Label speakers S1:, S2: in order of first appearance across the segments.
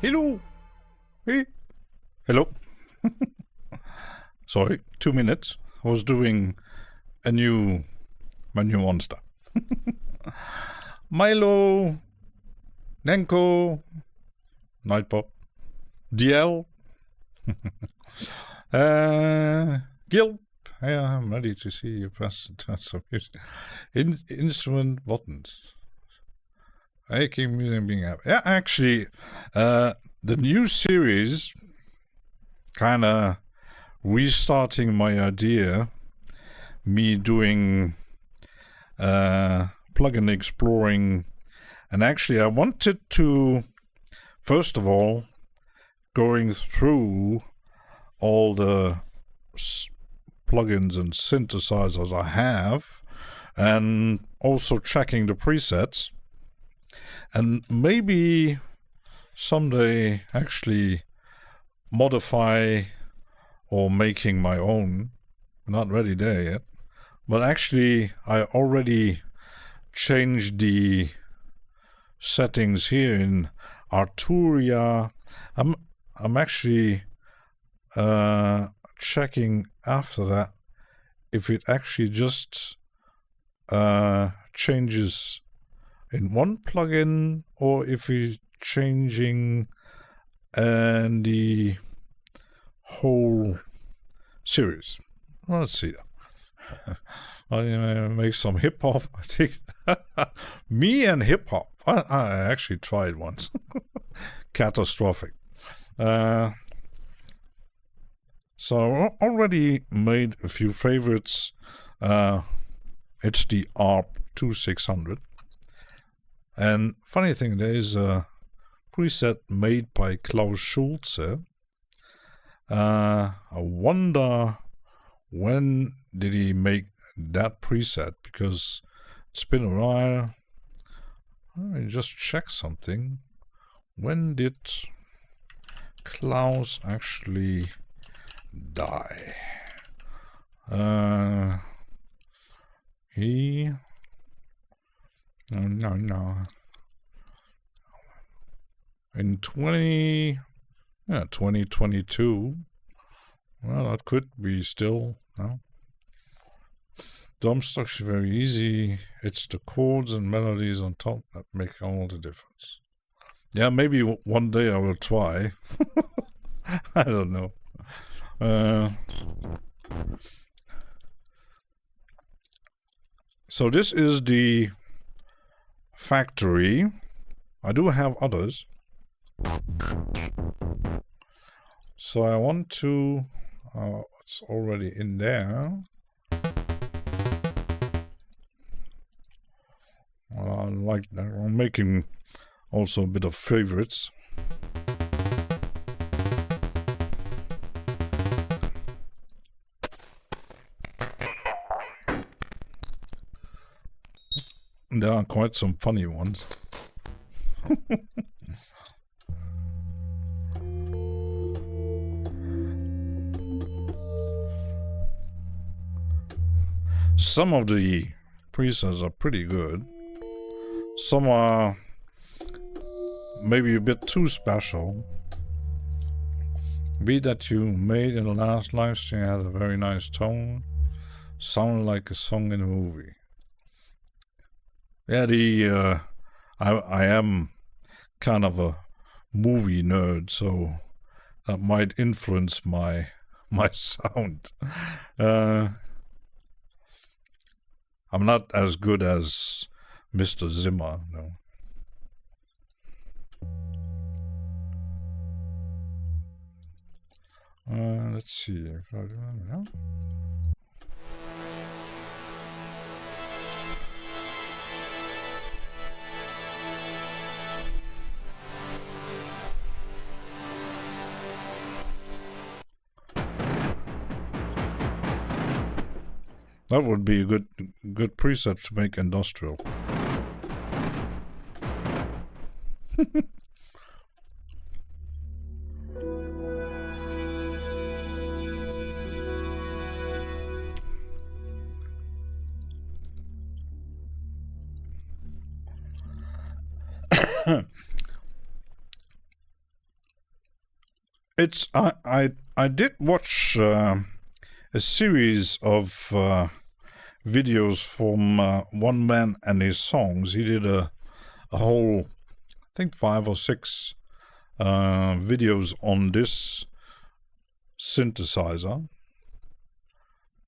S1: Hello. Hey. Hello. Sorry, 2 minutes. I was doing my new monster. Milo, Nenko, Nightpop, DL, Gil. Yeah, I'm ready to see you press some music. Instrument buttons. Making music being up. Yeah, actually, the new series kind of restarting my idea, me doing plugin exploring, and actually I wanted to, first of all, going through all the plugins and synthesizers I have, and also checking the presets, and maybe someday actually modify or making my own. Not ready there yet, but actually I already changed the settings here in Arturia. I'm actually checking after that if it actually just changes in one plugin or if it's changing and the whole series. Well, let's see that. I make some hip hop. I think me and hip hop. I actually tried once. Catastrophic. So I already made a few favorites. It's the ARP 2600. And funny thing, there is a preset made by Klaus Schulze. I wonder when did he make that preset, because it's been a while. Let me just check something. When did Klaus actually die? No. In 2022. Well, that could be still, no? Drum structure very easy. It's the chords and melodies on top that make all the difference. Yeah, maybe one day I will try. I don't know. So this is the factory. I do have others. So I want to, it's already in there. I like that. I'm making also a bit of favorites. There are quite some funny ones. Some of the presets are pretty good. Some are maybe a bit too special. Beat that you made in the last live stream had a very nice tone. Sounded like a song in a movie. Yeah, I am kind of a movie nerd, so that might influence my sound. I'm not as good as Mr. Zimmer, no. Let's see. That would be a good preset to make industrial. It's I did watch a series of videos from one man and his songs. He did a whole, I think 5 or 6 videos on this synthesizer,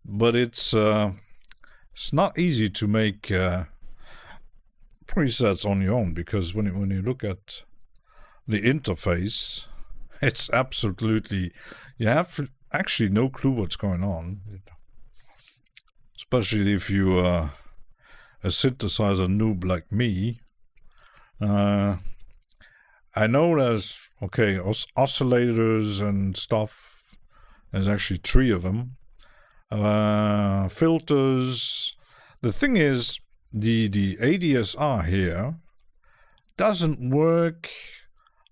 S1: but it's not easy to make presets on your own, because when you look at the interface, it's absolutely, you have actually no clue what's going on, especially if you a synthesizer noob like me. I know there's, okay, oscillators and stuff. There's actually 3 of them. Filters. The thing is, the ADSR here doesn't work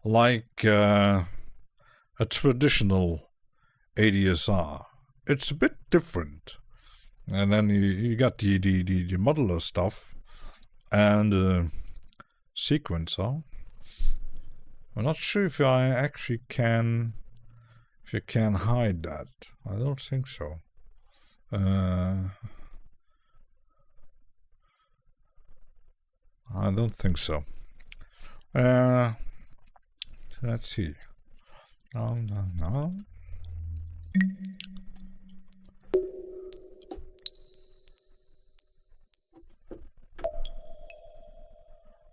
S1: like a traditional ADSR. It's a bit different. And then you got the modular stuff and sequencer. I'm not sure if I actually can, if you can hide that. I don't think so. I don't think so. Let's see. No.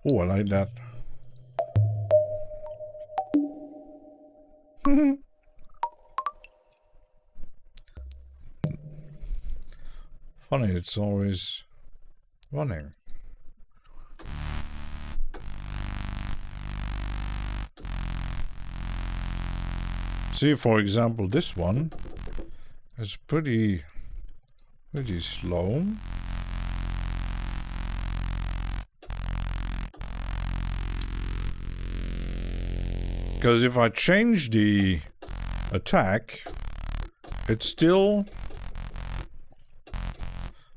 S1: Oh, I like that. Funny, it's always running. See, for example, this one is pretty slow. Because if I change the attack, it's still...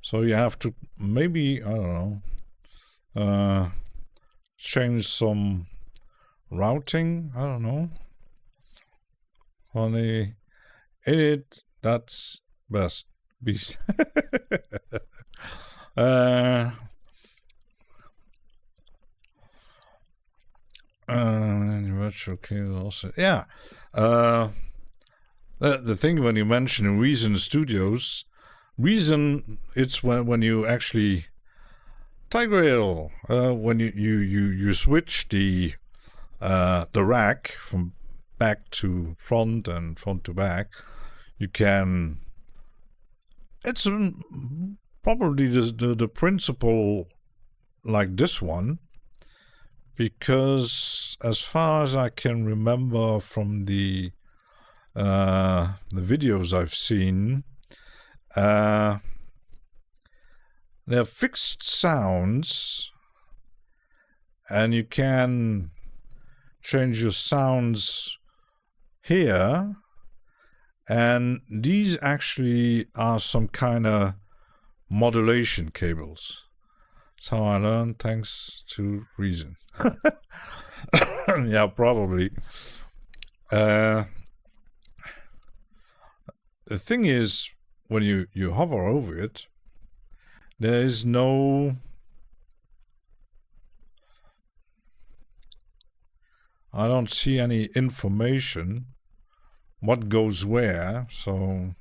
S1: So you have to maybe, I don't know, change some routing, I don't know. On the edit, that's best. Beast. Virtual cable also, yeah. The thing when you mention Reason Studios, Reason, it's when you actually Tigrail, when you switch the rack from back to front and front to back, you can. It's probably the principle like this one, because as far as I can remember from the videos I've seen, they're fixed sounds, and you can change your sounds here, and these actually are some kind of modulation cables. That's how I learned, thanks to Reason. Yeah, probably. The thing is, when you hover over it, there is no... I don't see any information what goes where, so...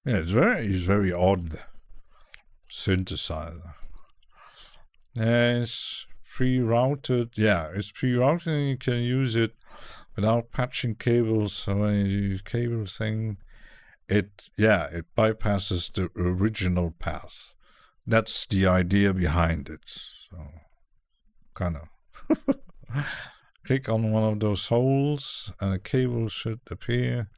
S1: Yeah, it's very odd synthesizer. It's pre-routed. Yeah, it's pre-routed, and you can use it without patching cables. So when you use cable thing, it bypasses the original path. That's the idea behind it. So kind of click on one of those holes, and a cable should appear.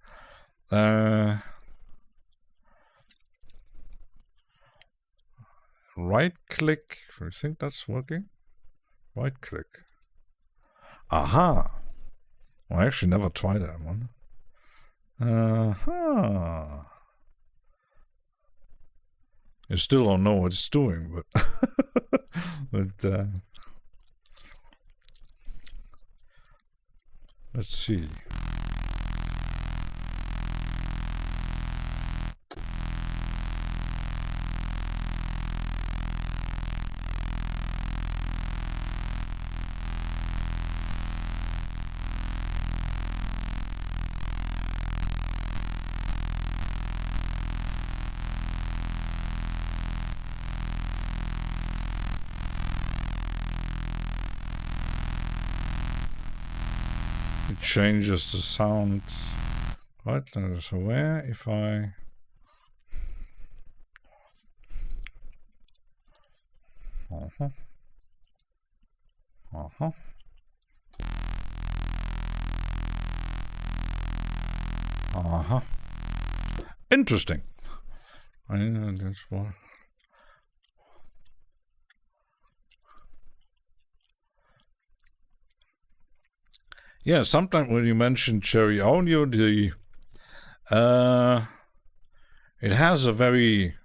S1: Right click. I think that's working. Right click. Aha! Well, I actually never tried that one. Uh-huh. You still don't know what it's doing, but but let's see. It changes the sound. Right, so where if I Interesting. That's what. Yeah, sometimes when you mention Cherry Audio, it has a very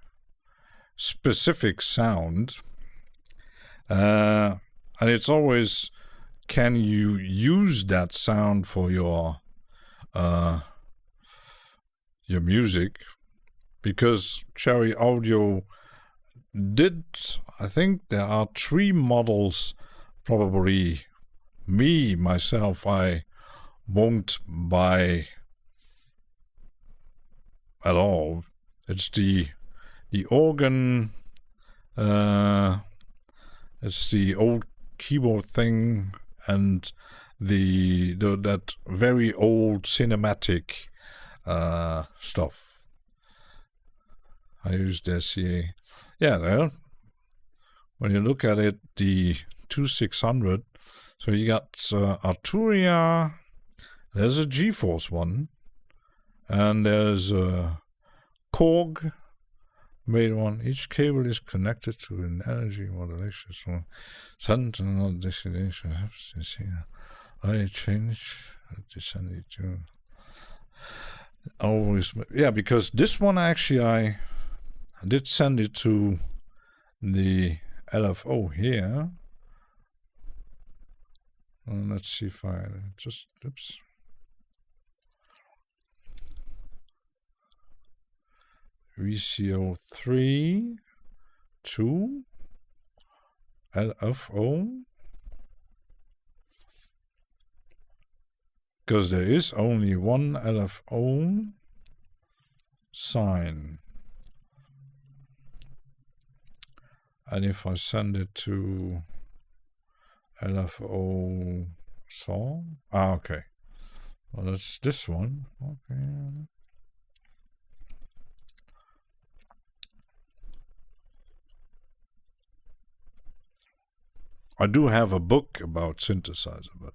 S1: specific sound, and it's always, can you use that sound for your music? Because Cherry Audio did, I think there are 3 models, probably myself, I won't buy at all. It's the organ, it's the old keyboard thing, and that very old cinematic stuff. I used SCA. Yeah, there. When you look at it, the 2600. So you got Arturia. There's a GeForce one, and there's a Korg made one. Each cable is connected to an energy modulation. So, send another destination. I change descending to. Always, yeah, because this one actually I did send it to the LFO here. Let's see if I just, oops. VCO3 to LFO. Because there is only one LFO sign. And if I send it to LFO saw, okay. Well, that's this one. Okay. I do have a book about synthesizer, but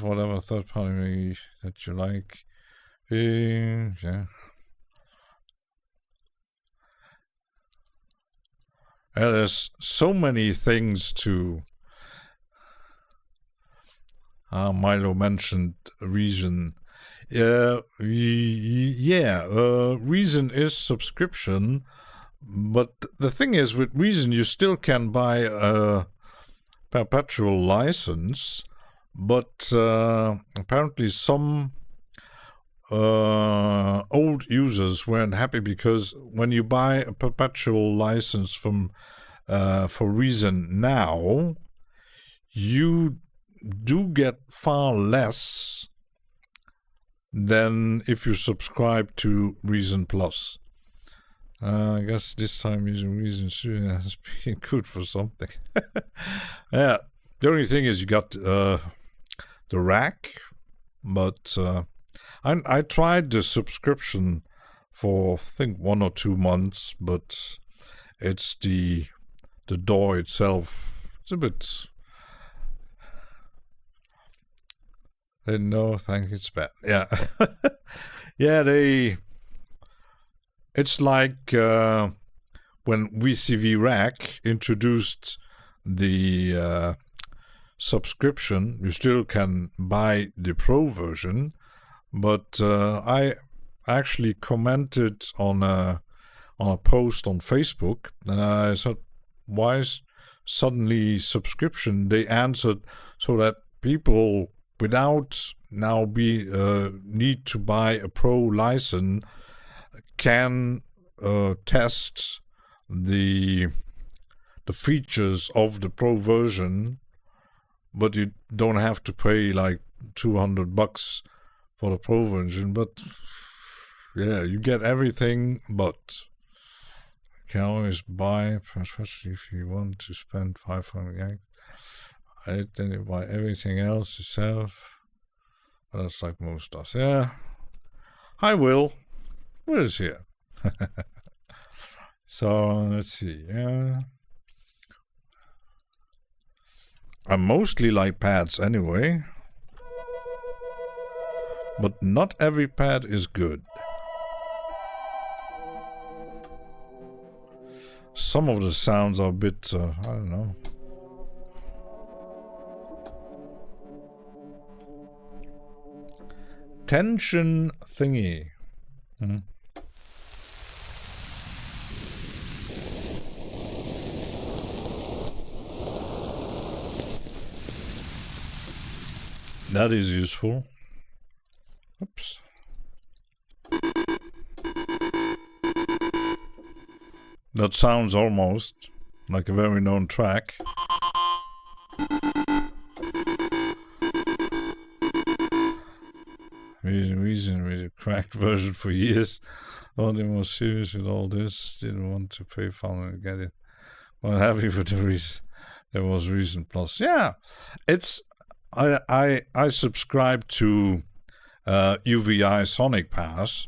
S1: whatever third party that you like. Yeah. There's so many things to. Milo mentioned Reason. Reason is subscription, but the thing is, with Reason, you still can buy a perpetual license, but apparently some old users weren't happy because when you buy a perpetual license from for Reason now, you do get far less than if you subscribe to Reason Plus. I guess this time using Reason has been good for something. Yeah, the only thing is you got the rack, but I tried the subscription for I think 1 or 2 months, but it's the DAW itself. It's a bit. No, thank you. It's bad. Yeah, yeah. It's like when VCV Rack introduced the subscription. You still can buy the Pro version, but I actually commented on a post on Facebook, and I said, why is suddenly subscription? They answered, so that people without now need to buy a pro license can test the features of the pro version, but you don't have to pay like $200 for the pro version. But yeah, you get everything, but you can always buy, especially if you want to spend 500 gigs. Then you buy everything else yourself. But that's like most does. Yeah. Hi, Will. Will is here. So let's see. Yeah. I mostly like pads anyway. But not every pad is good. Some of the sounds are a bit, I don't know. Tension thingy. That is useful. Oops. That sounds almost like a very known track. Reason with a cracked version for years. Thought they were serious with all this. Didn't want to pay fun and get it. Well, happy for the reason. There was Reason Plus. Yeah, it's. I subscribe to UVI Sonic Pass.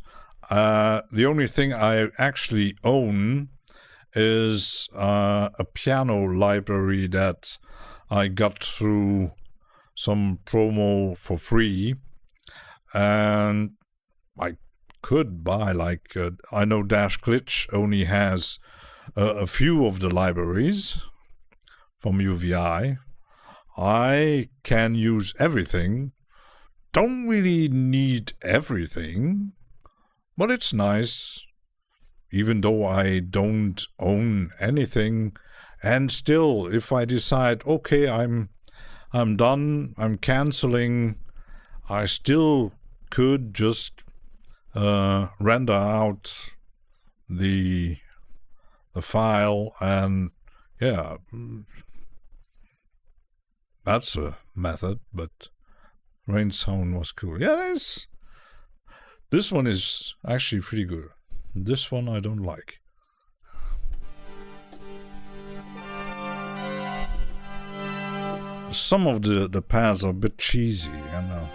S1: The only thing I actually own is a piano library that I got through some promo for free, and I could buy like I know Dash Glitch only has a few of the libraries from UVI. I can use everything. Don't really need everything, but it's nice, even though I don't own anything. And still, if I decide, okay, I'm done, I'm canceling, I still could just render out the file, and yeah, that's a method. But Rain Sound was cool. Yeah, this one is actually pretty good. This one I don't like. Some of the pads are a bit cheesy, I know.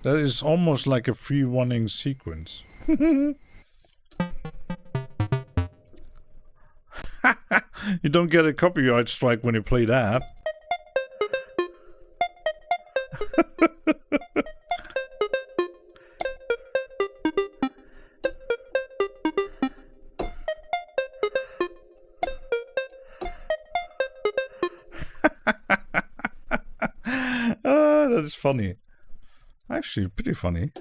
S1: That is almost like a free running sequence. You don't get a copyright strike when you play that. That is funny. Actually, pretty funny.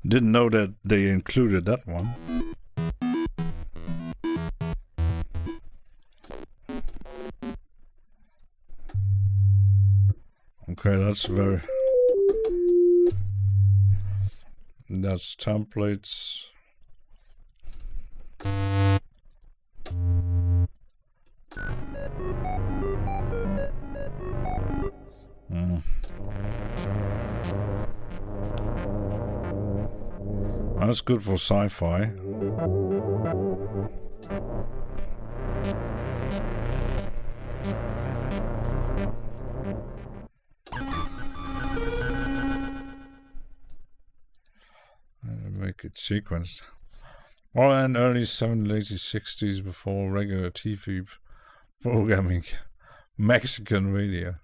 S1: Didn't know that they included that one. Okay, that's templates. That's good for sci-fi. Make it sequenced. Or in early 70s, late 60s, before regular TV programming, Mexican radio.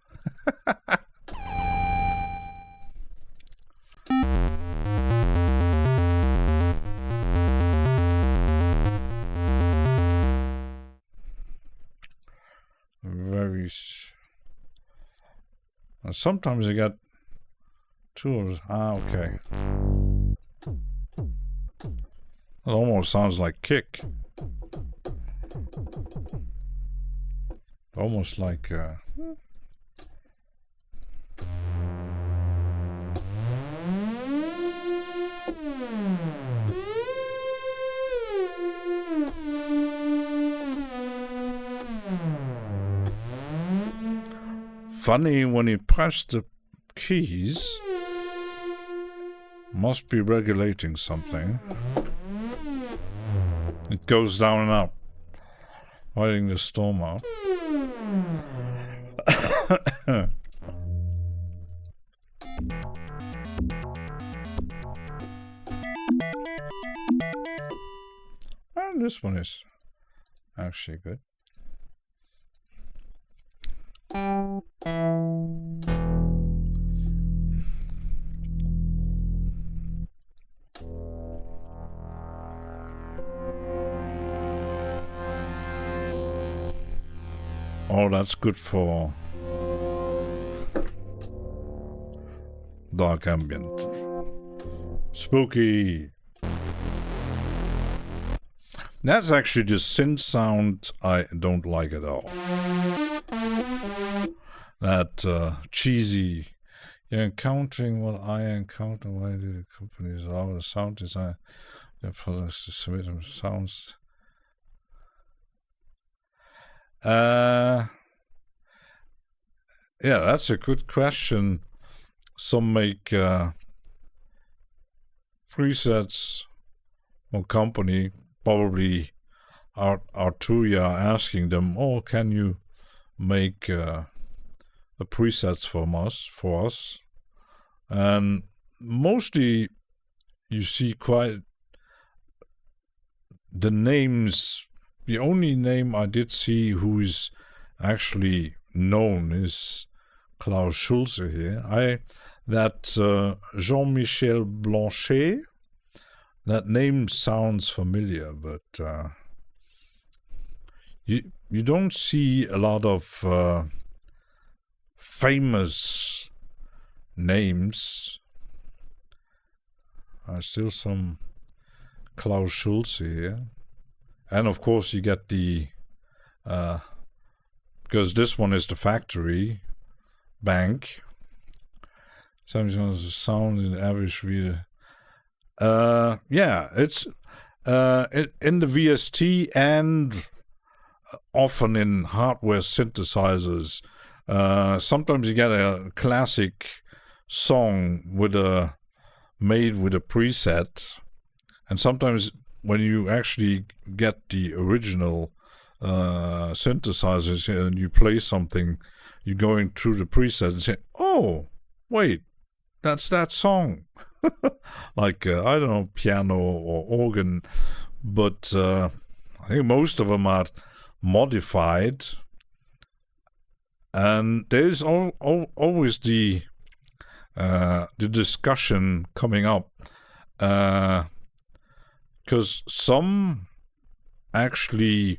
S1: And sometimes you get two of them. Ah, okay. It almost sounds like kick. Almost like funny when you press the keys. Must be regulating something. It goes down and up, riding the storm out. And this one is actually good. Oh, that's good for dark ambient. Spooky. That's actually the synth sound I don't like at all. That cheesy. You're encountering what I encounter. Why do the companies allow the sound design their products to submit them sounds? Yeah, that's a good question. Some make presets or company, probably Arturia, asking them, oh, can you make the presets for us? And mostly you see quite the names. The only name I did see who is actually known is Klaus Schulze here. That Jean-Michel Blanchet, that name sounds familiar, but you don't see a lot of famous names. Still some Klaus Schulze here. And of course you get the, because this one is the factory bank. Sometimes the sound in the average reader. Yeah, it's in the VST and often in hardware synthesizers. Sometimes you get a classic song made with a preset, and sometimes when you actually get the original synthesizers and you play something, you're going through the preset and say, oh, wait, that's that song. Like, I don't know, piano or organ, but I think most of them are modified. And there's always the discussion coming up, because some actually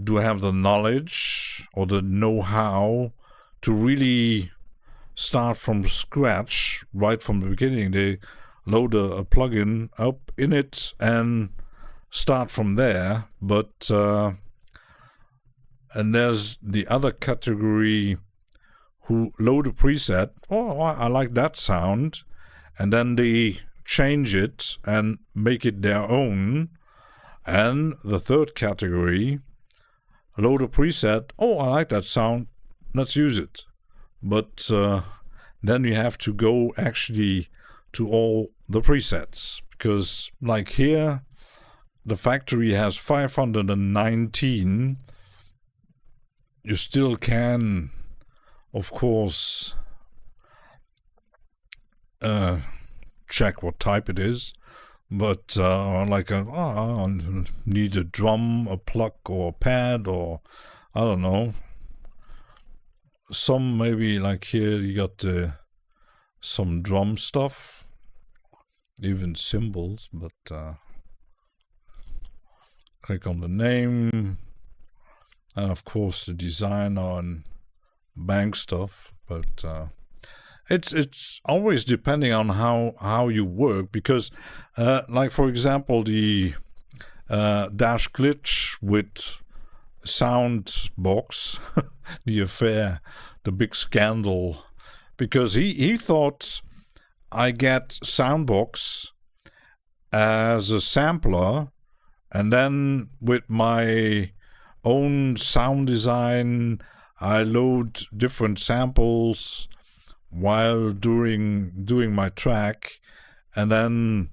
S1: do have the knowledge or the know-how to really start from scratch right from the beginning. They load a plugin up in it and start from there. But and there's the other category who load a preset. Oh, I like that sound, and then they change it and make it their own. And the third category, load a preset. Oh, I like that sound, let's use it. But then you have to go actually to all the presets, because like here the factory has 519. You still can, of course, check what type it is, But like I need a drum, a pluck, or a pad, or I don't know. Some maybe like here you got some drum stuff, even cymbals, but click on the name, and of course the design on bank stuff. But it's always depending on how you work, because like for example the Dash Glitch with sound box, the affair, the big scandal, because he thought I get Soundbox as a sampler, and then with my own sound design I load different samples while doing my track, and then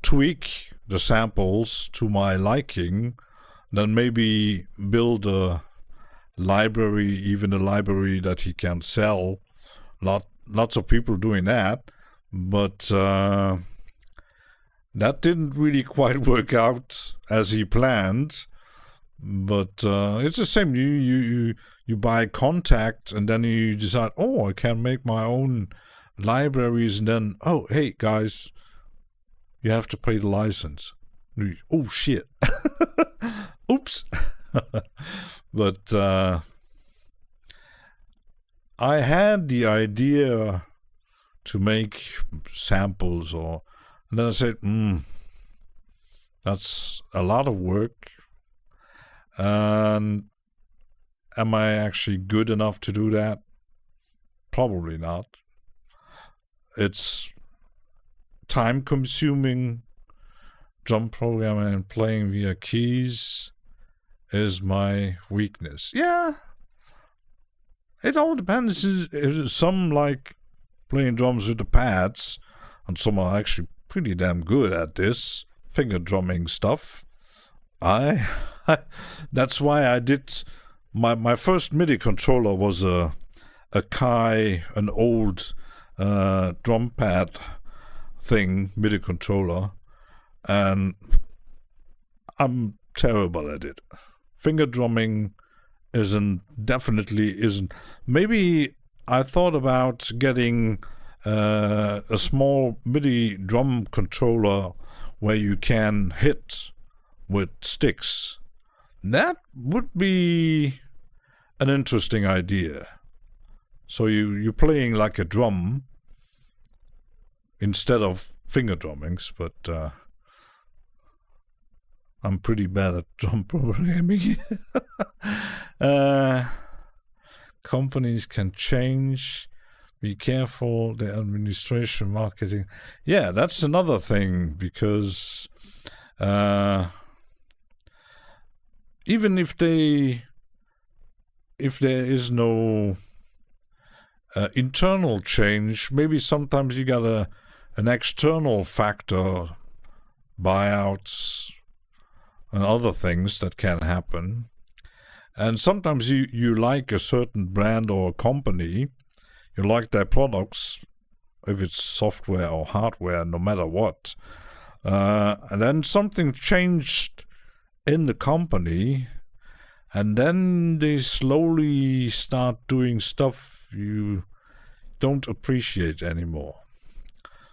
S1: tweak the samples to my liking, then maybe build a library, even a library that he can sell. Lots of people doing that, but that didn't really quite work out as he planned. But it's the same. You buy Contact, and then you decide, oh, I can make my own libraries, and then, oh, hey guys, you have to pay the license. Oh shit. Oops. But I had the idea to make samples, and then I said, that's a lot of work. And am I actually good enough to do that? Probably not. It's time consuming. Drum programming and playing via keys is my weakness. Yeah. It all depends. Some like playing drums with the pads, and some are actually pretty damn good at this finger drumming stuff. That's why I did my first MIDI controller was a Kai, an old drum pad thing, MIDI controller, and I'm terrible at it. Finger drumming definitely isn't. Maybe I thought about getting a small MIDI drum controller where you can hit with sticks. That would be an interesting idea. So you're playing like a drum instead of finger drummings, but I'm pretty bad at drum programming. Companies can change. Be careful, the administration, marketing. Yeah, that's another thing, because even if there is no internal change, maybe sometimes you got an external factor, buyouts and other things that can happen. And sometimes you like a certain brand or a company, you like their products, if it's software or hardware, no matter what. And then something changed in the company, and then they slowly start doing stuff you don't appreciate anymore.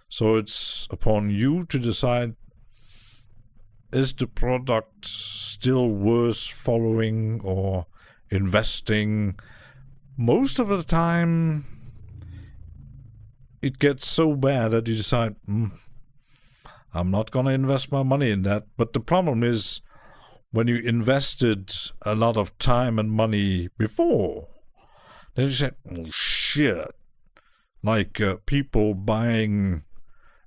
S1: So it's upon you to decide, is the product still worth following or investing? Most of the time, it gets so bad that you decide, I'm not going to invest my money in that. But the problem is, when you invested a lot of time and money before, then you say, oh shit. Like people buying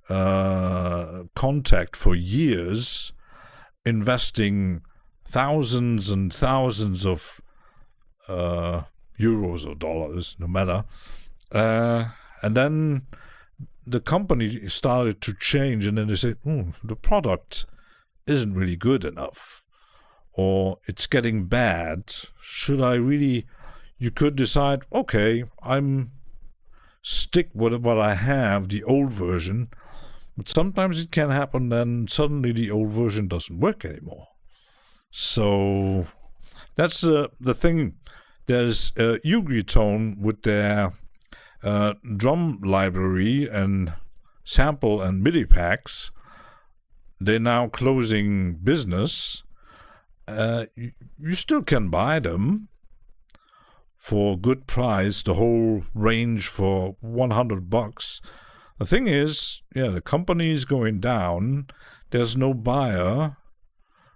S1: Contact for years, investing thousands and thousands of euros or dollars, no matter. And then the company started to change, and then they said, the product isn't really good enough, or it's getting bad. Should I really? You could decide, okay, I'm stick with what I have, the old version, But sometimes it can happen, then suddenly the old version doesn't work anymore. So that's the thing. There's Tone with their drum library and sample and MIDI packs. They're now closing business. You still can buy them for a good price, the whole range for $100. The thing is, the company is going down. There's no buyer,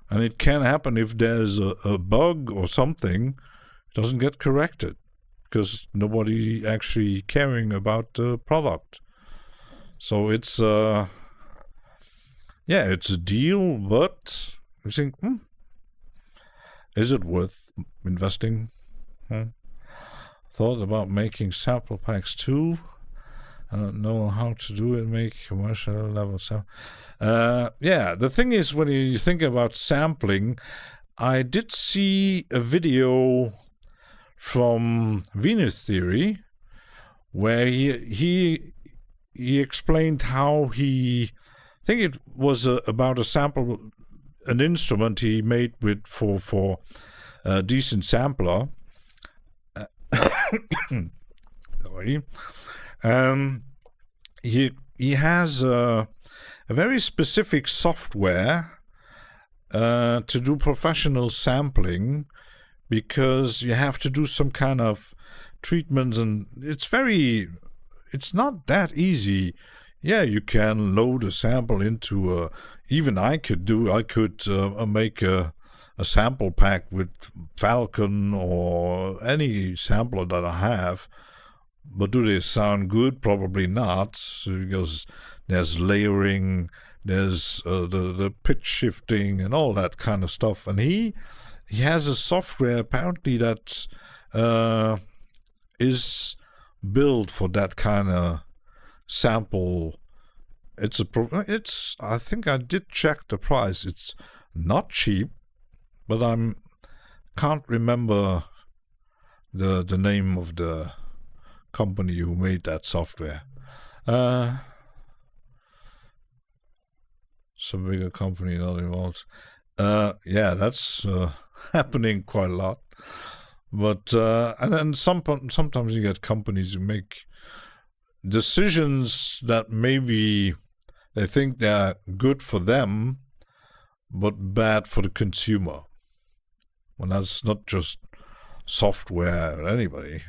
S1: and it can happen if there's a bug or something. It doesn't get corrected because nobody actually caring about the product. So it's it's a deal, but you think, is it worth investing? Thought about making sample packs too. I don't know how to do it, make commercial level sample. The thing is, when you think about sampling, I did see a video from Venus Theory where he explained how I think it was about a sample, an instrument he made with for a decent sampler. Sorry. He has a very specific software to do professional sampling, because you have to do some kind of treatments, and it's not that easy. You can load a sample into even I could make a sample pack with Falcon or any sampler that I have. But do they sound good? Probably not, because there's layering, there's the pitch shifting and all that kind of stuff. And he has a software apparently that is built for that kind of sample. I think I did check the price. It's not cheap, but can't remember the name of the company who made that software. Some bigger company not involved. That's happening quite a lot. But and then sometimes you get companies who make decisions that maybe they think they're good for them, but bad for the consumer. Well, that's not just software or anybody.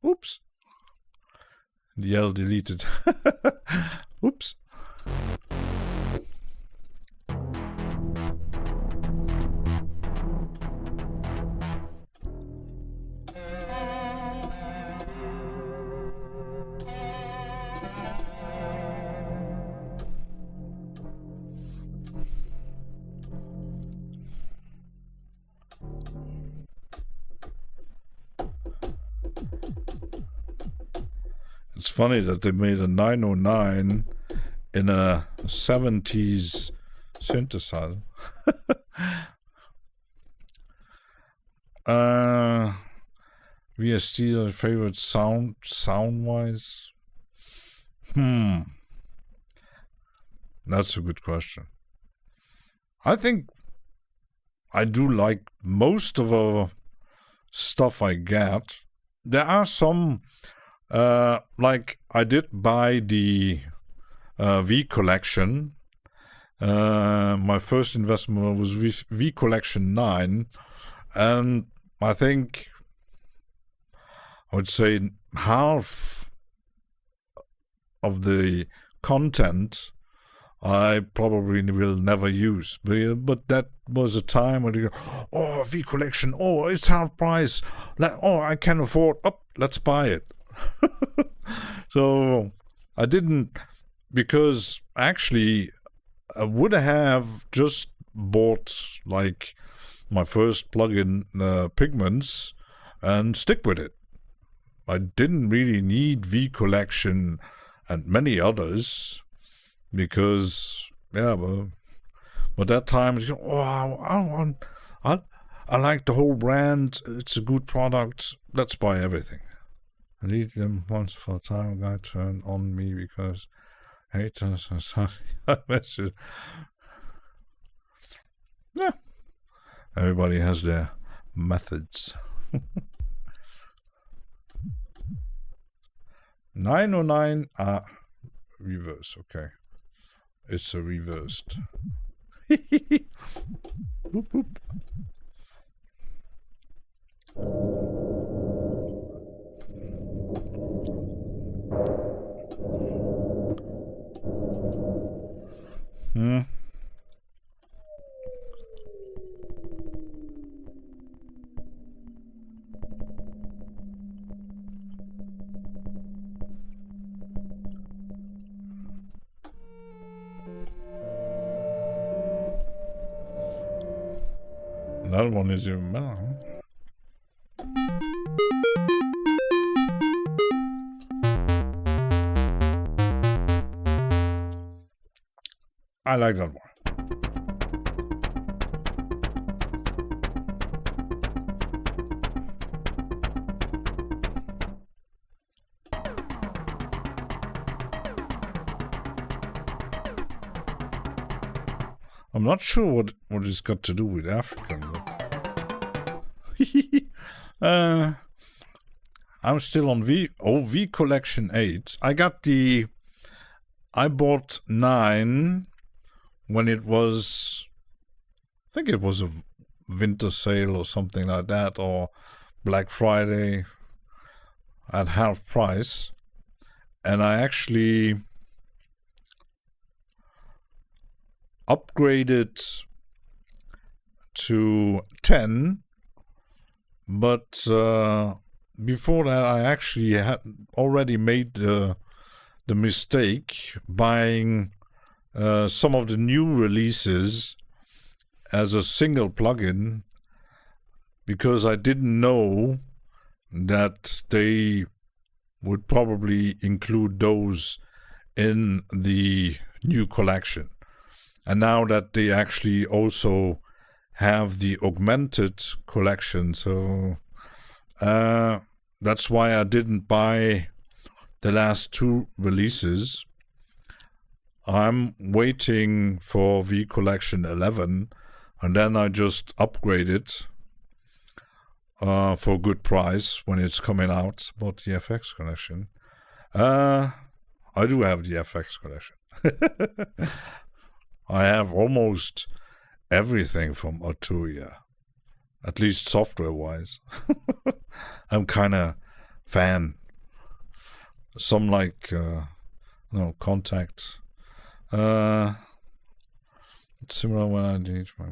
S1: Oops. The L deleted. Oops. It's funny that they made a 909 in a 70s synthesizer. VST are favorite sound-wise? That's a good question. I think I do like most of the stuff I get. There are some, like I did buy the V Collection. My first investment was V Collection 9, and I think I would say half of the content I probably will never use. But that was a time when you go, V Collection, it's half price. I can afford, let's buy it. So I didn't, because actually I would have just bought like my first plug-in Pigments and stick with it. I didn't really need V Collection and many others, because but that time I like the whole brand, it's a good product, let's buy everything. I need them once for a time. Guy turned on me because haters and such. Yeah. Everybody has their methods. 909 reverse, okay. It's a reversed. Boop, boop. That one is even better, huh? I like that one. I'm not sure what it's got to do with African, but I'm still on V Collection 8. I bought 9 when it was, I think it was a winter sale or something like that, or Black Friday at half price, and I actually upgraded to 10, but before that I actually had already made the mistake buying some of the new releases as a single plugin, because I didn't know that they would probably include those in the new collection. And now that they actually also have the augmented collection, so that's why I didn't buy the last 2 releases. I'm waiting for V Collection 11, and then I just upgrade it for a good price when it's coming out. But the FX collection, I do have the FX collection. I have almost everything from Arturia, at least software-wise. I'm kind of fan. Some like, Contact. Similar when I did my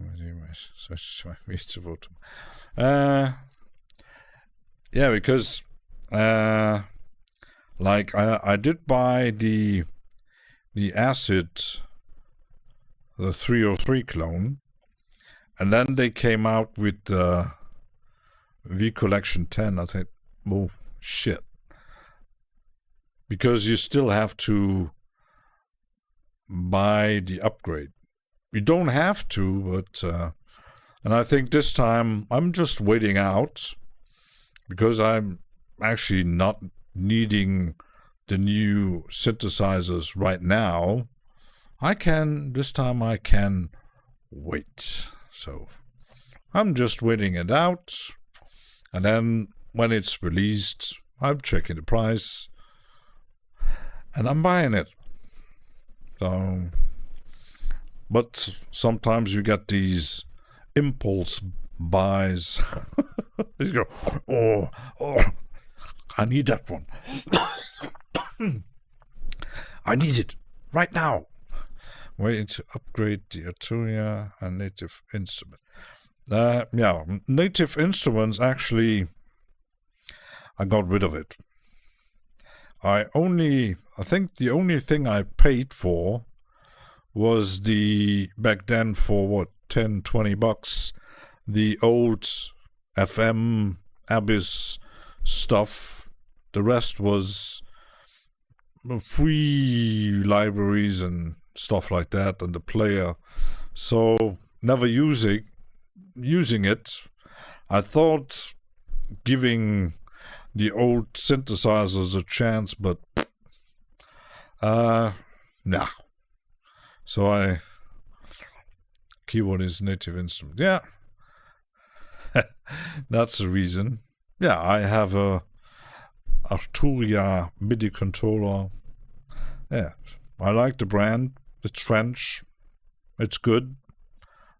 S1: such my reachable. Yeah, because like I did buy the Acid, the 303 clone, and then they came out with the V Collection 10. I think, oh shit, because you still have to buy the upgrade. You don't have to, but and I think this time I'm just waiting out, because I'm actually not needing the new synthesizers right now. This time I can wait. So I'm just waiting it out, and then when it's released, I'm checking the price and I'm buying it. So, but sometimes you get these impulse buys. You go, oh, I need that one. I need it right now. Waiting to upgrade the Arturia and Native Instrument. Yeah, Native Instruments, actually, I got rid of it. I think the only thing I paid for was back then for what, 10, 20 bucks, the old FM Abyss stuff. The rest was free libraries and stuff like that, and the player. So never using it. I thought giving the old synthesizers a chance, but nah. So keyboard is native instrument. Yeah, that's the reason. Yeah, I have a Arturia MIDI controller. Yeah, I like the brand. It's French. It's good,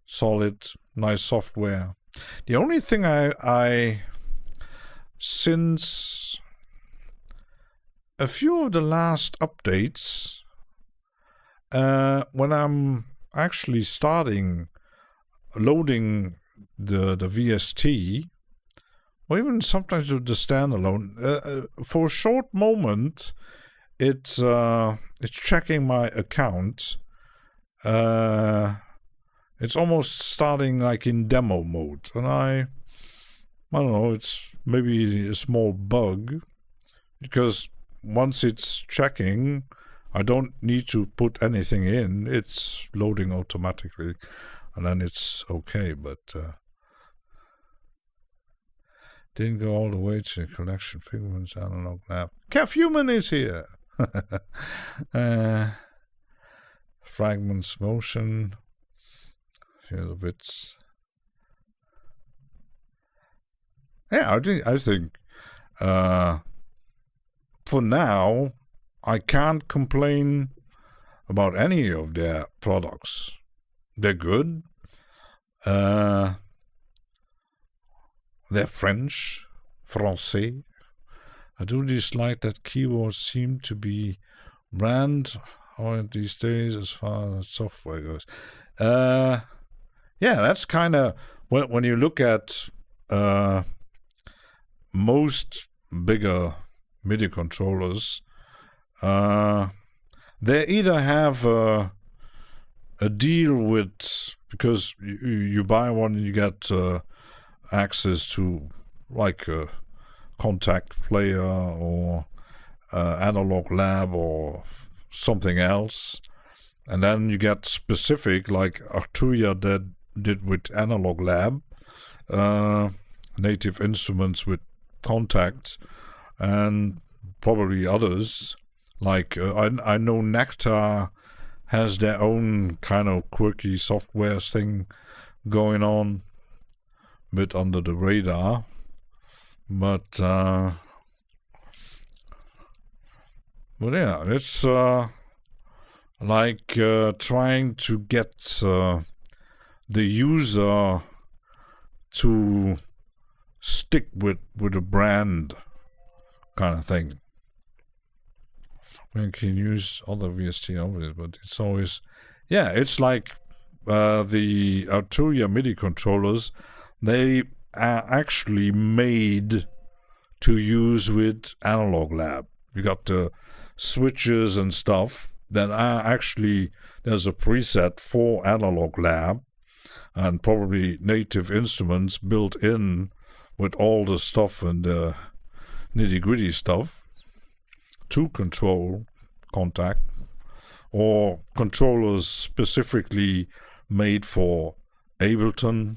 S1: solid, nice software. The only thing I since a few of the last updates, when I'm actually starting loading the VST, or even sometimes with the standalone, for a short moment, it's checking my account. It's almost starting like in demo mode, and I don't know, it's maybe a small bug, because once it's checking, I don't need to put anything in, it's loading automatically, and then it's okay, but didn't go all the way to the collection figments analog lab. Human is here! Fragments motion, here the bits. Yeah, I think for now I can't complain about any of their products. They're good. They're French, Français. I do dislike that keyboards seem to be brand oriented these days as far as software goes. Yeah, that's kind of when you look at most bigger MIDI controllers, they either have a deal with, because you buy one and you get access to like a contact player or analog lab or something else, and then you get specific like Arturia that did with analog lab, native instruments with contacts, and probably others like I know Nectar has their own kind of quirky software thing going on, a bit under the radar, but yeah, it's like trying to get the user to stick with a brand kind of thing. We can use other VST over it, but it's always, yeah, it's like the Arturia MIDI controllers, they are actually made to use with analog lab. You got the switches and stuff that are actually, there's a preset for analog lab and probably native instruments built in with all the stuff and the nitty-gritty stuff to control contact, or controllers specifically made for Ableton,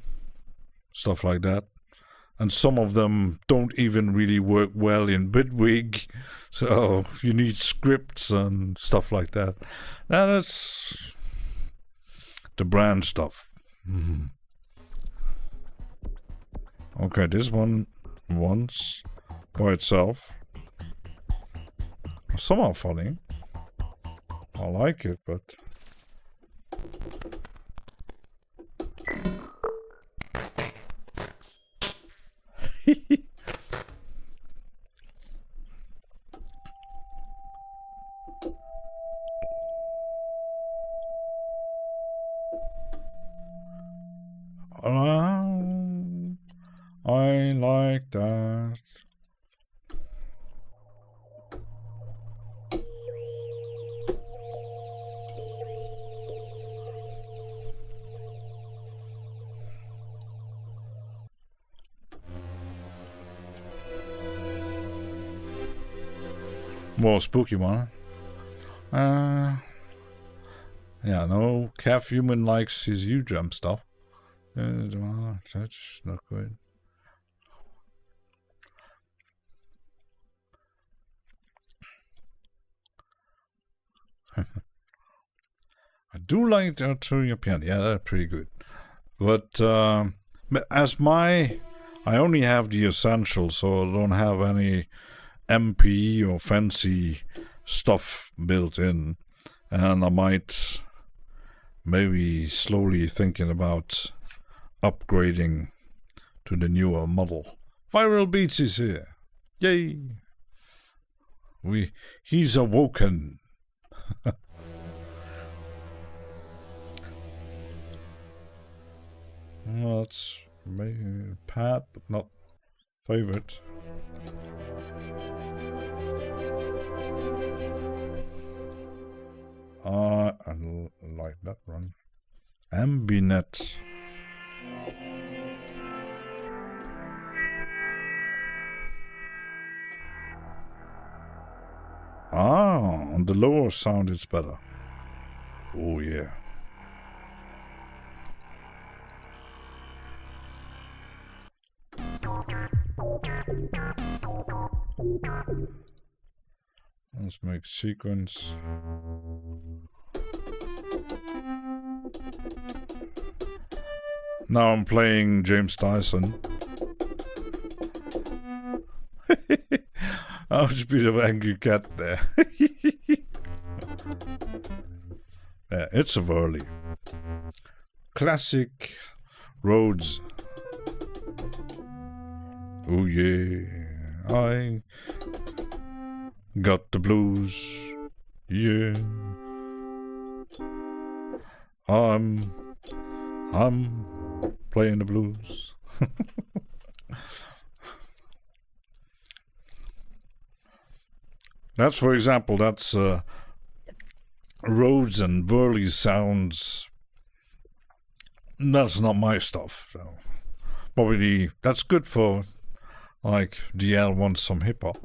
S1: stuff like that. And some of them don't even really work well in Bitwig, so you need scripts and stuff like that. Now that's the brand stuff. Mm-hmm. Okay, this one once by itself. Some are funny. I like it, but I like that. More spooky one. Yeah, no, Human likes his U-jump stuff. That's not good. do like to your piano. Yeah, that's pretty good. But as I only have the essentials, so I don't have any MP or fancy stuff built in, and I might maybe slowly thinking about upgrading to the newer model. Viral Beats is here. Yay! He's awoken. Well, that's maybe Pat, but not favorite. I like that one. Ambinet. On the lower sound it's better. Oh yeah. Let's make sequence. Now I'm playing James Dyson. I was a bit of an angry cat there. Yeah, it's a whirly. Classic Rhodes. Oh yeah, I got the blues. Yeah, I'm playing the blues. That's, for example, that's Rhodes and whirly sounds. That's not my stuff. So probably that's good for like DL wants some hip hop.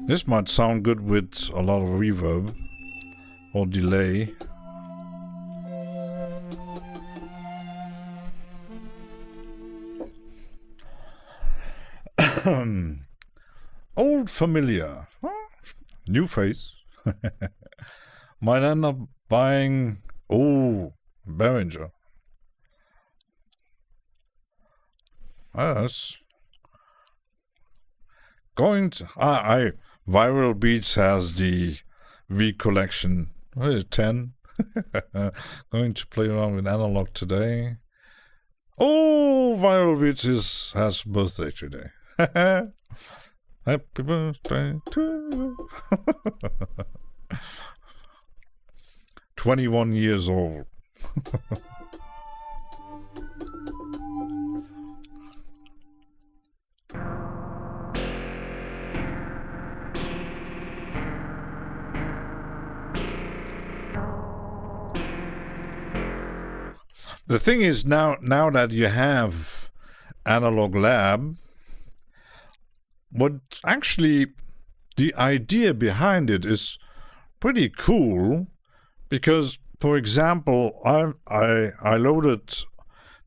S1: This might sound good with a lot of reverb or delay. Old familiar, new face. Might end up buying Behringer. That's going to Viral Beats has the V collection. What is it, 10? Going to play around with analog today. Oh, Viral Beats has birthday today. Happy birthday to you. 21 years old. The thing is, now that you have Analog Lab, what actually the idea behind it is pretty cool, because, for example, I loaded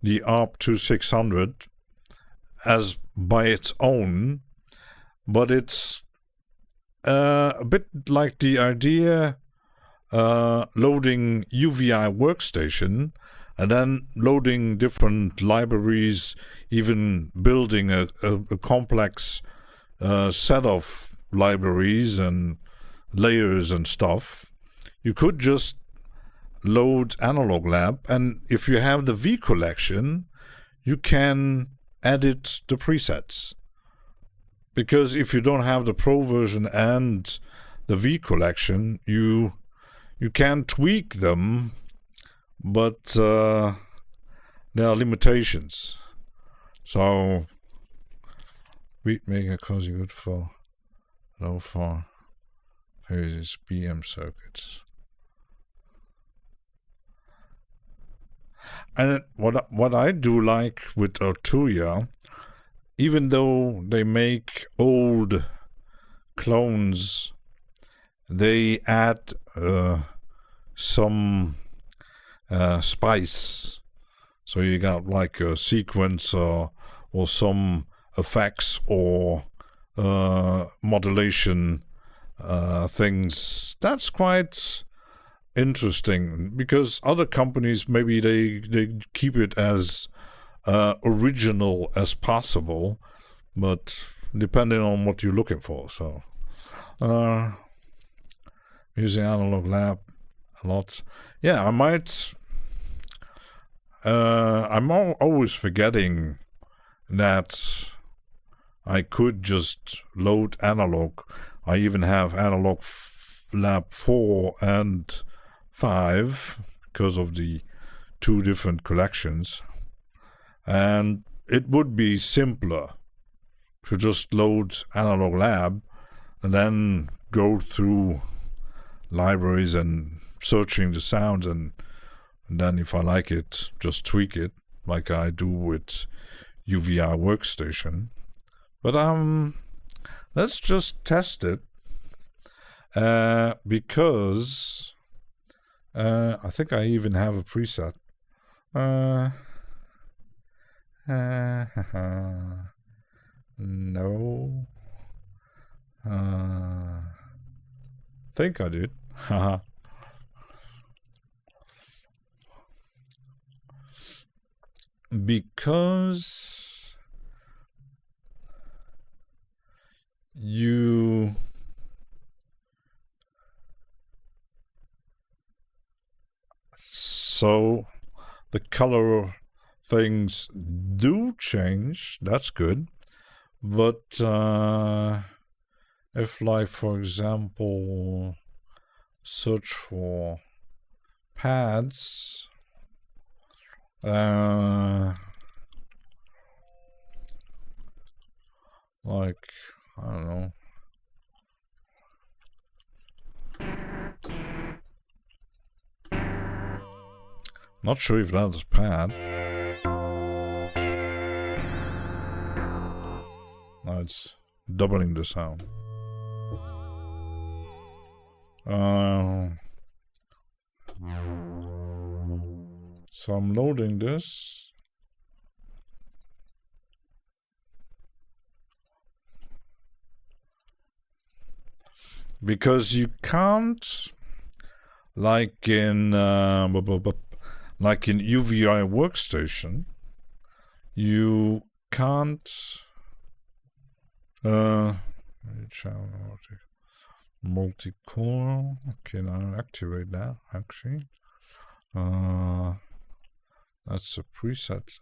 S1: the ARP 2600 as by its own, but it's a bit like the idea loading UVI workstation and then loading different libraries, even building a complex set of libraries and layers and stuff. You could just load Analog Lab, and if you have the V collection, you can edit the presets. Because if you don't have the Pro version and the V collection, you you can tweak them, but there are limitations. So beatmaker cozy good for low-fi phases BM circuits. And what I do like with Arturia, even though they make old clones, they add some spice. So you got like a sequencer or some effects or modulation things. That's quite interesting, because other companies, maybe they keep it as original as possible, but depending on what you're looking for. So using Analog Lab a lot. Yeah, I might I'm always forgetting that I could just load Analog. I even have Analog Lab 4 and 5 because of the 2 different collections, and it would be simpler to just load Analog Lab and then go through libraries and searching the sounds, and then if I like it, just tweak it like I do with UVI Workstation. But let's just test it, because I think I even have a preset. No. Think I did. Because you so the color things do change. That's good. But if, like, for example, search for pads, like, I don't know, not sure if that is pad. No, it's doubling the sound. So I'm loading this. Because you can't, like in UVI Workstation, you can't multi-core. Okay, now activate that actually. That's a preset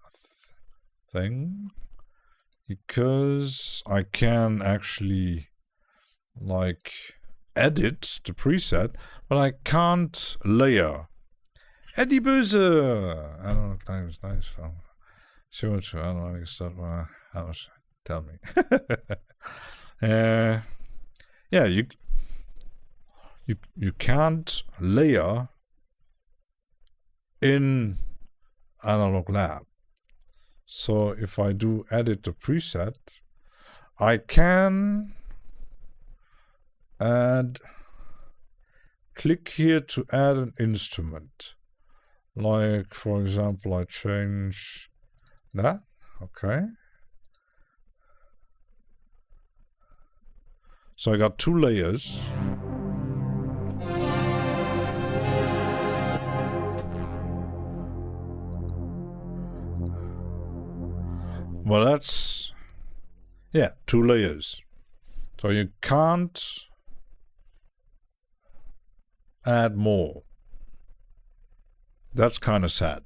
S1: thing, because I can actually like edit the preset, but I can't layer. Eddie Böse! I don't know, nice. Sure, I don't know, I guess that was, tell me. Yeah, you can't layer in Analog Lab. So if I do edit the preset, I can click here to add an instrument. Like, for example, I change that. Okay. So I got 2 layers. Well, that's, yeah, 2 layers. So you can't add more. That's kind of sad.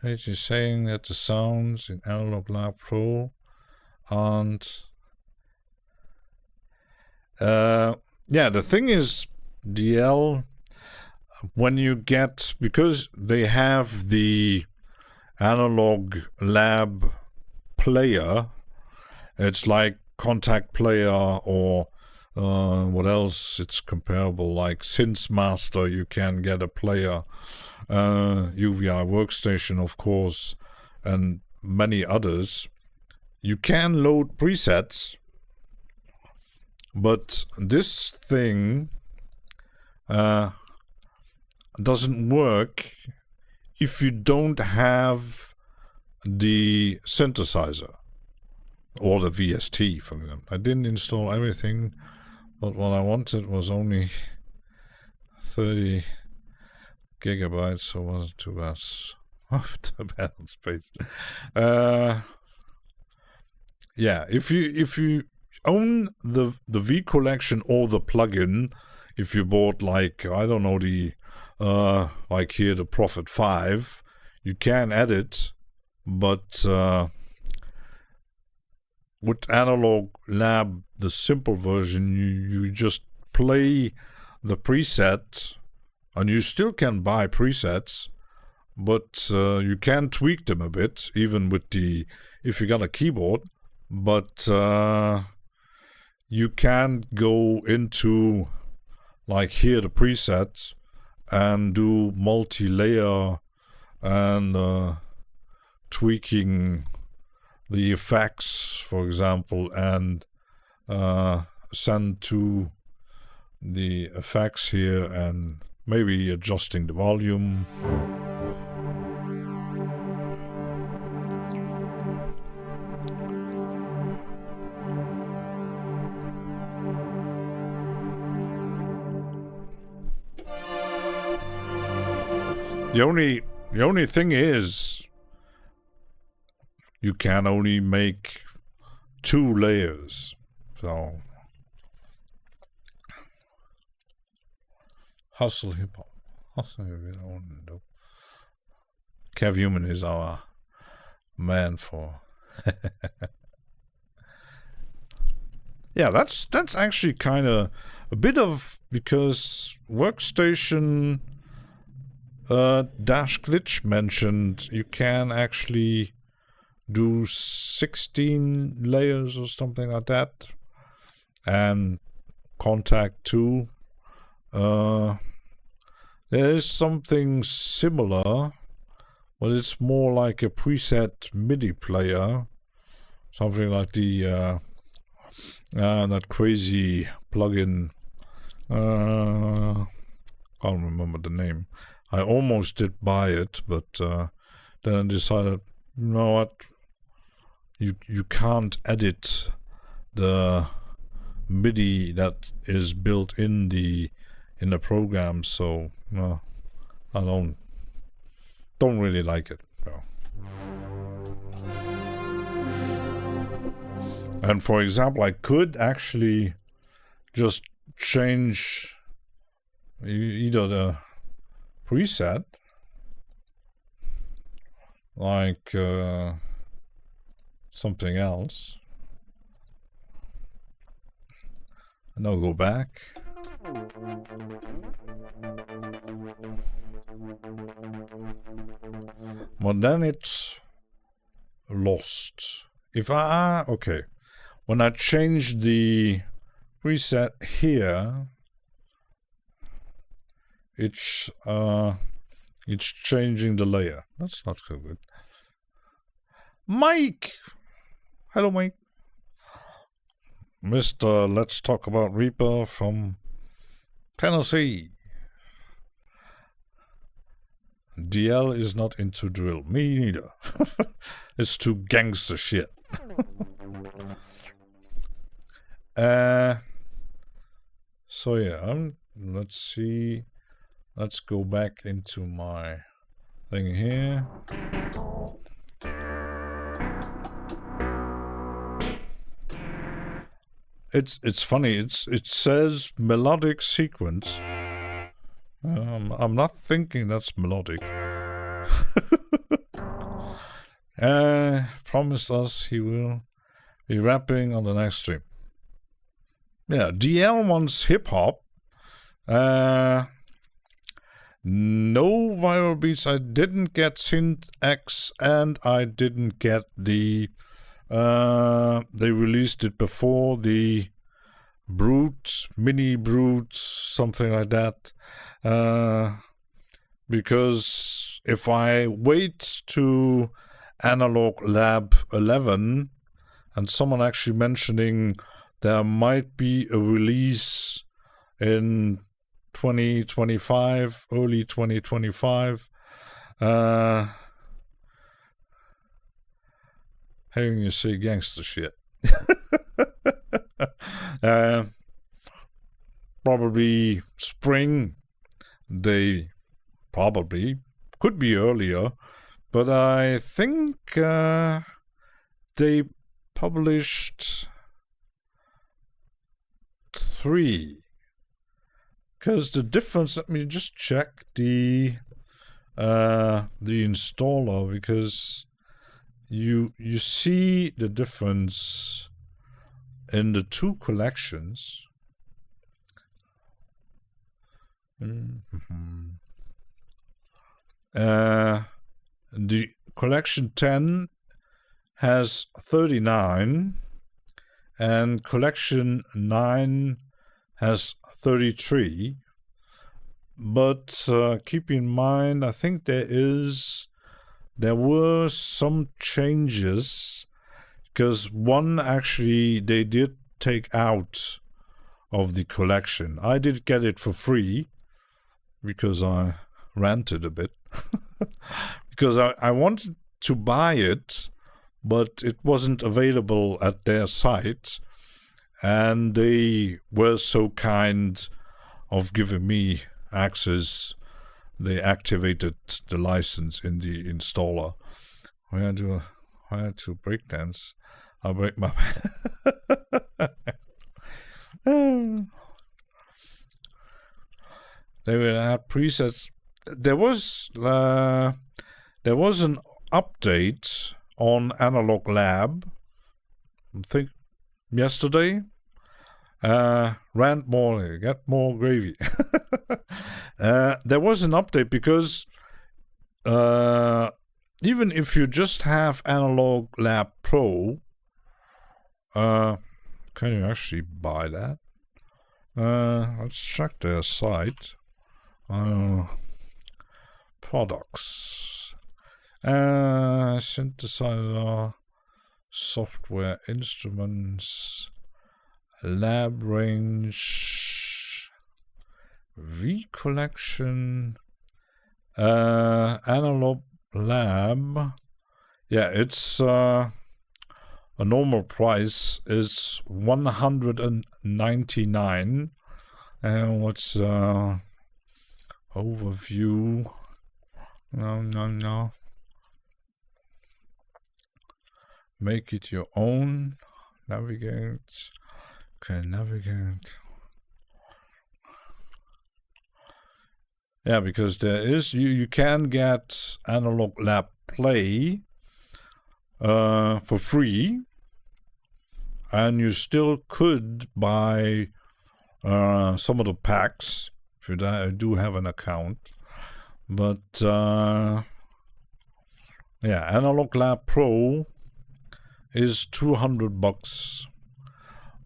S1: It's just saying that the sounds in Analog Lab Pro aren't. Yeah, the thing is, DL, when you get, because they have the analog lab player, it's like Contact Player or what else it's comparable, like Synthesizer. You can get a player, UVI Workstation, of course, and many others. You can load presets, but this thing doesn't work if you don't have the synthesizer or the VST, for example. I didn't install everything, but what I wanted was only 30 gigabytes, so it wasn't too bad. Too bad on space. Yeah, if you own the V collection or the plugin, if you bought, like, I don't know, the like here, the Prophet 5, you can edit, but with Analog Lab, the simple version, you just play the preset, and you still can buy presets, but you can tweak them a bit, even with the, if you got a keyboard, but you can go into, like here, the presets, and do multi-layer and tweaking the effects, for example, and send to the effects here, and maybe adjusting the volume. The only thing is, you can only make 2 layers. So, hustle hip hop. Hustle hip hop. Kev Human is our man for. Yeah, that's actually kind of a bit of, because Workstation Dash Glitch mentioned you can actually do 16 layers or something like that, and Contact 2. There is something similar, but it's more like a preset MIDI player, something like the that crazy plugin. Can't remember the name. I almost did buy it, but then I decided, you know what? You can't edit the MIDI that is built in the program, so no, I don't really like it. No. And for example, I could actually just change either the preset, like something else, and I'll go back. But then it's lost. If okay, when I change the preset here, it's changing the layer. That's not so good. Mike! Hello, Mike. Mr. Let's Talk About Reaper from Tennessee. DL is not into drill. Me neither. It's too gangster shit. So yeah, let's see. Let's go back into my thing here. It's funny. It says melodic sequence. I'm not thinking that's melodic. Promised us he will be rapping on the next stream. Yeah, DL wants hip hop. No viral beats. I didn't get Synth X, and I didn't get the. They released it before the Brute, Mini Brute, something like that. Because if I wait to Analog Lab 11, and someone actually mentioning there might be a release in 2025, early 2025. Hearing you say gangster shit. Probably spring. They probably could be earlier, but I think they published 3. Because the difference, let me just check the installer, because you see the difference in the 2 collections. The collection 10 has 39, and collection 9 has 33. But keep in mind, I think there were some changes, because one actually they did take out of the collection. I did get it for free because I ranted a bit. Because I wanted to buy it, but it wasn't available at their site, and they were so kind of giving me access. They activated the license in the installer. I had to breakdance. I'll break my they will add presets. There was an update on Analog Lab, I think yesterday. Rant more, get more gravy. There was an update because even if you just have Analog Lab Pro, can you actually buy that? Let's check their site. Products. Synthesizer, software, instruments, lab range, V collection, Analog Lab. Yeah, it's a normal price is $199. And what's overview? No. Make it your own. Navigate. Okay, navigate. Yeah, because there is you can get Analog Lab Play for free, and you still could buy some of the packs if you do have an account. But yeah, Analog Lab Pro is $200.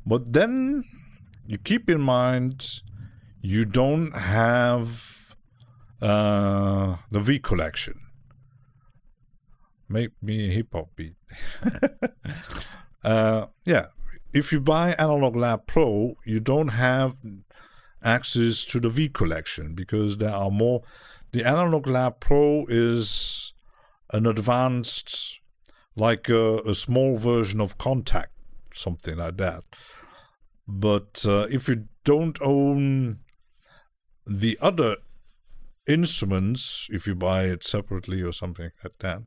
S1: But then you keep in mind you don't have the V collection. Make me a hip hop beat. Yeah, if you buy Analog Lab Pro, you don't have access to the V collection because there are more. The Analog Lab Pro is an advanced, like a small version of Contact, something like that. But if you don't own the other instruments, if you buy it separately or something like that,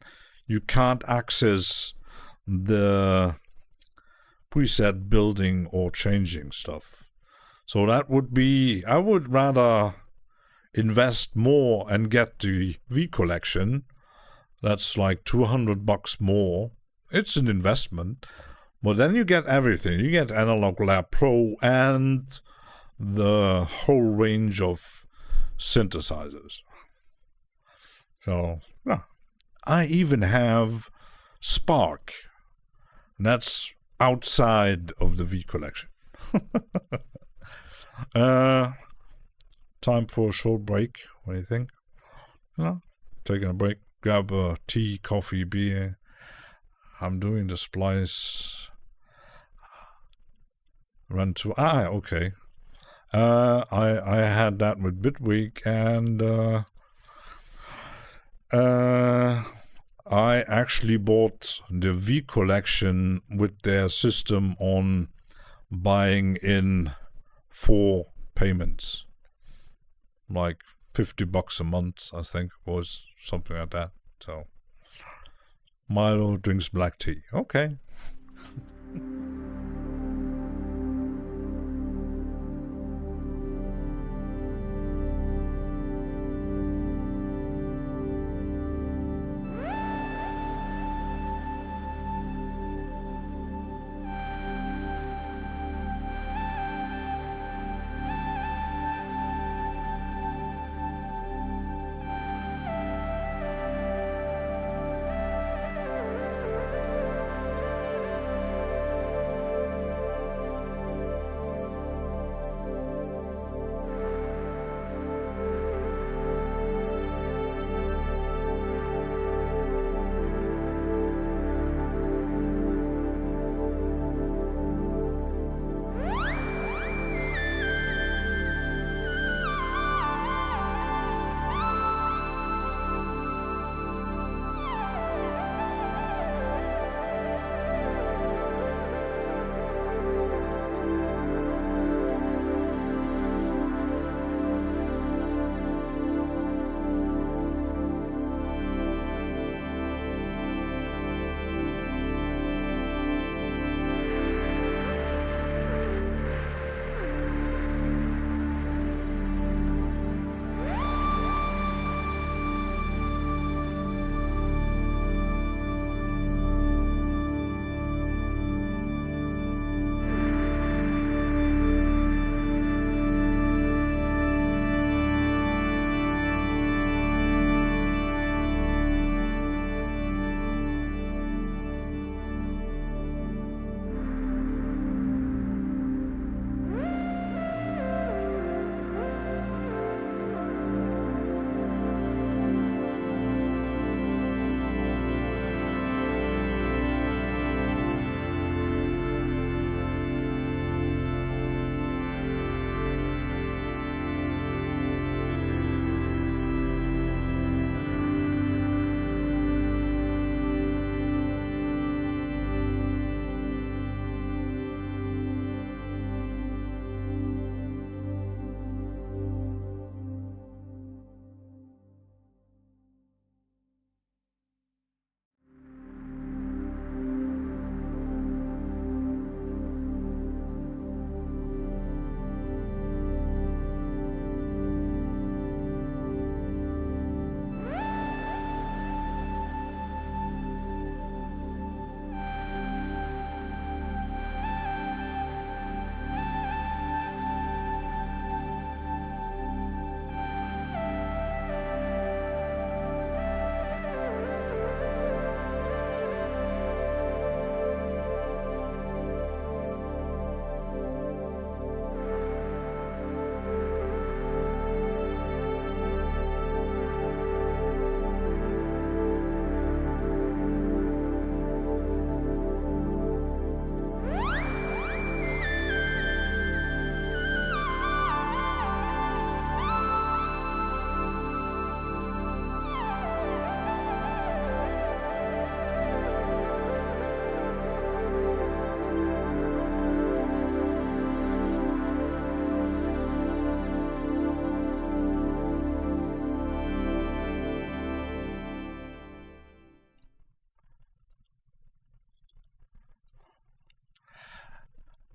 S1: you can't access the preset building or changing stuff. So that would be, I would rather invest more and get the V collection. That's like $200 more. It's an investment. But then you get everything. You get Analog Lab Pro and the whole range of synthesizers. So, yeah. I even have Spark. And that's outside of the V collection. Time for a short break. What do you think? Taking a break. Grab a tea, coffee, beer. I'm doing the splice. Run to okay. I had that with Bitweek, and I actually bought the V collection with their system on buying in 4 payments, like $50 a month, I think, was something like that. So Milo drinks black tea. Okay.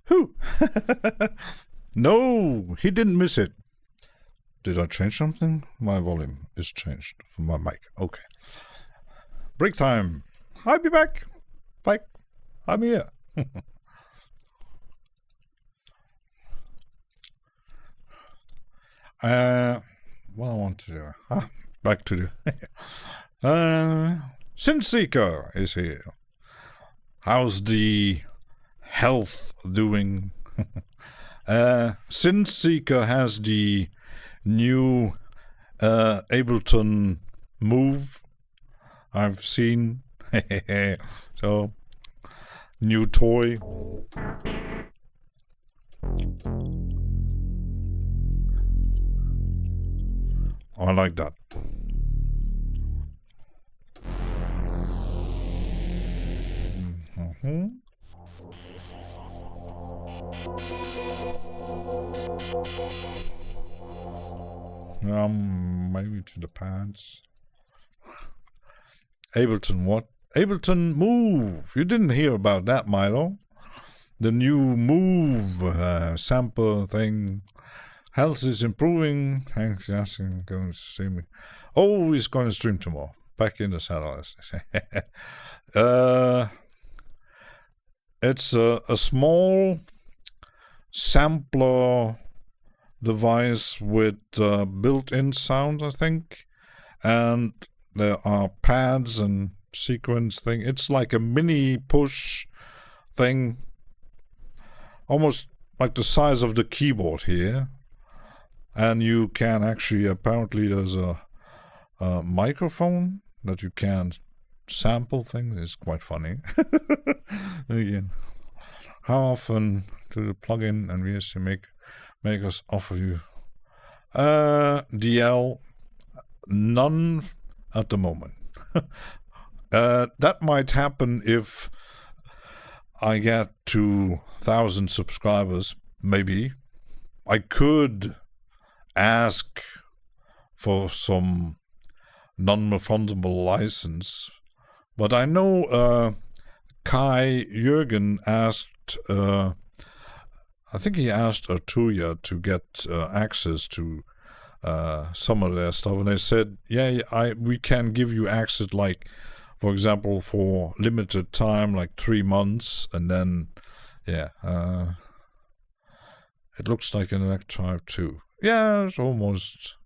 S1: Who? No, he didn't miss it. Did I change something? My volume is changed for my mic. Okay. Break time. I'll be back. Bye. I'm here. What I want to do? Back to the Synthseeker is here. How's the health doing? Synthseeker has the new Ableton Move. I've seen. So, new toy. I like that. Maybe to the pads. Ableton what? Ableton Move. You didn't hear about that, Milo. The new Move sample thing. Health is improving. Thanks, yes, I'm going to stream. Oh, he's going to stream tomorrow. Back in the saddle. It's a small sampler device with built-in sound, I think. And there are pads and sequence thing. It's like a mini push thing. Almost like the size of the keyboard here. And you can actually, apparently there's a microphone that you can sample things. It's quite funny. Again, how often do the plugin and VST make us offer you? DL, none at the moment. That might happen if I get to 1,000 subscribers, maybe. I could ask for some non-refundable license, but I know Kai Jürgen asked, I think he asked Arturia to get access to some of their stuff, and they said, yeah, we can give you access, like, for example, for limited time, like 3 months, and then, yeah, it looks like an Electrive too. Yeah, it's almost,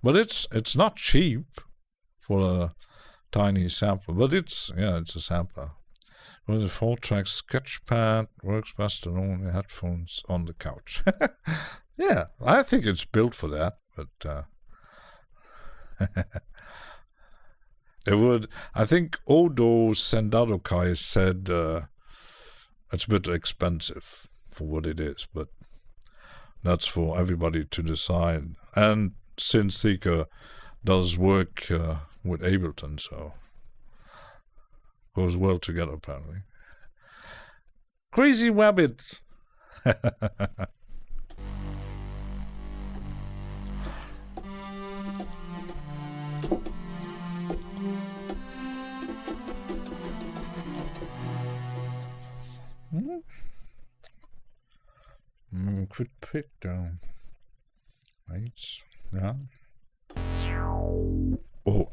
S1: but it's not cheap for a tiny sampler, but it's a sampler. With a 4-track sketchpad, works best on only headphones on the couch. Yeah, I think it's built for that, but it would. I think Odo Sendadokai said it's a bit expensive for what it is, but that's for everybody to decide. And Synthseeker does work with Ableton, so goes well together apparently. Crazy Rabbit. Quit pick down. Right. Yeah. Oh.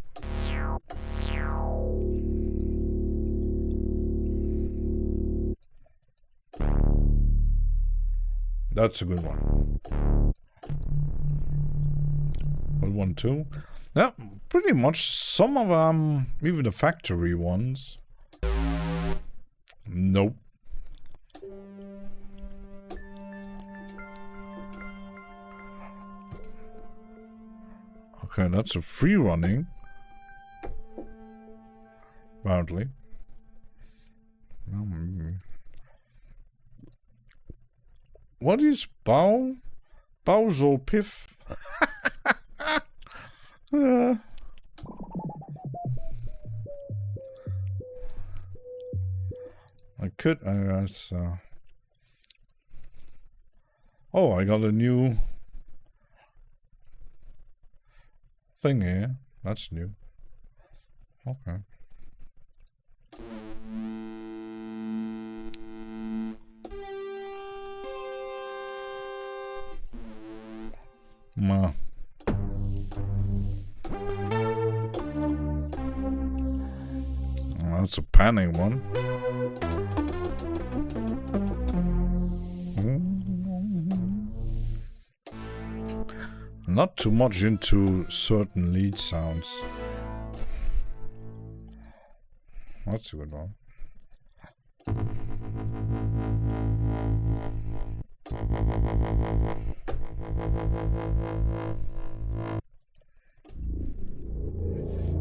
S1: That's a good one. Good one too. Yeah, pretty much some of them, even the factory ones. Nope. Okay, that's a free running. Apparently. What is Bao? Baozo Piff? I could, oh, I got a new thing here. That's new. Okay. That's a panning one. not too much into certain lead sounds. That's a good one.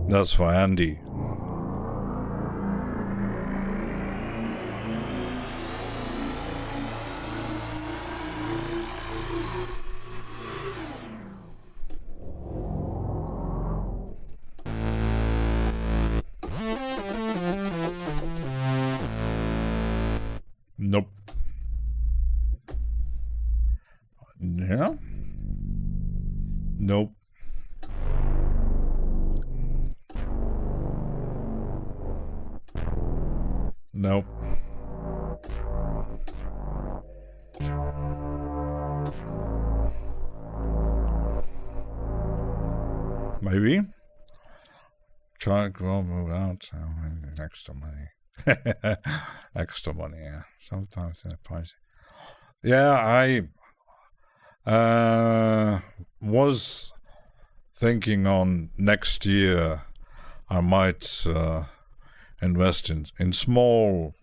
S1: That's for Andy. Nope. Yeah? Nope. Nope. Maybe. Try to move out. Extra money. Extra money, yeah. Sometimes in a price. Yeah, I was thinking on next year I might invest in small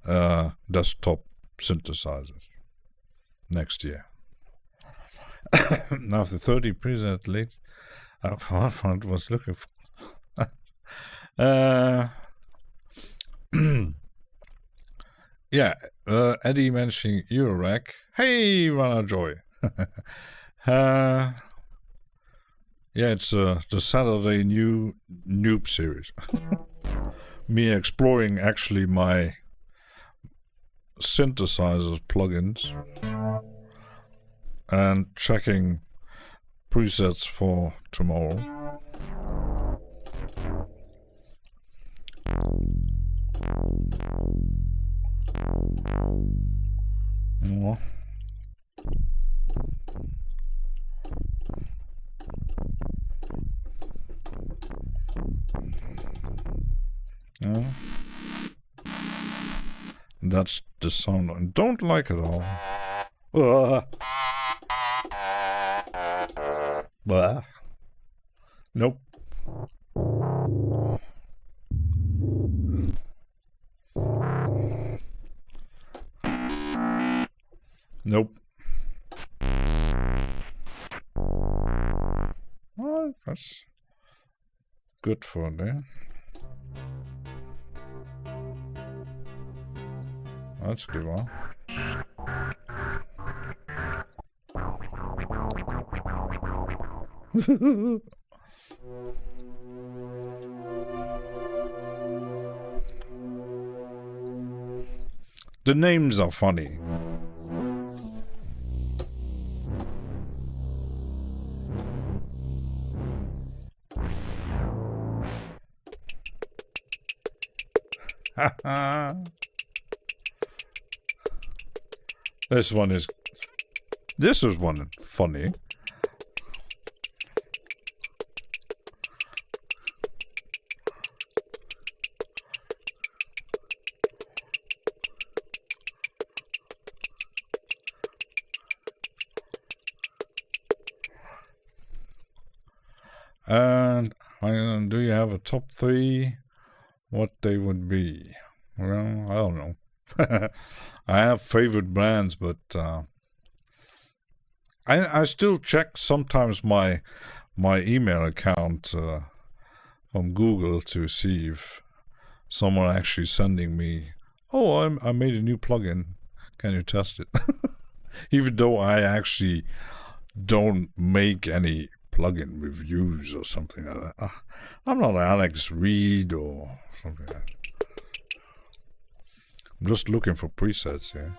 S1: desktop synthesizers next year. After 30 preset late, I was looking for. Yeah, Eddie mentioning Eurorack. Hey, Runner Joy. Yeah, it's the Saturday new Noob series. Me exploring actually my synthesizers plugins and checking presets for tomorrow. Oh. Yeah. That's the sound I don't like at all. Nope. Nope. Well, that's good for there. That's a good one. The names are funny. This is one funny. And do you have a top 3? What they would be? Well, I don't know. I have favorite brands, but I still check sometimes my email account from Google to see if someone actually sending me, oh, I made a new plugin. Can you test it? Even though I actually don't make any plugin reviews or something like that. I'm not Alex Reed or something like that. I'm just looking for presets here.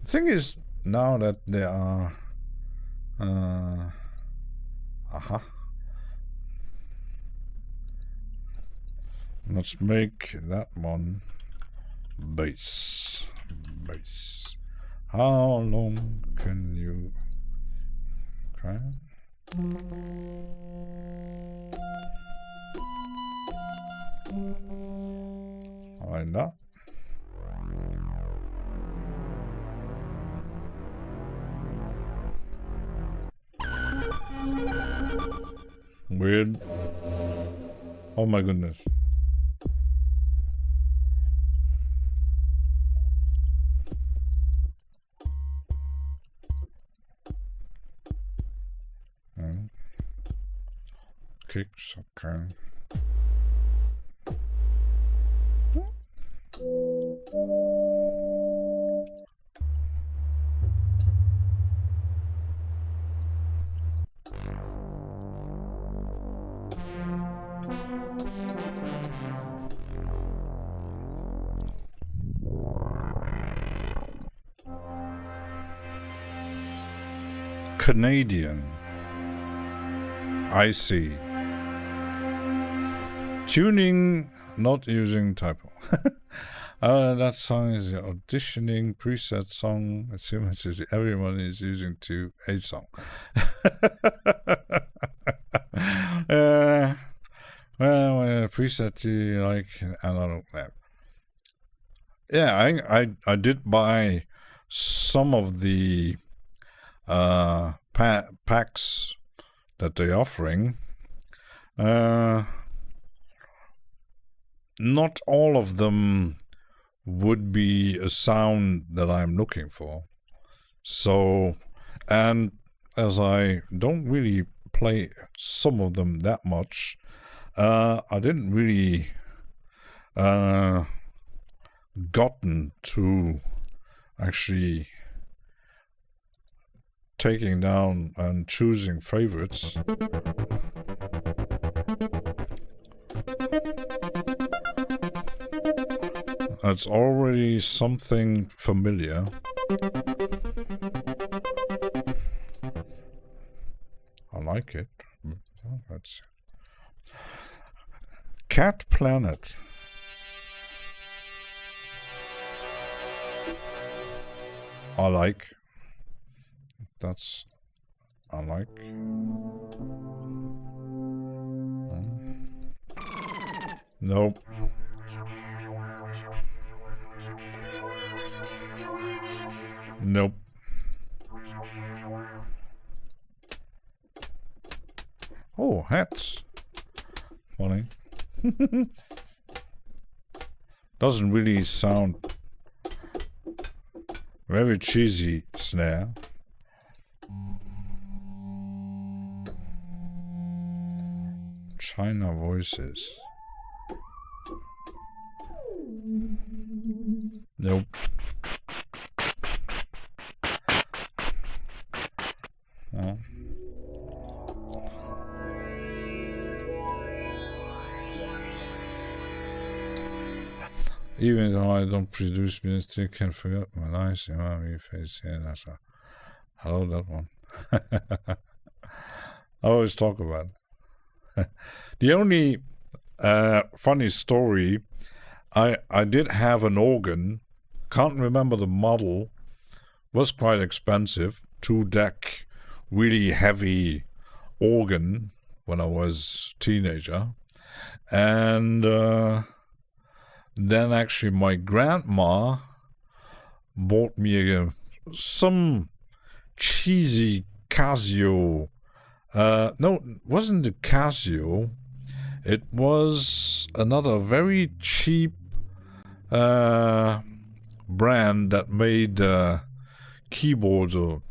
S1: The thing is, now that there are let's make that one bass. How long can you Okay. Like that. Weird. Oh my goodness. Kicks, okay. Canadian. I see. Tuning, not using typo. That song is the auditioning preset song. Assuming everyone is using to a song. Well, preset to like analog map. Yeah, I did buy some of the packs that they're offering. Not all of them would be a sound that I'm looking for. So, and as I don't really play some of them that much, I didn't really gotten to actually taking down and choosing favorites. That's already something familiar. I like it. That's Cat Planet. I like. That's I like. Nope. Nope. Oh, hats. Funny. Doesn't really sound very cheesy snare. China voices. Nope. No. Even though I don't produce music, I can forget my lines. You know, me face. Yeah, that's a hello. That one. I always talk about it. The only funny story, I did have an organ. Can't remember the model. Was quite expensive. 2-deck, really heavy organ when I was a teenager, and then actually my grandma bought me some cheesy Casio. No, it wasn't the Casio. It was another very cheap brand that made keyboards, or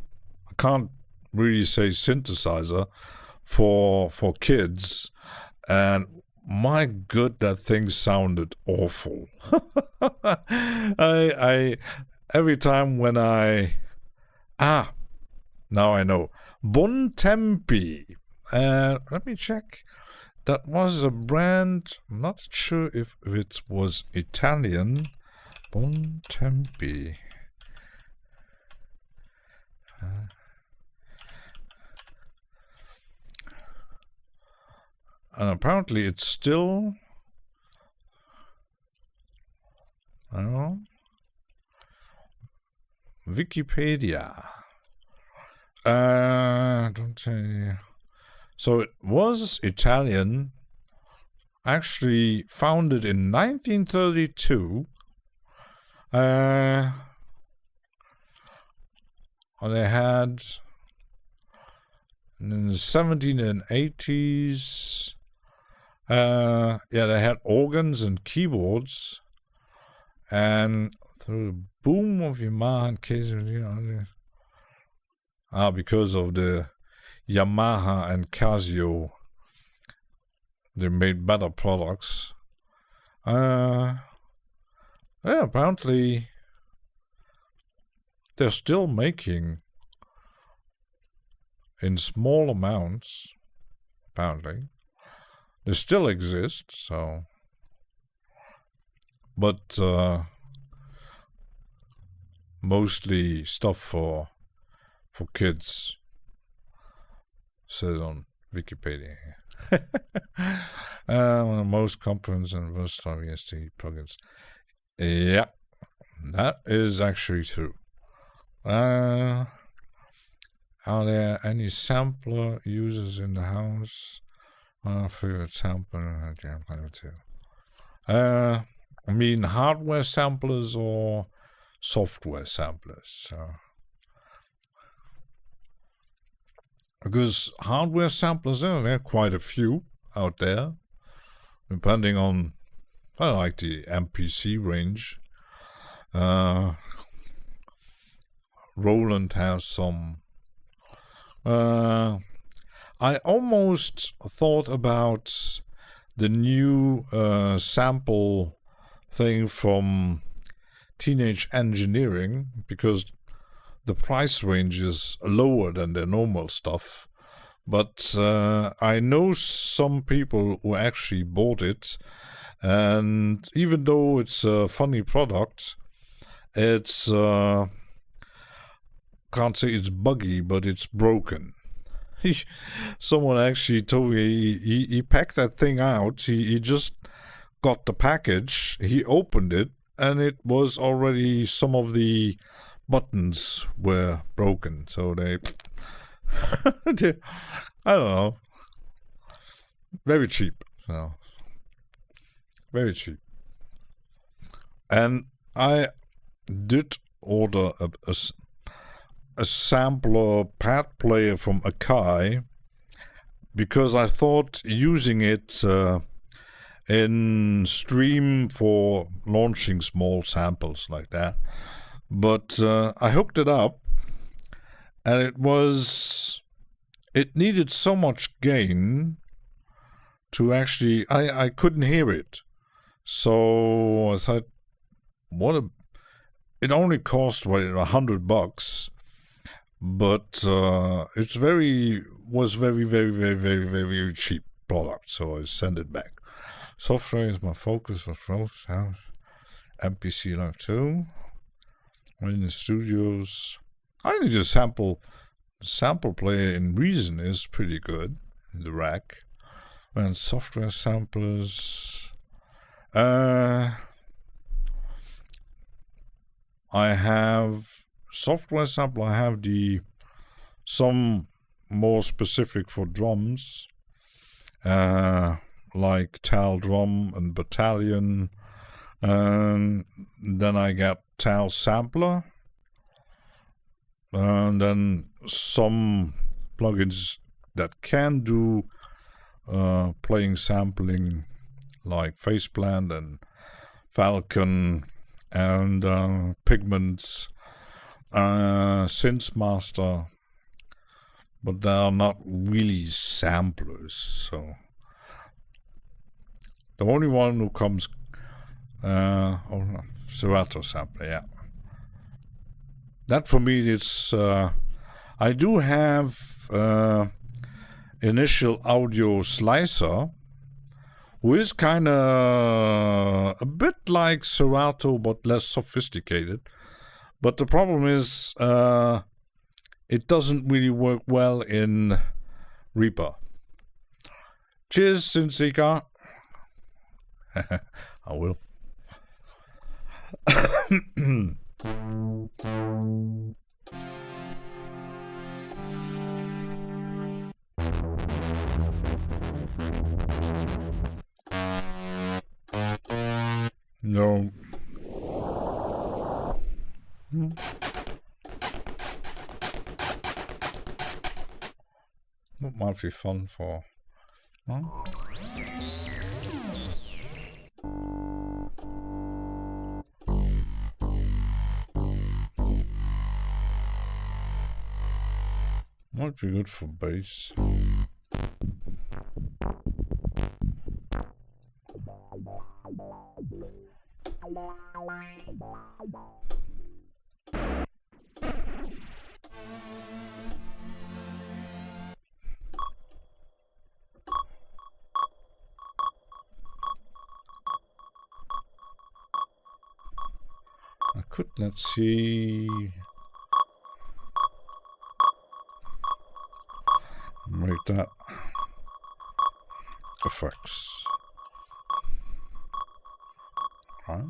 S1: I can't really say synthesizer, for kids, and my good, that thing sounded awful. I every time when now I know Bontempi. Let me check. That was a brand. I'm not sure if it was Italian. Bontempi. And apparently it's still, I don't know, Wikipedia. Don't say. So it was Italian, actually founded in 1932. They had in the 17 and 80s. Yeah, they had organs and keyboards, and through the boom of Yamaha and Casio, because of the Yamaha and Casio, they made better products. Yeah, apparently they're still making in small amounts. Apparently, they still exist. So, but mostly stuff for kids. Says on Wikipedia. One of the most components and versatile VST plugins. Yeah, that is actually true. Are there any sampler users in the house? Favorite sampler, jam player too. I mean hardware samplers or software samplers. So. Because hardware samplers, there are quite a few out there, depending on, I like the MPC range. Roland has some. I almost thought about the new sample thing from Teenage Engineering, because the price range is lower than their normal stuff. But I know some people who actually bought it, and even though it's a funny product, it's can't say it's buggy, but it's broken. Someone actually told me he packed that thing out. He just got the package, he opened it, and it was already, some of the buttons were broken. So they, I don't know, very cheap. So very cheap. And I did order a sampler pad player from Akai, because I thought using it in stream for launching small samples like that. But I hooked it up, and it needed so much gain to actually, I couldn't hear it. So I thought, it only cost $100, but was very, very cheap product. So I sent it back. Software is my focus for Frost House, MPC Live 2. In the studios, I think the sample player in Reason is pretty good in the rack. And software samplers, I have software sample. I have some more specific for drums, like Tal Drum and Battalion, and then I got Tal Sampler, and then some plugins that can do playing sampling, like Faceplant and Falcon and Pigments, Synthesizer, but they are not really samplers. So the only one who comes, Serato sampler, yeah. That for me, it's I do have Initial Audio Slicer, who is kind of a bit like Serato but less sophisticated. But the problem is it doesn't really work well in Reaper. Cheers, Synthesizer. I will. No. What might be fun for? Huh? Might be good for bass. I could, let's see, make that effects. Right.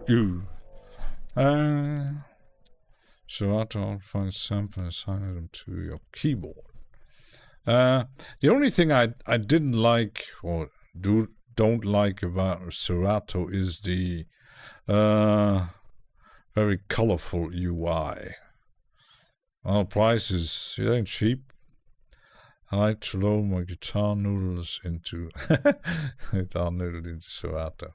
S1: You. Serato find sample and assign them to your keyboard. The only thing I didn't like or don't like about Serato is the very colorful UI. Well, prices, it ain't cheap. I like to load my guitar noodles into Serato.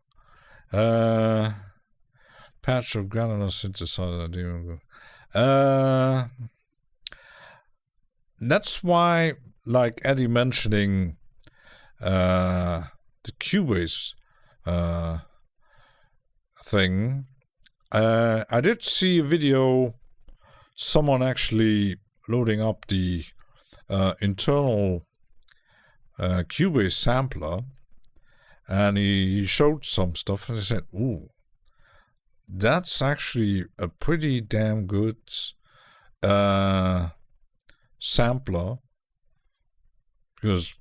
S1: Patch of granular synthesizer. That's why, like Eddie mentioning the Cubase thing, I did see a video, someone actually loading up the internal Cubase sampler, and he showed some stuff, and I said, ooh, that's actually a pretty damn good sampler, because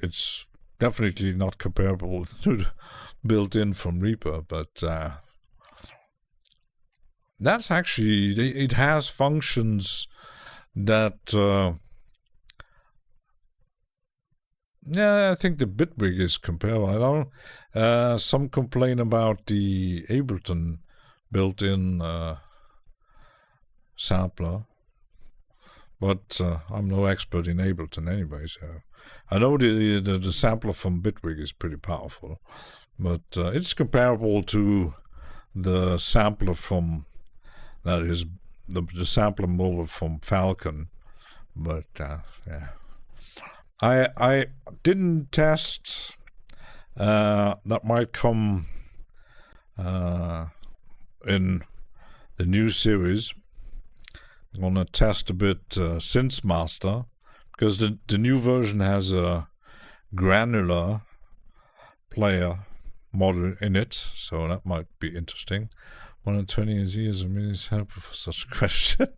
S1: it's definitely not comparable to the built-in from Reaper, but that's actually, it has functions that yeah, I think the Bitwig is comparable. I don't. Some complain about the Ableton built-in sampler, but I'm no expert in Ableton anyway. So I know the sampler from Bitwig is pretty powerful, but it's comparable to the sampler from, that is the sampler model from Falcon, but yeah. I didn't test. That might come in the new series. I'm gonna test a bit Synthesizer, because the new version has a granular player model in it, so that might be interesting. 120 years of me is helpful for such a question.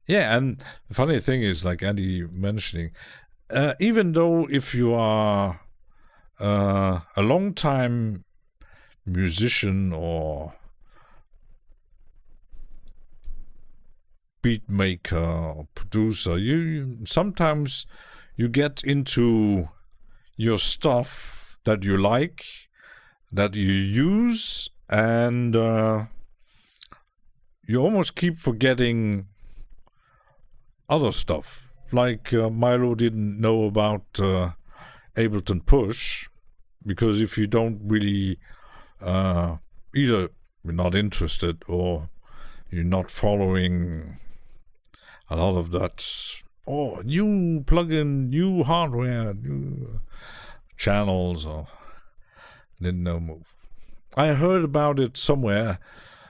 S1: Yeah, and the funny thing is, like Andy mentioning, even though if you are a long-time musician or beat maker or producer, you sometimes you get into your stuff that you like, that you use, and you almost keep forgetting other stuff. Like Milo didn't know about Ableton Push, because if you don't really either you're not interested, or you're not following a lot of that, new plugin, new hardware, new channels, or didn't know move. I heard about it somewhere.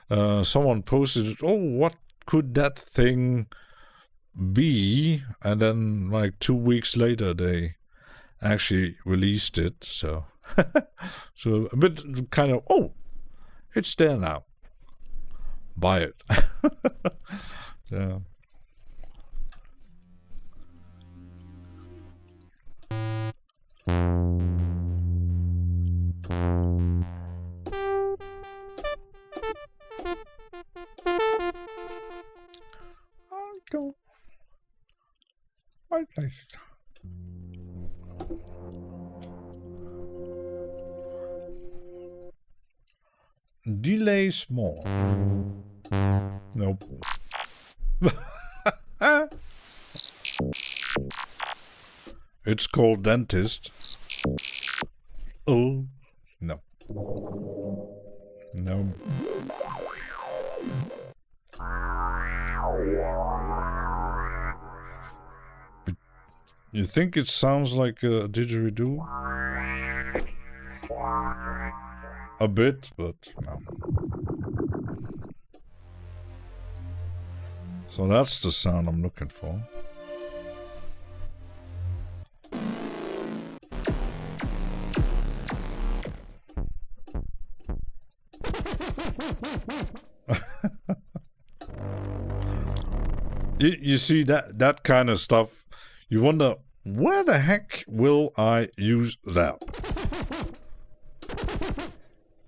S1: Someone posted it. Oh, what could that thing be? And then like 2 weeks later they actually released it. So so a bit kind of, it's there now, buy it. Yeah. Go my place. Delay small. Nope. It's called dentist. Oh no. No. You think it sounds like a didgeridoo? A bit, but no. So that's the sound I'm looking for. You see that kind of stuff, you wonder, where the heck will I use that?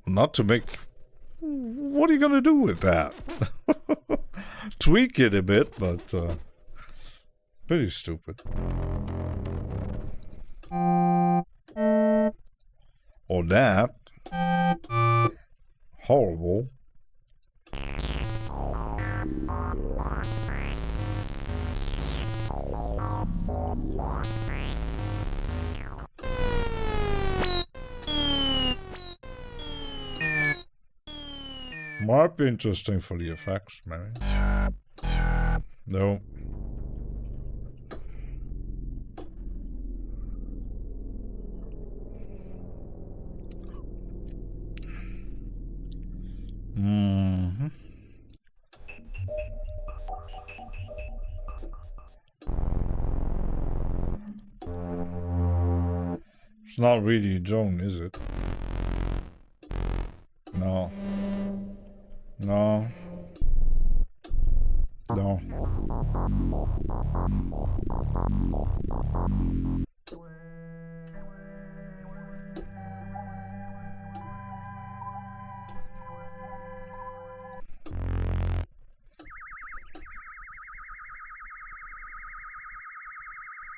S1: Not to make... What are you gonna do with that? Tweak it a bit, but pretty stupid. Or that. Horrible. Might be interesting for the effects, maybe. No. Mm-hmm. It's not really a drone, is it? No. No. No.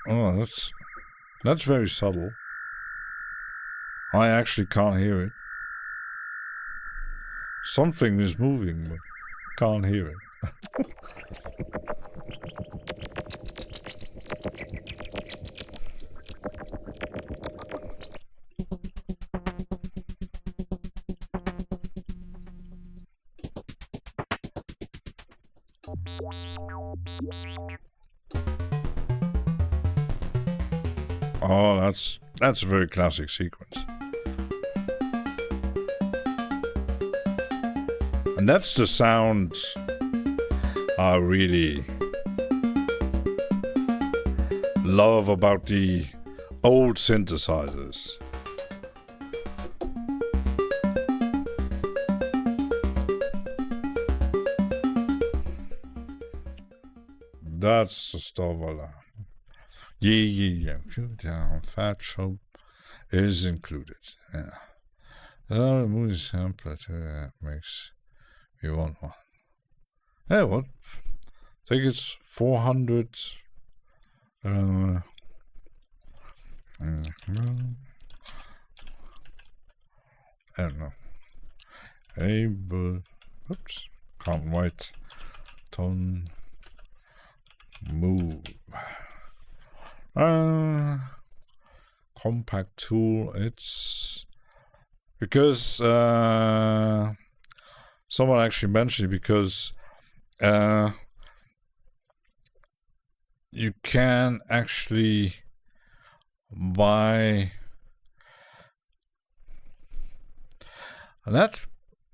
S1: Oh, that's very subtle. I actually can't hear it. Something is moving, but can't hear it. Oh, that's a very classic sequence. And that's the sound I really love about the old synthesizers. That's the stuff I love. Yeah. Down, fat chop is included. Yeah. The movie sampler too, that makes you want one. Hey, what? I think it's 400. I don't know. Able. Oops. Can't wait. Ton. Move. Compact tool. It's because someone actually mentioned it because you can actually buy, and that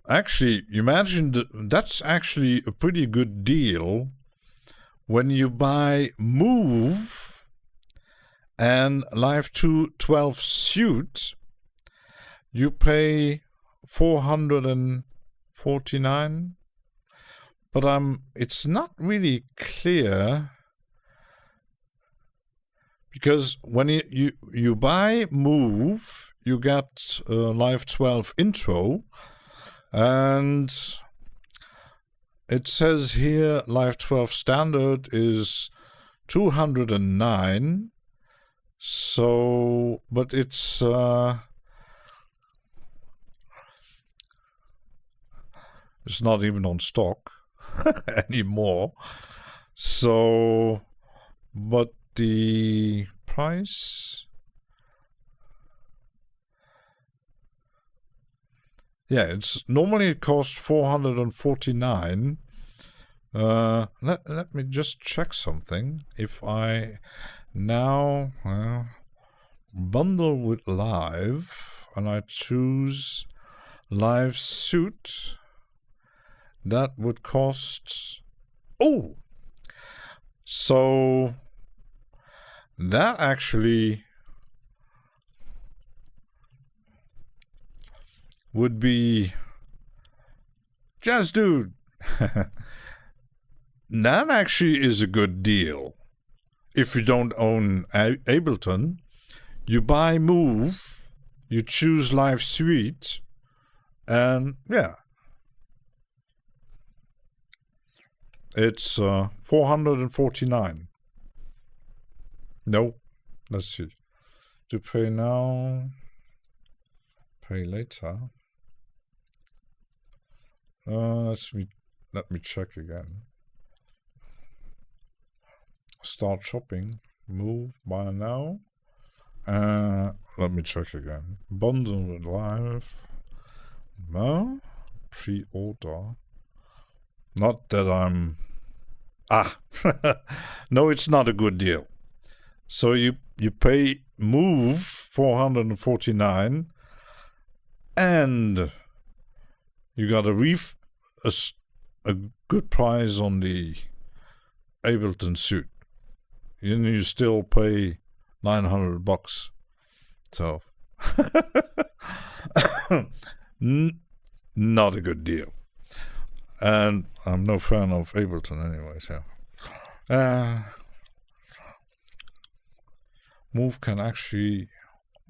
S1: actually, you mentioned that's actually a pretty good deal when you buy Move and Live 212 Suit. You pay $449, but it's not really clear, because when you buy Move, you get Live 12 Intro, and it says here Live 12 Standard is $209. So, but it's not even on stock anymore. So, but the price, yeah, it's normally it costs $449. Let me just check something. If I now bundle with Live and I choose Live Suit, that would cost, oh, so that actually would be, Jazz Dude, that actually is a good deal. If you don't own Ableton, you buy Move, you choose Live Suite, and yeah, it's $449. No, let's see. To pay now, pay later. Let me check again. Start shopping. Move, buy now. Let me check again. Bundle with Live. No, pre-order. Not that I'm... no, it's not a good deal. So you pay Move $449, and you got a good price on the Ableton Suit. And you still pay $900. So not a good deal. And I'm no fan of Ableton anyway, so Move can actually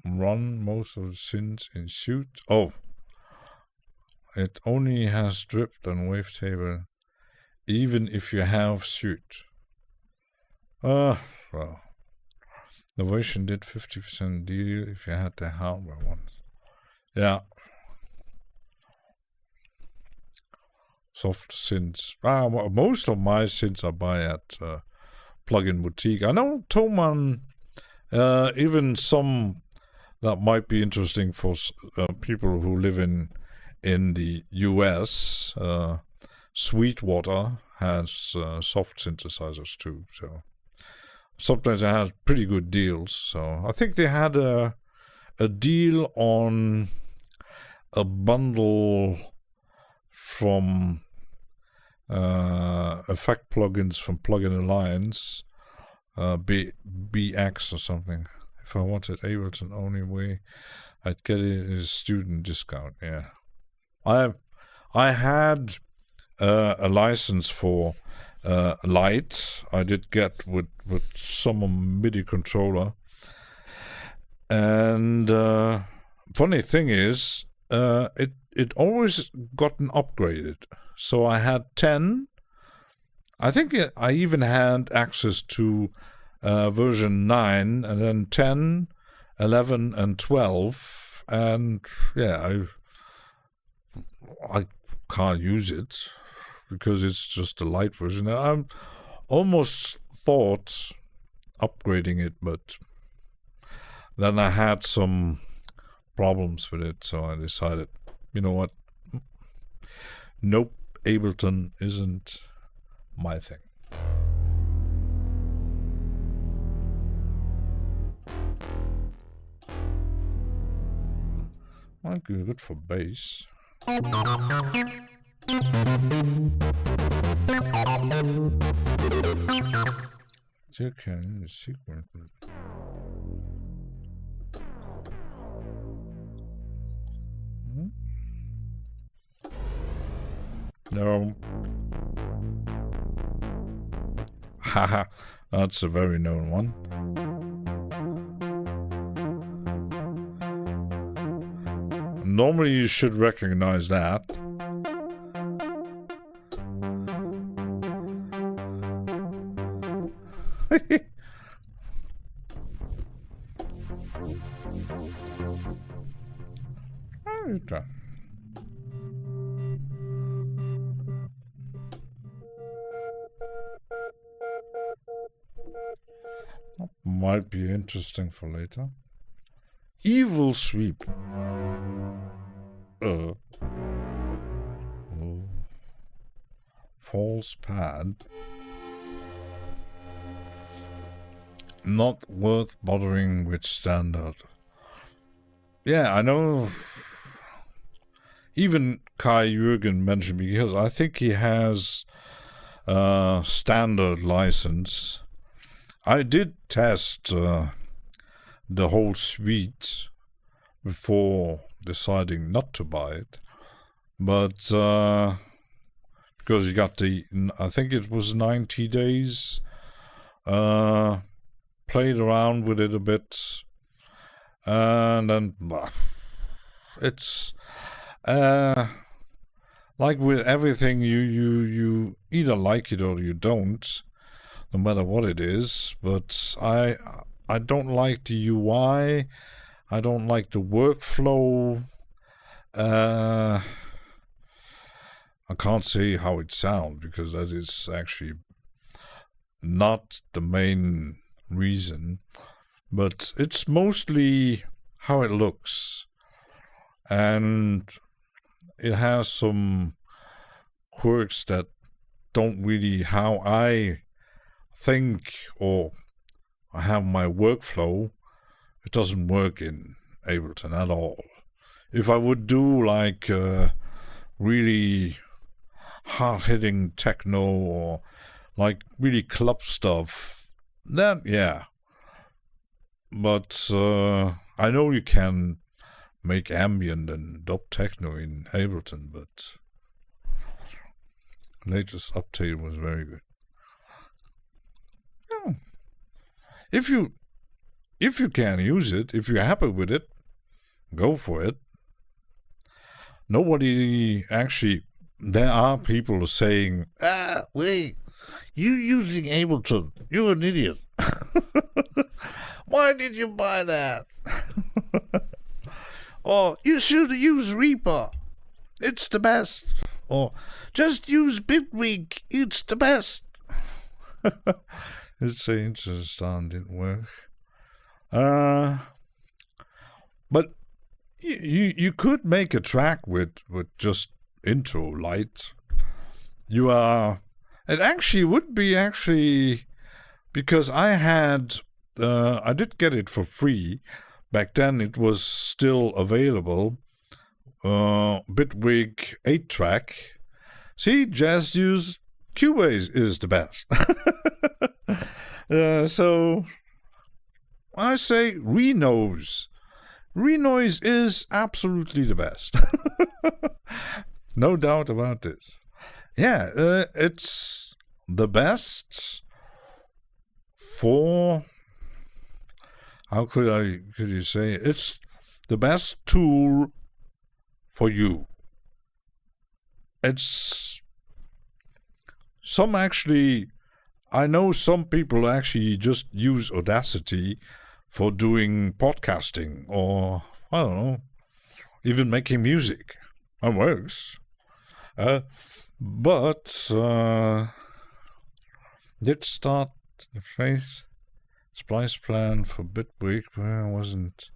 S1: run most of the synths in Suit. Oh, it only has drift and wavetable, even if you have Suit. Well, the version did 50% deal if you had the hardware ones. Yeah. Soft synths. Most of my synths I buy at Plugin Boutique. I know Thomann, even some that might be interesting for people who live in the US. Sweetwater has soft synthesizers too. So sometimes they have pretty good deals. So I think they had a deal on a bundle from effect plugins from Plugin Alliance, BX or something. If I wanted Ableton only way, I'd get it as a student discount. Yeah, I had a license for Light. I did get with some MIDI controller, and funny thing is, it always gotten upgraded. So I had 10. I think I even had access to version 9, and then 10, 11, and 12. And yeah, I can't use it because it's just a light version. I almost thought upgrading it, but then I had some problems with it, so I decided, you know what, Nope, Ableton isn't my thing. Might be good for bass. You can sequence it. No. Haha, that's a very known one. Normally you should recognize that. Might be interesting for later. Evil sweep. Oh. False pad. Not worth bothering with standard. Yeah, I know. Even Kai Jürgen mentioned, because I think he has a standard license. I did test the whole suite before deciding not to buy it, but because you got the, I think it was 90 days, played around with it a bit, and then it's like with everything, you either like it or you don't, no matter what it is. But I don't like the UI. I don't like the workflow. I can't say how it sounds, because that is actually not the main reason. But it's mostly how it looks. And it has some quirks that don't really how I think or I have my workflow. It doesn't work in Ableton at all. If I would do like really hard-hitting techno or like really club stuff, then yeah. But I know you can make ambient and dub techno in Ableton, but latest update was very good. Yeah. If you can use it, if you're happy with it, go for it. Nobody actually, there are people saying, wait, you using Ableton, you're an idiot. Why did you buy that? Or you should use Reaper, it's the best. Or just use Bitwig, it's the best. It's an interesting, didn't work. But you could make a track with just intro light. It actually would be because I did get it for free. Back then it was still available. Bitwig 8-track. See, just use Cubase is the best. So I say Renoise. Renoise is absolutely the best. No doubt about this. Yeah, it's the best for, how could you say, it's the best tool for you. I know some people actually just use Audacity for doing podcasting, or I don't know, even making music. It works. But did start the face splice plan for Bitwig, but I wasn't.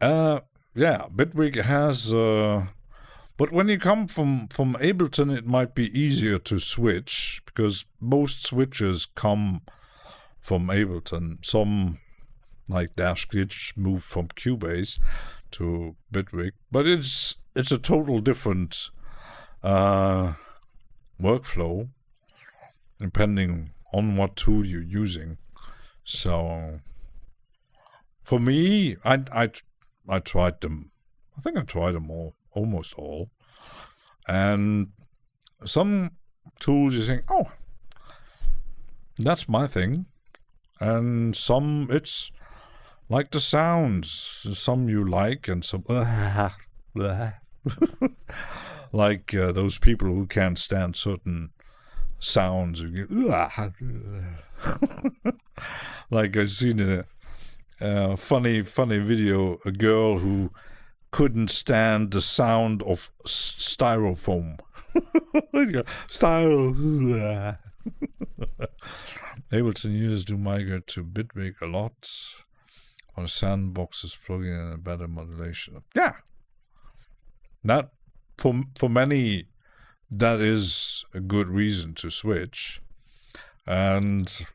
S1: Yeah, Bitwig has But when you come from Ableton, it might be easier to switch because most switches come from Ableton. Some, like Dash Glitch, move from Cubase to Bitwig, but it's a total different workflow depending on what tool you're using. So for me, I tried them. I think I tried them all, almost all. And some tools you think, oh, that's my thing. And some it's like the sounds. Some you like and some like those people who can't stand certain sounds. Like I seen a funny video, a girl who couldn't stand the sound of styrofoam. Styro. Ableton users do migrate to Bitwig a lot. On sandboxes, plugin and a better modulation. Yeah, that for many, that is a good reason to switch. And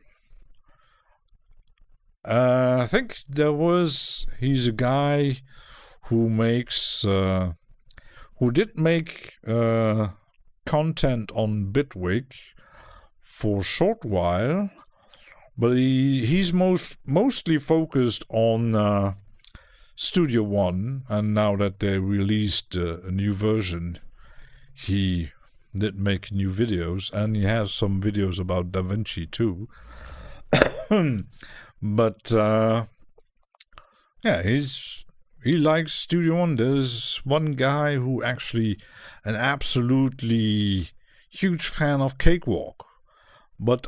S1: I think he's a guy who makes who did make content on Bitwig for a short while, but he's mostly focused on Studio One, and now that they released a new version, he did make new videos, and he has some videos about DaVinci too. But yeah, he likes Studio One. There's one guy who actually an absolutely huge fan of Cakewalk. But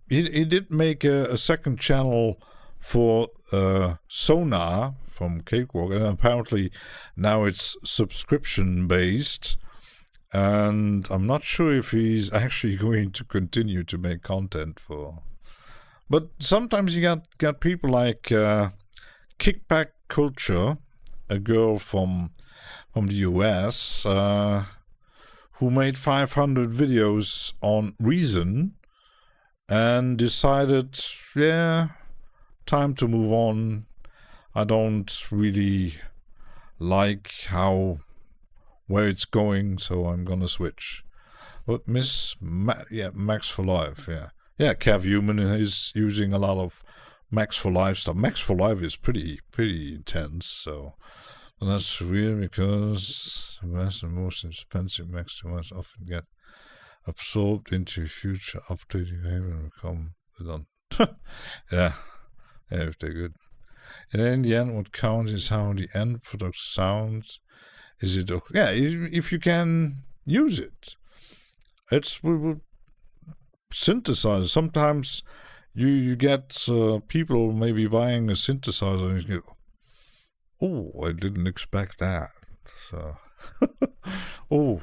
S1: he did make a second channel for Sonar from Cakewalk, and apparently now it's subscription based. And I'm not sure if he's actually going to continue to make content for. But sometimes you got people like Kickback Culture, a girl from the US, who made 500 videos on Reason. And decided, yeah, time to move on. I don't really like where it's going, so I'm gonna switch. But Max for Life, yeah, Cav Human is using a lot of Max for Life stuff. Max for Life is pretty intense, so that's weird because the best and most expensive Max devices often get absorbed into future updating behavior and become done. yeah, if they're good. And in the end, what counts is how the end product sounds. Is it okay? Yeah, if you can use it. It's synthesizer. Sometimes you get people maybe buying a synthesizer and you go, oh, I didn't expect that. So, oh.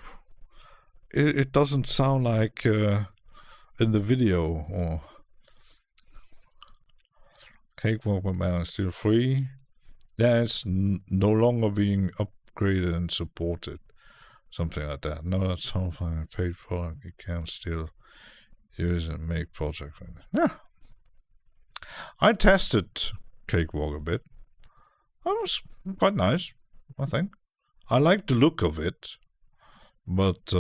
S1: It doesn't sound like in the video. Or Cakewalk Man is still free. Yeah, it's no longer being upgraded and supported. Something like that. No, that's something a paid product. You can still use and make projects. Yeah. I tested Cakewalk a bit. That was quite nice, I think. I like the look of it. But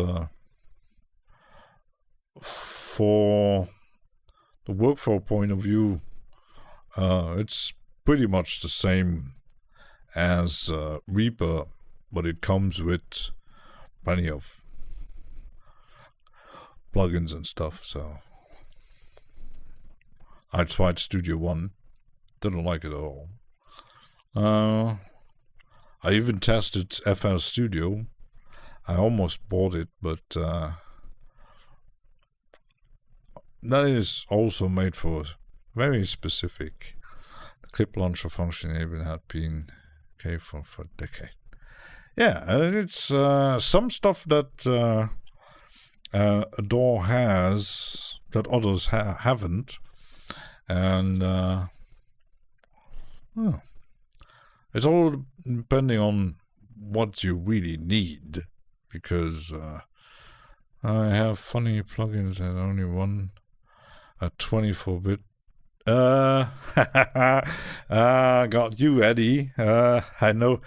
S1: for the workflow point of view, it's pretty much the same as Reaper, but it comes with plenty of plugins and stuff. So I tried Studio One, didn't like it at all. I even tested FL Studio. I almost bought it, but that is also made for very specific. The clip launcher function even had been okay for a decade. Yeah, it's some stuff that Adore has that others haven't, and it's all depending on what you really need. because I have funny plugins that only run at 24-bit. Got you, Eddie. I know.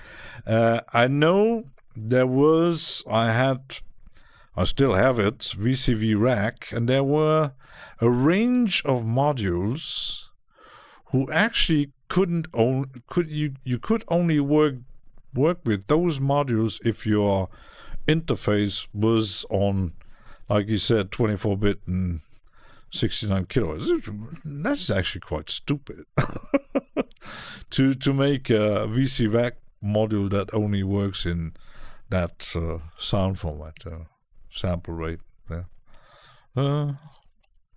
S1: I know there was. I still have it. VCV Rack, and there were a range of modules who actually you could only work with those modules if your interface was on, like you said, 24-bit and 69 kilohertz. That's actually quite stupid. to make a VCVAC module that only works in that sound format, sample rate there.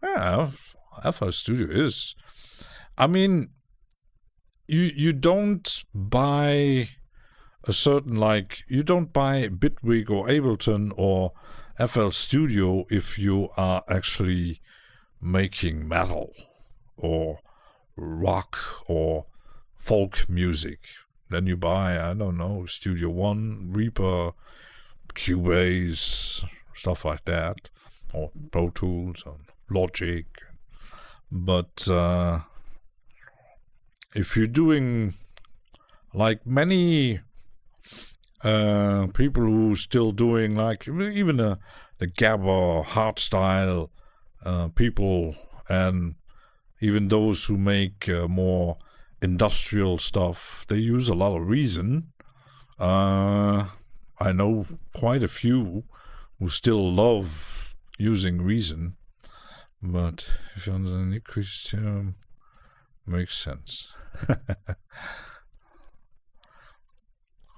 S1: Yeah, FL Studio is. I mean, you don't buy a certain, like, you don't buy Bitwig or Ableton or FL Studio if you are actually making metal or rock or folk music. Then you buy, I don't know, Studio One, Reaper, Cubase, stuff like that, or Pro Tools and Logic. But if you're doing, like many people who still doing, like even the Gabber hardstyle people, and even those who make more industrial stuff, they use a lot of Reason. I know quite a few who still love using Reason, but if you're under the Nyquist theorem, makes sense.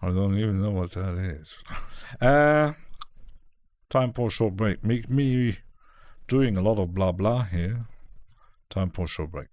S1: I don't even know what that is. Time for a short break. Me doing a lot of blah blah here. Time for a short break.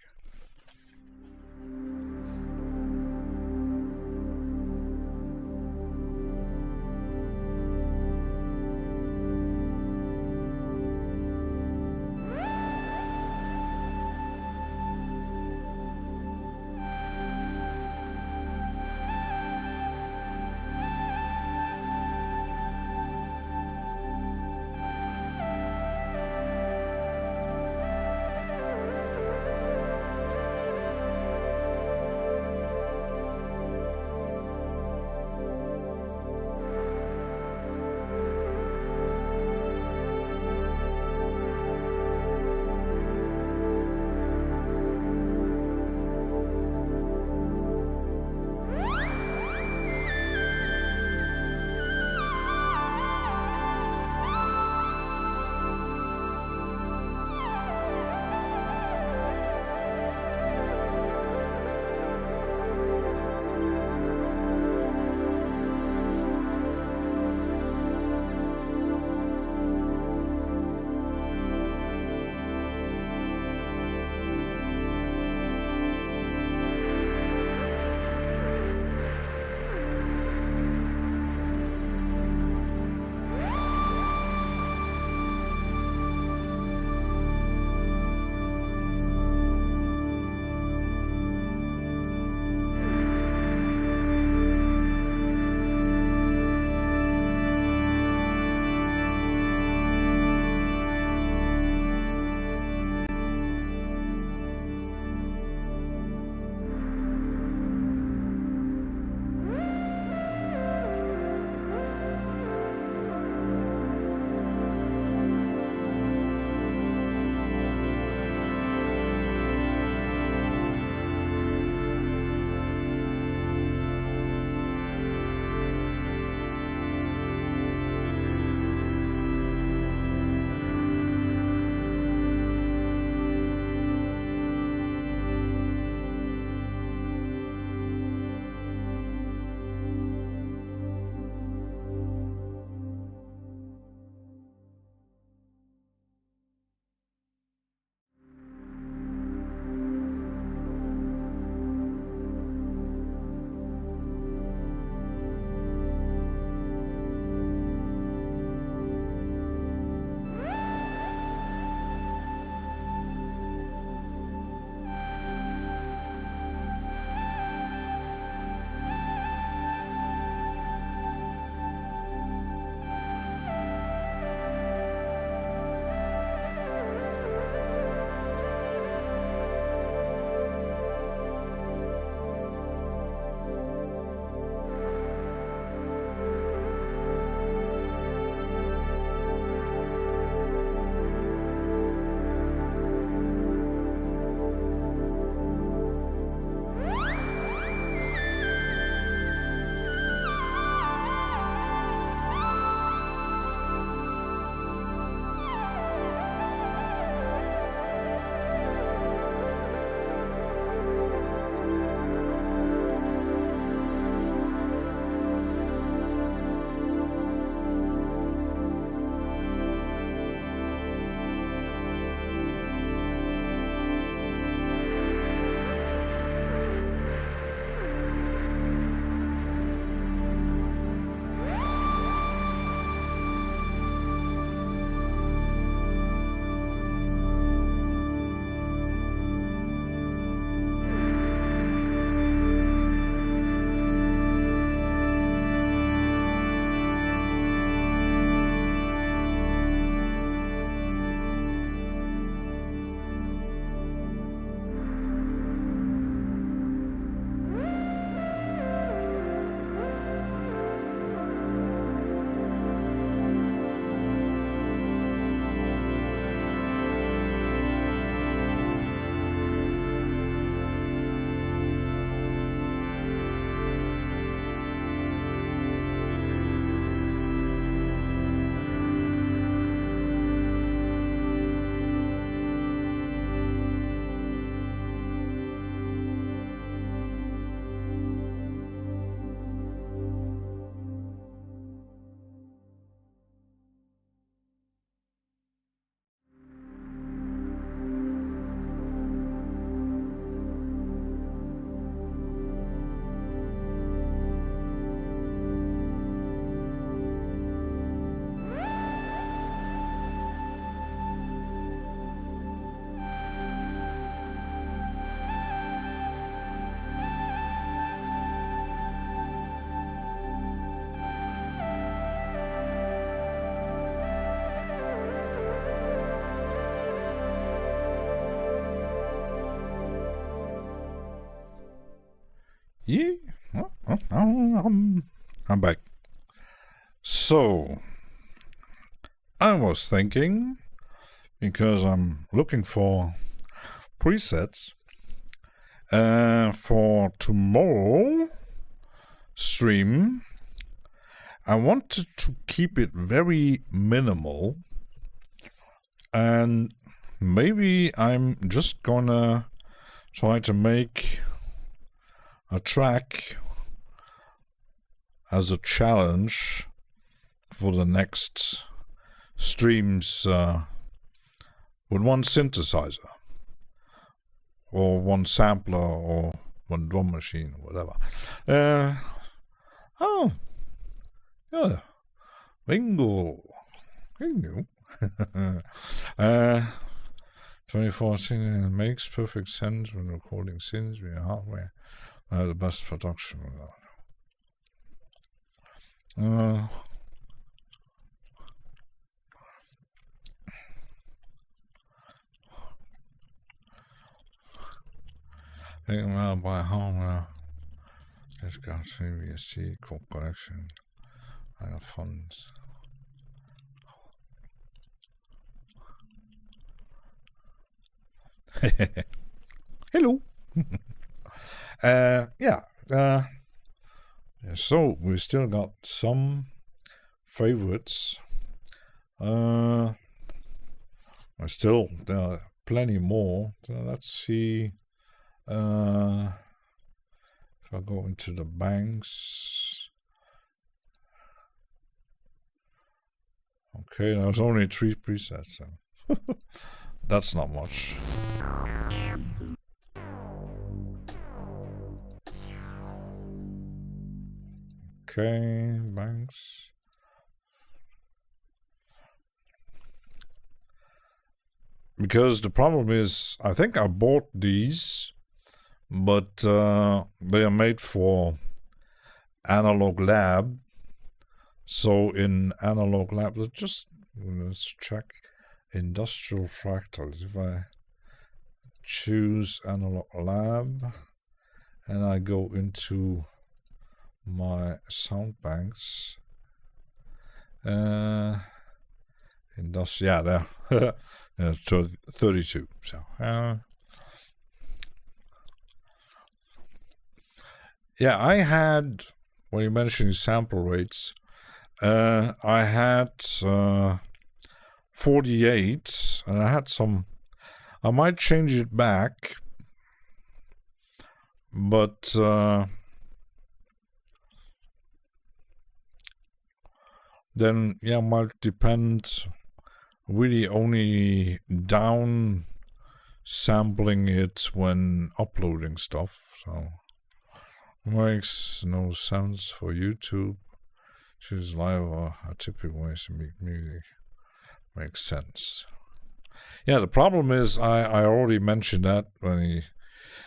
S1: Yeah, I'm back. So, I was thinking, because I'm looking for presets for tomorrow stream, I wanted to keep it very minimal, and maybe I'm just gonna try to make a track as a challenge for the next streams with one synthesizer or one sampler or one drum machine or whatever. Oh, yeah, bingo. 24 makes perfect sense when recording synths via hardware. The best production. Taken around by hardware. It's got CVST, core collection. I got funds. Hello. So we still got some favorites. There are plenty more. So let's see. If I go into the banks. Okay, there's only 3 presets. So that's not much. Okay, banks. Because the problem is, I think I bought these, but they are made for Analog Lab. So in Analog Lab, let's check Industrial Fractals. If I choose Analog Lab and I go into my sound banks, there. Yeah, 32. So yeah, I had, when you mentioned sample rates, I had 48, and I had some. I might change it back, but then yeah, might depend. Really only down sampling it when uploading stuff, so makes no sense for YouTube. Choose live or a typical ways to make music. Makes sense. Yeah, the problem is I already mentioned that when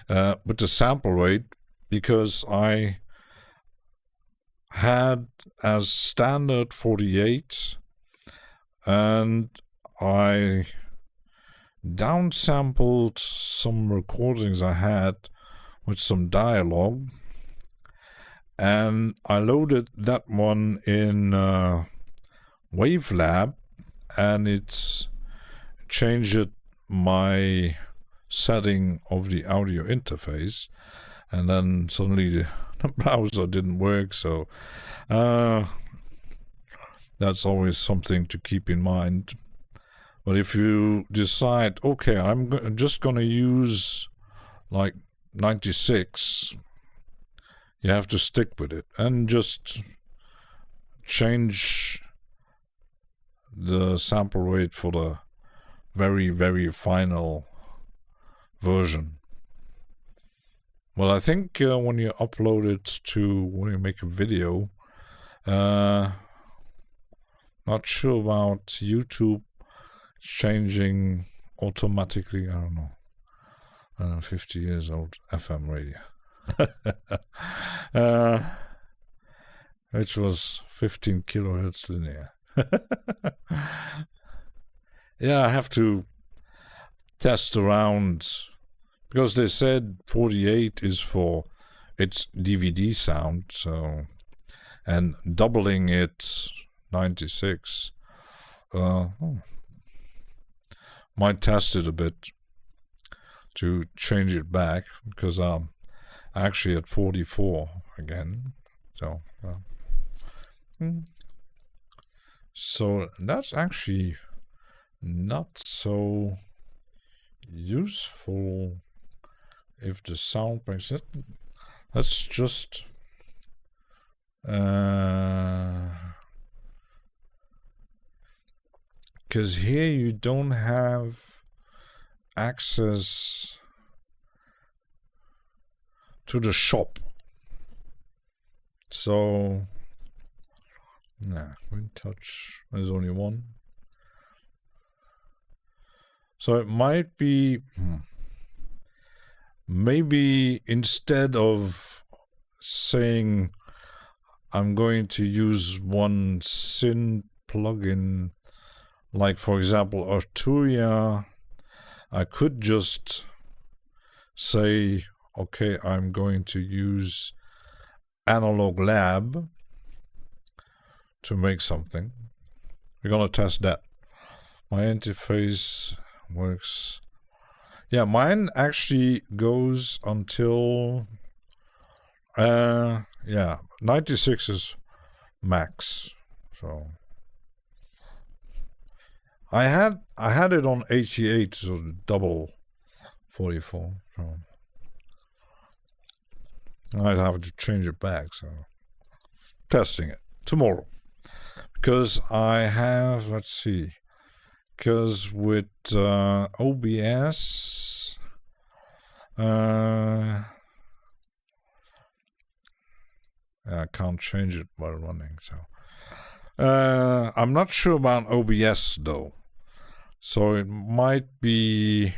S1: with the sample rate, because I had as standard 48 and I downsampled some recordings I had with some dialogue, and I loaded that one in Wavelab, and it's changed my setting of the audio interface, and then suddenly the browser didn't work. So that's always something to keep in mind. But if you decide, okay, I'm just going to use like 96, you have to stick with it and just change the sample rate for the very, very final version. Well, I think when you upload it when you make a video, not sure about YouTube changing automatically. I don't know. 50 years old FM radio. Which was 15 kilohertz linear. Yeah, I have to test around, because they said 48 is for its DVD sound. So, and doubling it 96. Might test it a bit to change it back, because I'm actually at 44 again. So, so that's actually not so useful if the sound makes it. Let's just because here you don't have access to the shop. So, nah, wind touch, there's only one. So it might be, maybe instead of saying I'm going to use one synth plugin, like for example Arturia, I could just say, okay, I'm going to use Analog Lab to make something. We're gonna test that. My interface works. Yeah, mine actually goes until 96 is max. So I had it on 88, so double 44. So I'd have to change it back. So testing it tomorrow, because I have, let's see, because with OBS, I can't change it while running. So I'm not sure about OBS though, so it might be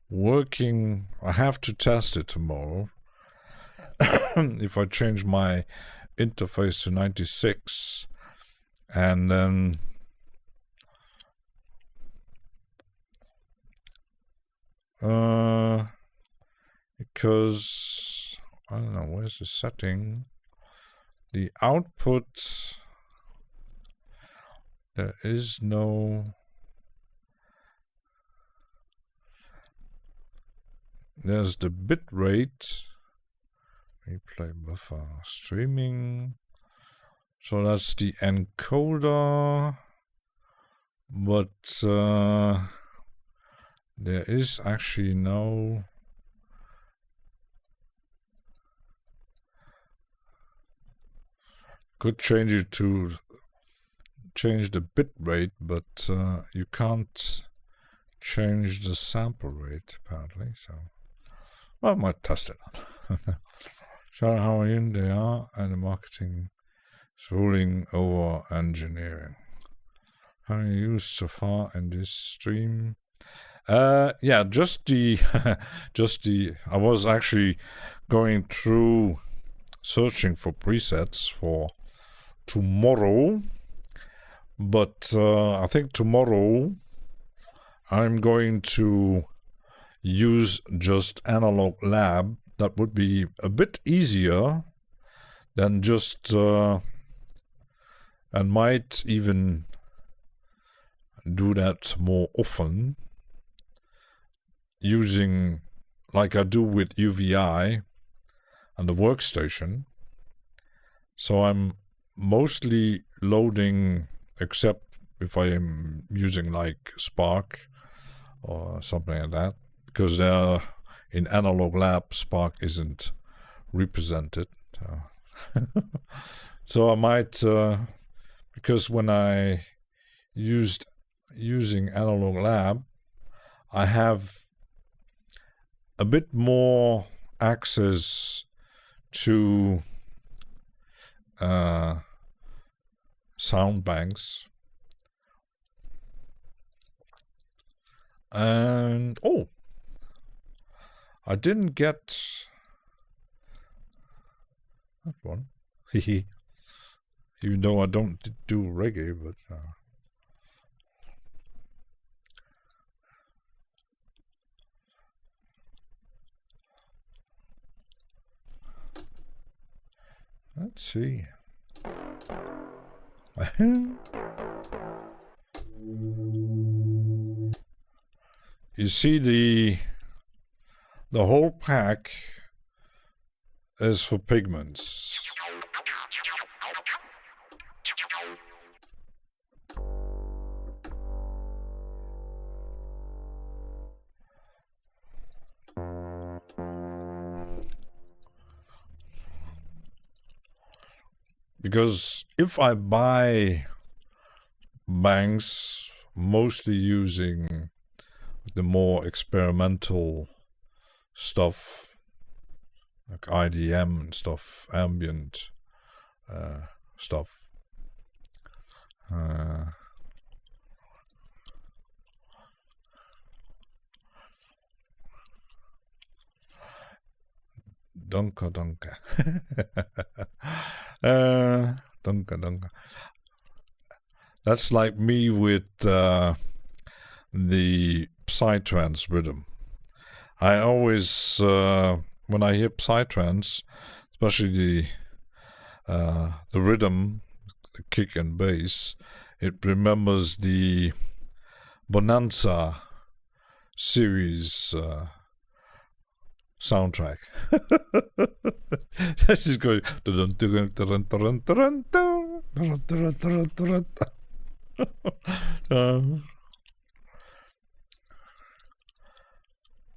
S1: working. I have to test it tomorrow. If I change my interface to 96 and then because I don't know, where's the setting? The output, there is no, there's the bit rate, replay buffer, streaming, so that's the encoder, but there is actually no, could change it to change the bit rate, but you can't change the sample rate apparently. So, well, I might test it. Shout out how in they are, and the marketing is ruling over engineering. How you used so far in this stream? Yeah, just the I was actually going through searching for presets for tomorrow, but I think tomorrow I'm going to use just Analog Lab. That would be a bit easier than just and might even do that more often, using like I do with UVI and the workstation. So I'm mostly loading, except if I am using like Spark or something like that, because there in Analog Lab Spark isn't represented. So I might because when I using Analog Lab, I have a bit more access to sound banks, and I didn't get that one. Even though I don't do reggae, but Let's see. You see the whole pack is for pigments. Because if I buy banks mostly using the more experimental stuff, like IDM and stuff, ambient stuff, Dunka. Dunka. That's like me with the Psytrance rhythm. I always, when I hear Psytrance, especially the rhythm, the kick and bass, it remembers the Bonanza series soundtrack. That's just going.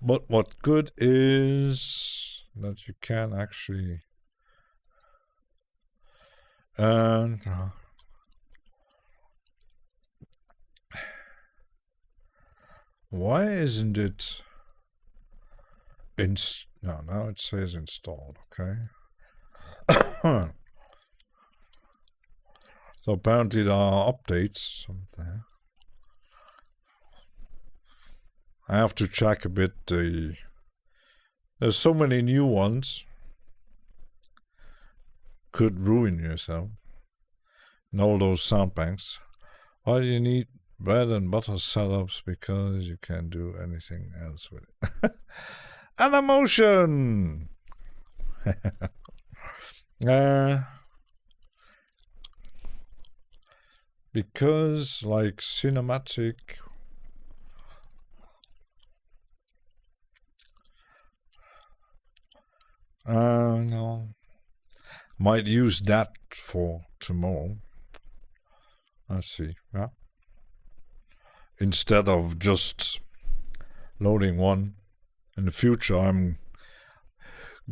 S1: But what good is that you can actually why isn't it no, now it says installed, okay. So apparently there are updates there. I have to check a bit there's so many new ones. Could ruin yourself. And all those sound banks. Why do you need bread and butter setups? Because you can't do anything else with it. An emotion! Because like cinematic no. Might use that for tomorrow. Let's see. Yeah. Instead of just loading one. In the future, I'm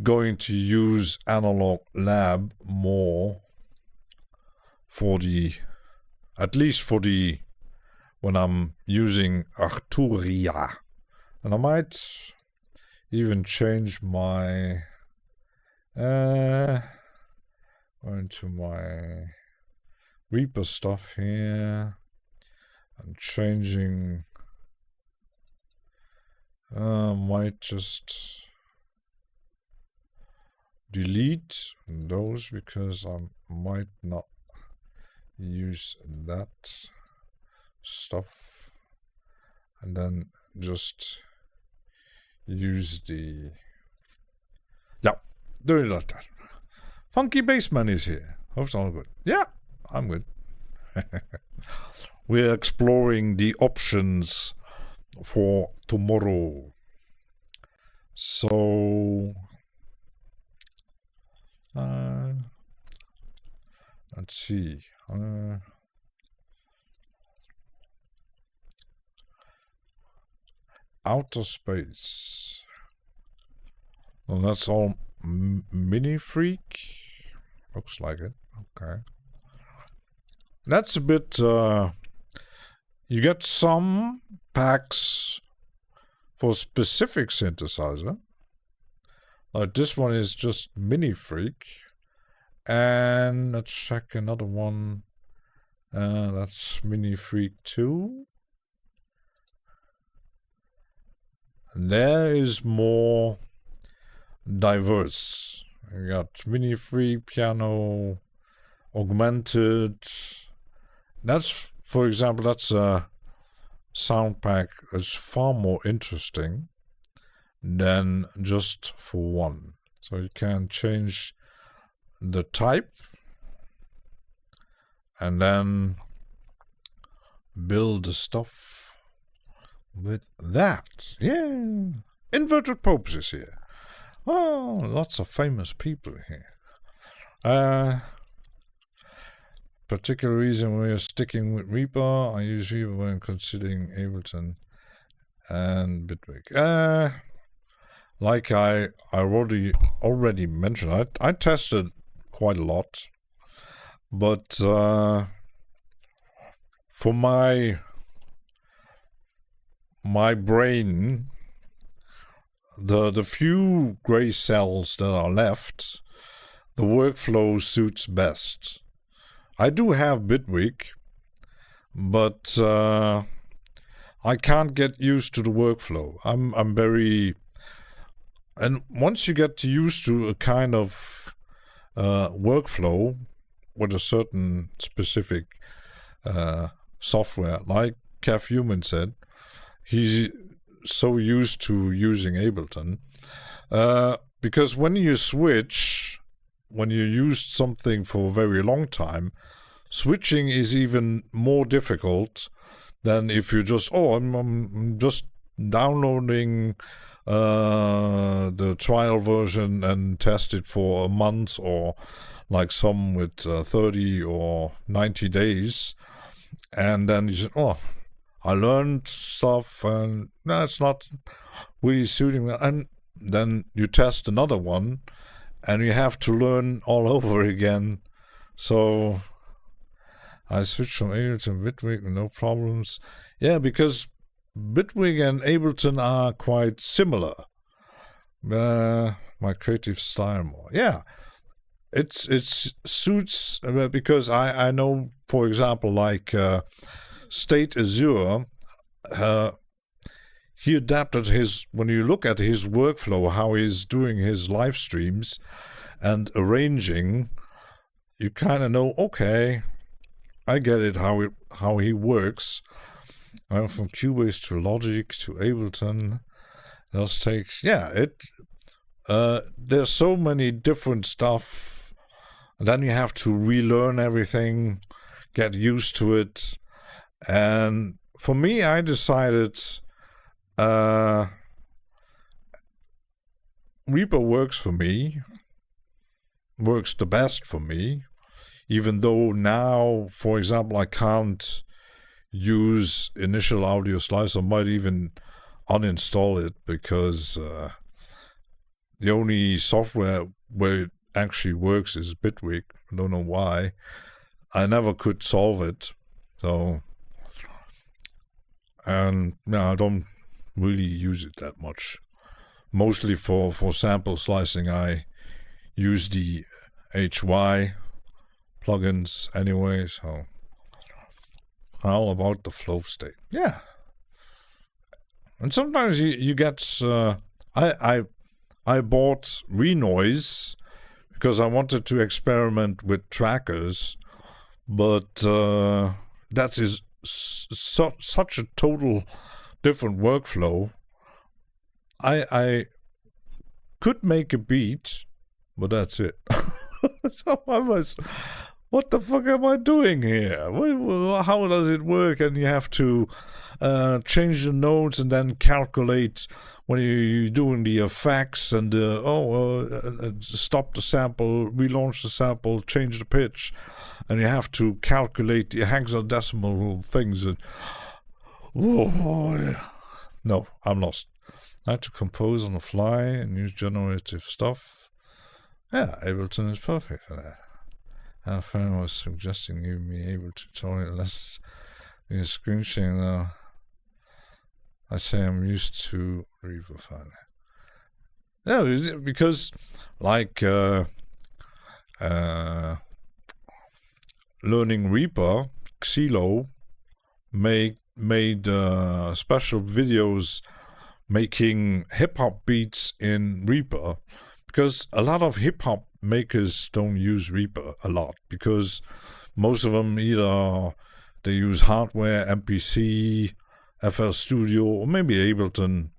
S1: going to use Analog Lab more for at least for when I'm using Arturia. And I might even change my, into my Reaper stuff here. I'm changing, might just delete those because I might not use that stuff, and then just use the doing it like that. Funky Bassman is here. Hope it's all good. Yeah, I'm good. We're exploring the options for tomorrow. So let's see. Outer Space. Well, that's all Mini Freak. Looks like it. Okay. That's a bit. You get some packs for specific synthesizer. Like this one is just Mini Freak. And let's check another one. That's Mini Freak 2. There is more diverse. You got Mini Freak, piano, augmented. That's, for example, that's a sound pack that's far more interesting than just for one. So you can change the type, and then build the stuff with that. Yeah, inverted popes is here. Oh, lots of famous people here. Particular reason we're sticking with Reaper. I use Reaper when considering Ableton and Bitwig. Like I already mentioned, I tested quite a lot, but for my brain, the few gray cells that are left, the workflow suits best. I do have Bitwig, but I can't get used to the workflow. I'm very, and once you get used to a kind of workflow with a certain specific software, like Kev Human said, he's so used to using Ableton, because when you switch, when you used something for a very long time, switching is even more difficult than if you just, I'm just downloading the trial version and test it for a month, or like some with 30 or 90 days, and then you say, I learned stuff and it's not really suiting me, and then you test another one and you have to learn all over again. So I switched from Ableton to Bitwig, no problems. Yeah, because Bitwig and Ableton are quite similar. My creative style more. Yeah, it suits, because I know, for example, like State Azure, he adapted his, when you look at his workflow, how he's doing his live streams and arranging, you kind of know, okay, I get it, how he works. From Cubase to Logic to Ableton, those takes, there's so many different stuff, and then you have to relearn everything, get used to it. And for me, I decided Reaper works for me, works the best for me, even though now, for example, I can't use Initial Audio Slicer, might even uninstall it, because the only software where it actually works is Bitwig. I don't know why. I never could solve it. So, and I don't really use it that much. Mostly for sample slicing, I use the HY plugins anyway. So, how about the flow state? Yeah. And sometimes you get. I bought Renoise because I wanted to experiment with trackers, but that is such a total different workflow. I could make a beat, but that's it. So I was, what the fuck am I doing here? How does it work? And you have to change the notes and then calculate when you're doing the effects and stop the sample, relaunch the sample, change the pitch, and you have to calculate the hexadecimal things. And no, I'm lost. I had to compose on the fly and use generative stuff. Yeah, Ableton is perfect for that. Our friend was suggesting you be able to tutorial less in a screen sharing though. I say I'm used to Reaper file. No, because like learning Reaper, Xilo made special videos making hip-hop beats in Reaper, because a lot of hip-hop makers don't use Reaper a lot, because most of them either they use hardware, MPC, FL Studio, or maybe Ableton,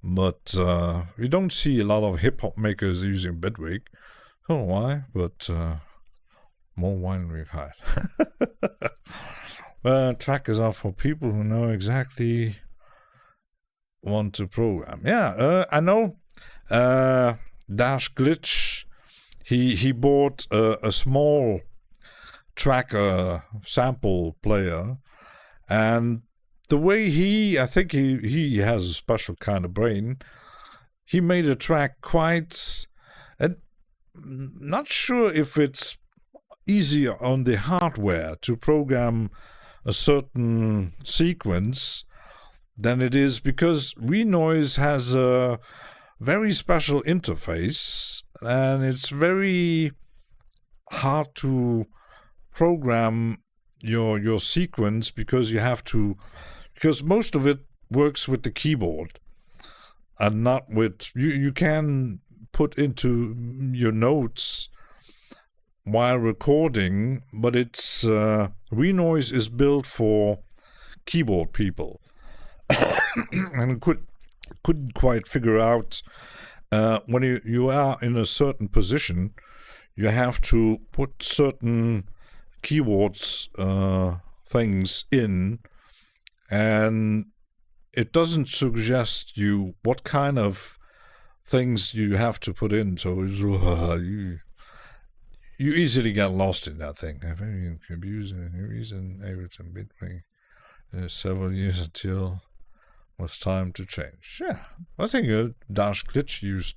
S1: but we don't see a lot of hip-hop makers using Bitwig. don't know why, but more wine required. Trackers are for people who know exactly want to program. Yeah, I know. Dash Glitch, he bought a small tracker sample player, and the way I think he has a special kind of brain. He made a track quite, and not sure if it's easier on the hardware to program a certain sequence than it is, because Renoise has a very special interface, and it's very hard to program your sequence, because most of it works with the keyboard and not with you can put into your notes while recording, but it's Renoise is built for keyboard people. And couldn't quite figure out when you are in a certain position, you have to put certain keywords things in, and it doesn't suggest you what kind of things you have to put in, so you easily get lost in that thing. I'm very confused and reason able to between several years until it was time to change. Yeah, I think Dash Glitch used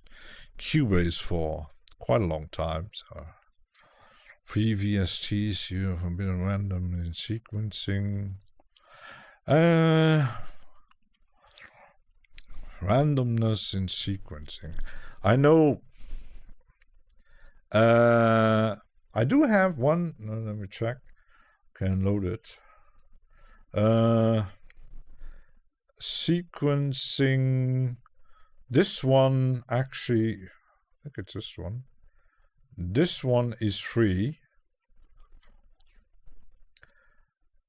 S1: Cubase for quite a long time. So 3 VSTs, you have been random in sequencing. Randomness in sequencing. I know. I do have one. No, let me check. Can load it. Sequencing. This one actually. I think it's this one. This one is free.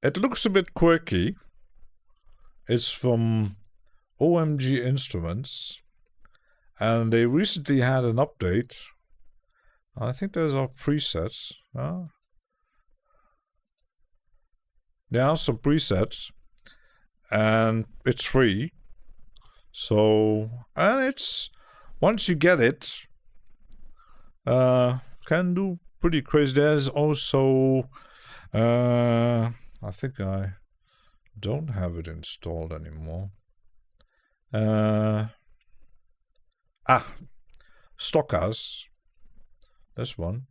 S1: It looks a bit quirky. It's from OMG Instruments, and they recently had an update. I think those are presets. There are some presets, and it's free. So, and it's, once you get it, can do pretty crazy. There's also, I think I don't have it installed anymore. Stockers. This one.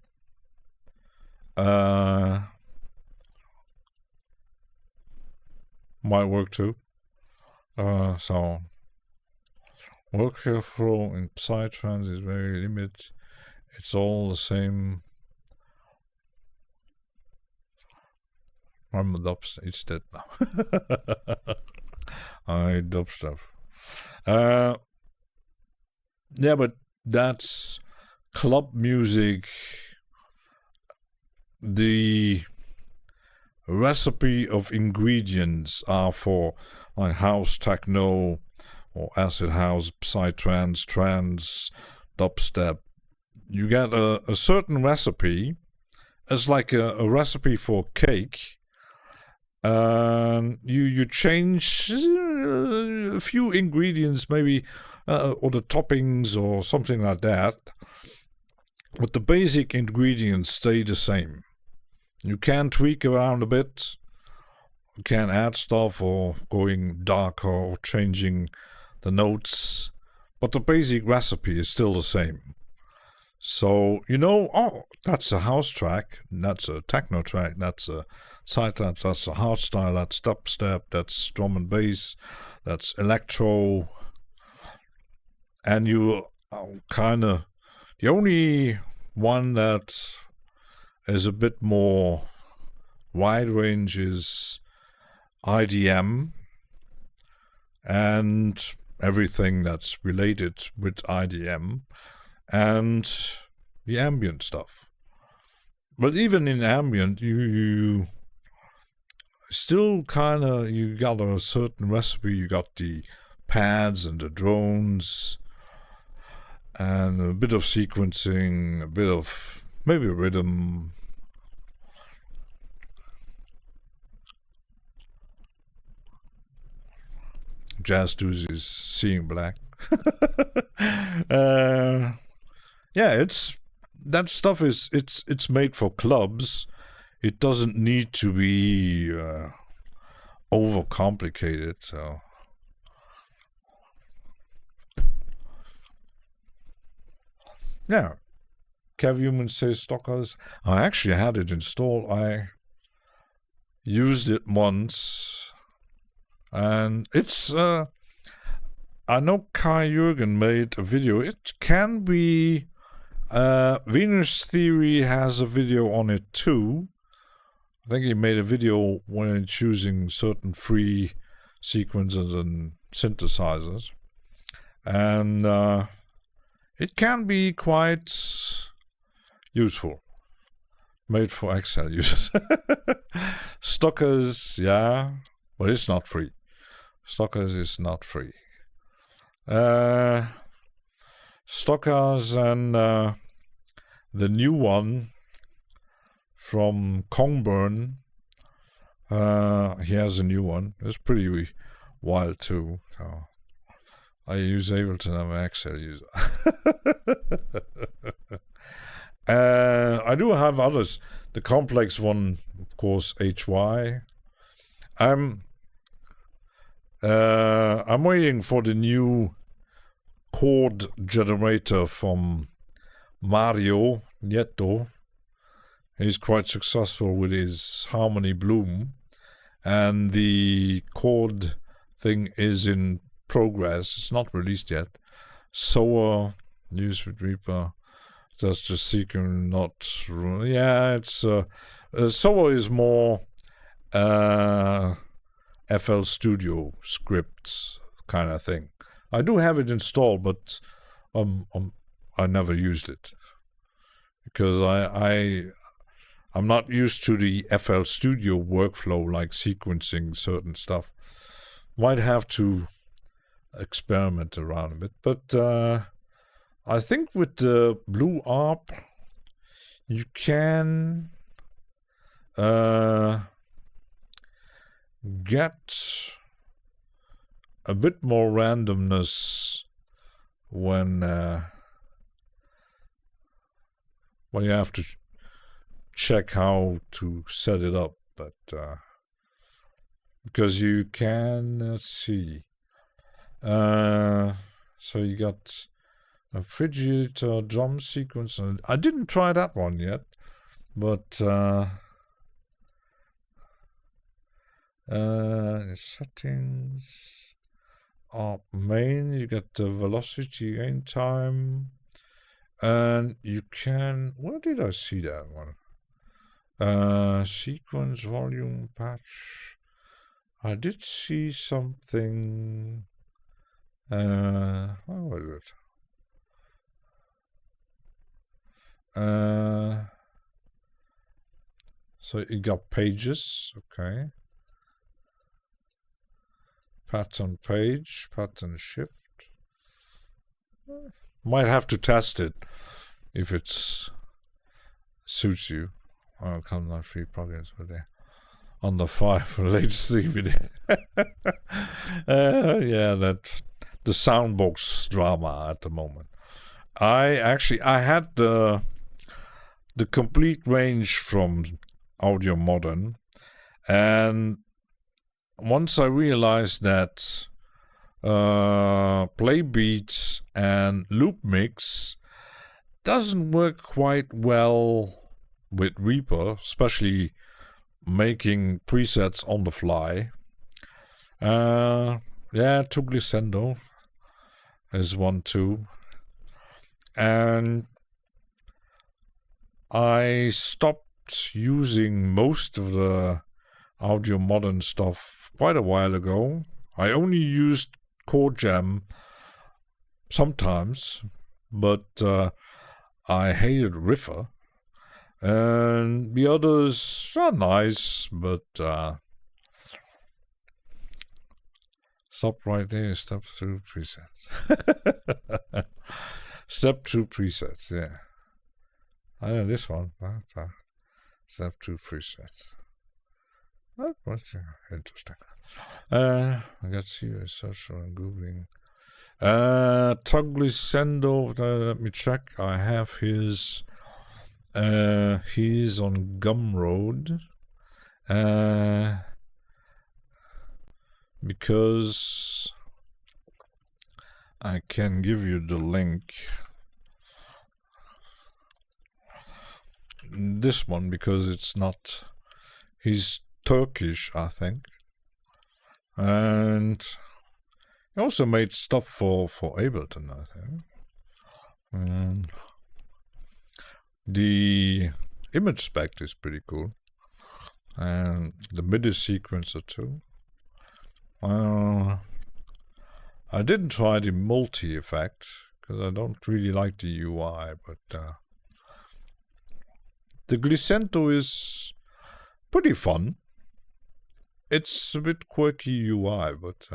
S1: Might work too. So workflow in Psytrance is very limited. It's all the same. I'm a dubstep. It's dead now. I dubstep. Yeah, but that's club music. The recipe of ingredients are for like house techno or acid house, psytrance, trance, dubstep. You get a certain recipe. It's like a recipe for cake. You change a few ingredients, maybe, or the toppings or something like that. But the basic ingredients stay the same. You can tweak around a bit. You can add stuff or going darker or changing the notes. But the basic recipe is still the same. So, oh, that's a house track, that's a techno track, that's a psytrance, that's a hardstyle, that's dubstep, that's drum and bass, that's electro. And you kind of, the only one that is a bit more wide range is IDM and everything that's related with IDM and the ambient stuff. But even in ambient, you still kind of, you got a certain recipe. You got the pads and the drones. and a bit of sequencing, a bit of maybe rhythm. Jazz doozies, Seeing Black. Yeah, that stuff is it's made for clubs. It doesn't need to be overcomplicated. So yeah, Human says Stockers. I actually had it installed. I used it once, and it's. I know Kai Jürgen made a video. It can be. Venus Theory has a video on it too. I think he made a video when choosing certain free sequencers and synthesizers. And it can be quite useful. Made for Excel users. Stockers, yeah, but it's not free. Stockers is not free. Stockers and the new one from Kongburn. He has a new one. It's pretty wild too. So I use Ableton. I'm an Excel user. I do have others. The complex one, of course, HY. I'm waiting for the new chord generator from Mario Nieto. He's quite successful with his Harmony Bloom, and the chord thing is in progress. It's not released yet. Soa, used with Reaper. That's just seeking, not. Yeah, it's. Soa is more FL Studio scripts kind of thing. I do have it installed, but I never used it because I'm not used to the FL Studio workflow, like sequencing certain stuff. Might have to experiment around a bit, but I think with the Blue ARP you can get a bit more randomness when you have to check how to set it up, but because you can, let's see, so you got a Frigidator drum sequence, and I didn't try that one yet, but settings, main, you get the velocity gain time, and you can, where did I see that one? Sequence volume patch. I did see something. What was it? So you got pages, okay. Pattern page, pattern shift. Might have to test it if it's suits you. Oh, come on, free plugins for there. On the fire for latest video. Yeah, that the soundbox drama at the moment. I had the complete range from Audio Modern, and once I realized that play beats and loop mix doesn't work quite well with Reaper, especially making presets on the fly. Yeah, Tuglisendo is one too. And I stopped using most of the Audio Modern stuff quite a while ago. I only used Chord Jam sometimes, but I hated Riffer. And the others are nice, but stop right there, step through presets. Step 2 presets, yeah. I know this one. Step 2 presets. That was interesting. I got to see a search on Googling. Tuglisendo, let me check. I have his. He's on Gumroad. Because I can give you the link. This one, because it's not. He's Turkish, I think. And he also made stuff for Ableton, I think. And the image spec is pretty cool. And the MIDI sequencer too. I didn't try the multi-effect, because I don't really like the UI, but the Glissando is pretty fun. It's a bit quirky UI, but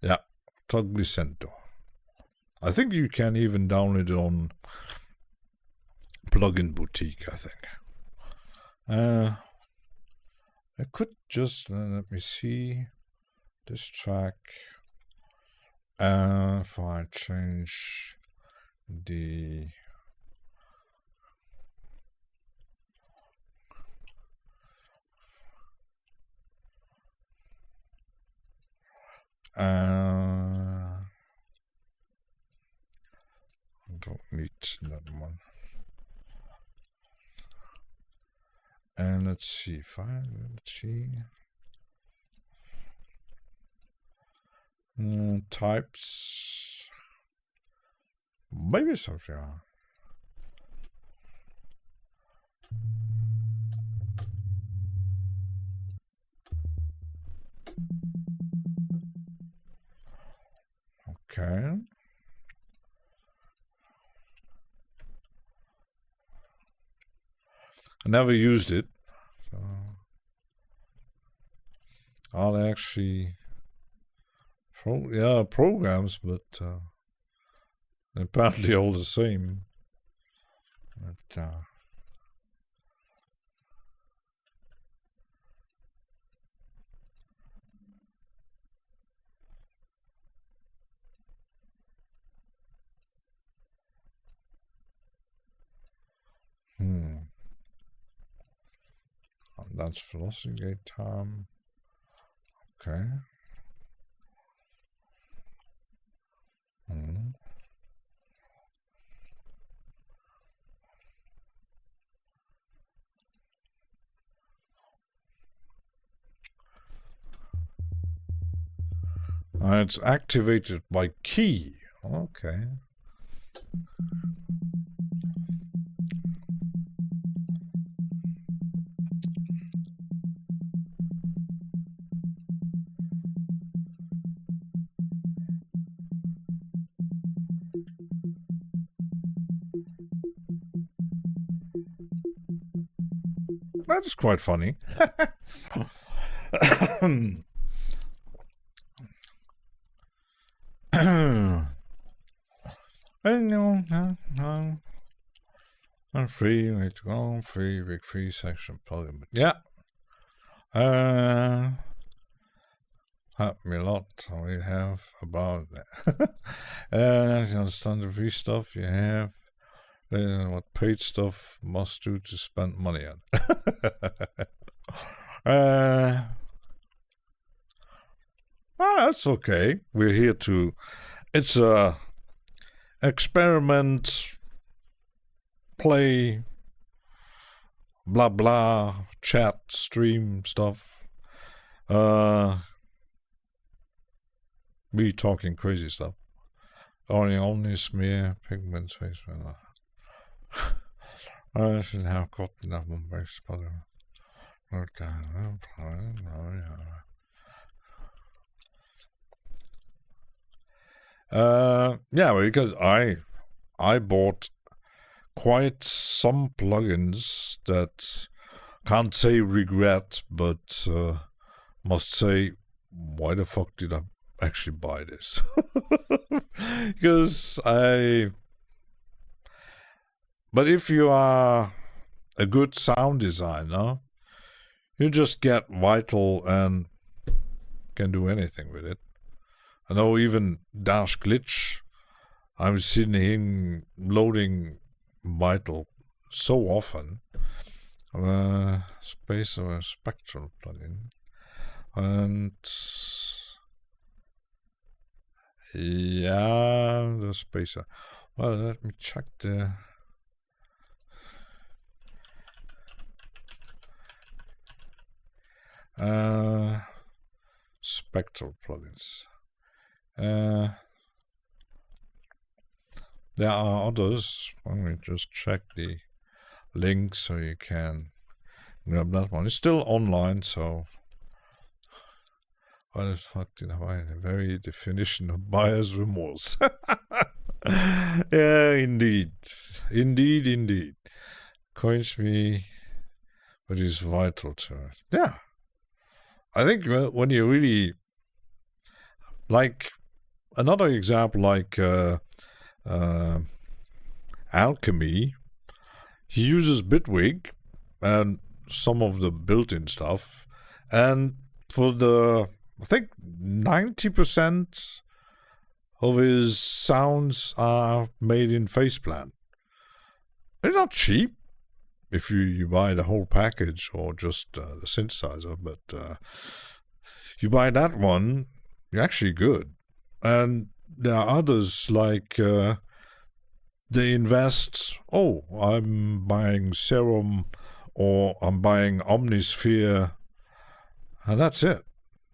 S1: yeah, Glissando. I think you can even download it on Plugin Boutique, I think. I could just, let me see, this track, if I change the, I don't need that one. And let's see, types, maybe something. Okay. I never used it, so I'll actually, programs, but apparently all the same. But, that's velocity gate time. Okay. It's activated by key. Okay. That's quite funny. I'm free, way to go, free, big free section plugin. But yeah. Help me a lot. We have about that. You understand the free stuff you have. What paid stuff must do to spend money on. Well, that's okay. We're here to. It's a experiment, play, blah blah, chat, stream stuff. Me talking crazy stuff. Only smear pigments face. I should have got enough on base, but yeah, because I bought quite some plugins that can't say regret, but must say, why the fuck did I actually buy this. Because but if you are a good sound designer, you just get Vital and can do anything with it. I know even Dash Glitch, I'm seeing him loading Vital so often. Space or Spectral plugin. And yeah, the spacer. Well, let me check the Spectral plugins. There are others. Let me just check the link so you can grab that one. It's still online, so what the fuck did I buy? The very definition of buyer's remorse. Yeah, indeed. Indeed. Coins me what is vital to it. Yeah. I think when you really like another example like Alchemy, he uses Bitwig and some of the built-in stuff, and for the I think 90% of his sounds are made in Faceplant. They're not cheap if you buy the whole package or just the synthesizer, but you buy that one, you're actually good. And there are others like they invest, I'm buying Serum or I'm buying Omnisphere, and that's it.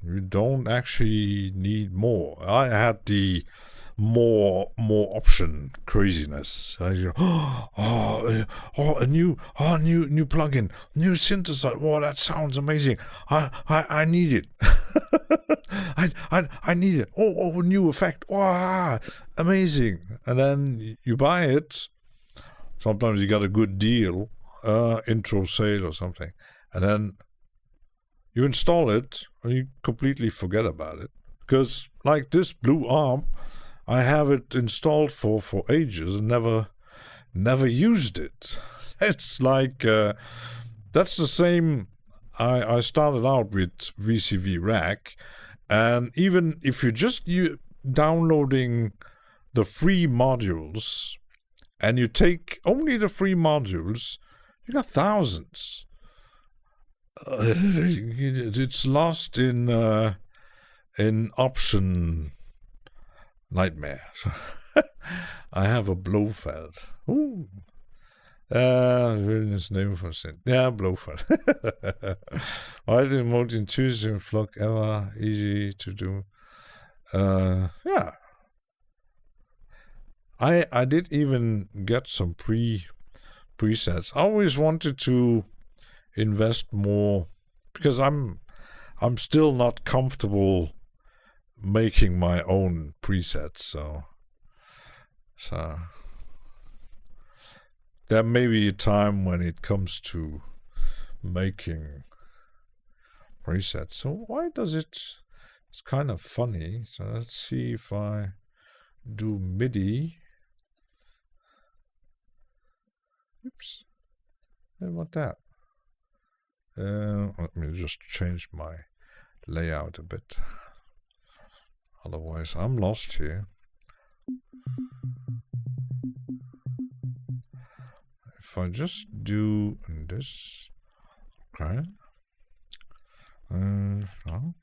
S1: You don't actually need more. I had the more option craziness. A new plugin, new synthesizer. Oh, that sounds amazing. I need it. I need it. New effect. Wow, amazing. And then you buy it. Sometimes you got a good deal, intro sale or something, and then you install it and you completely forget about it. Because like this Blue Arm, I have it installed for ages and never used it. It's like that's the same. I started out with VCV Rack, and even if you're downloading the free modules and you take only the free modules, you got thousands. It's lost in option nightmare. I have a Blofeld. Ooh. Villainous name for synth. Yeah, Blofeld. Why the most intuitive flock ever easy to do? Yeah. I did even get some presets. I always wanted to invest more because I'm still not comfortable making my own presets, so there may be a time when it comes to making presets. So why does it's kind of funny. So let's see if I do MIDI. Oops. What about that? Let me just change my layout a bit. Otherwise, I'm lost here. If I just do this, okay. No.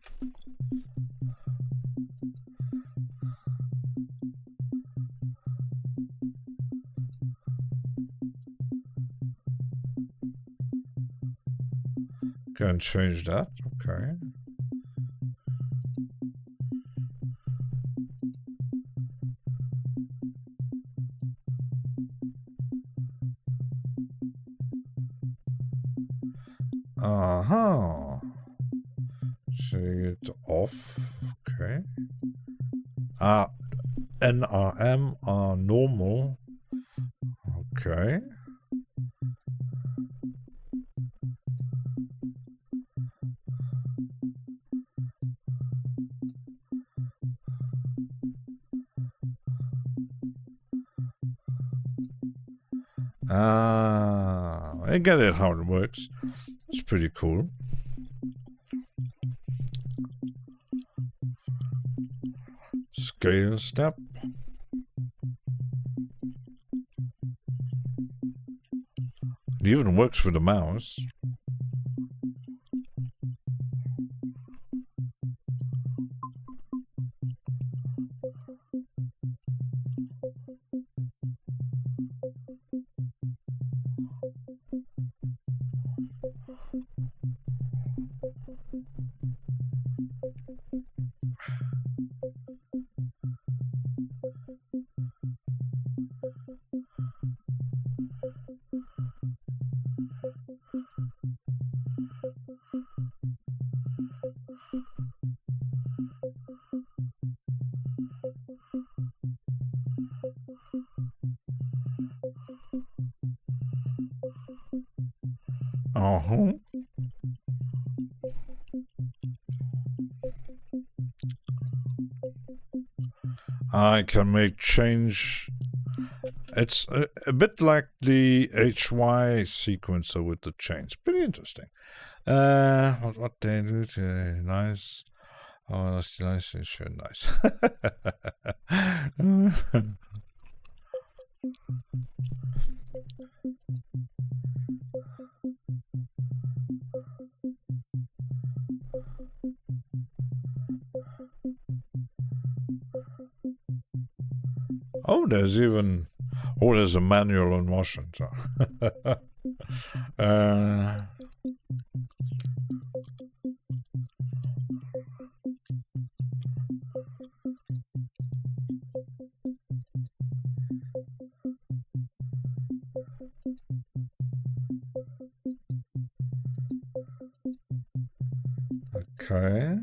S1: Can change that, okay. Shade it off, okay. NRM are normal, okay. I get it how it works. It's pretty cool. Scale step. It even works with the mouse. Uh-huh. I can make change. It's a bit like the HY sequencer with the change. Pretty interesting. What they do today? Nice. Oh, that's nice. Sure, nice. Oh, there's even... Oh, there's a manual on motion. So. Okay.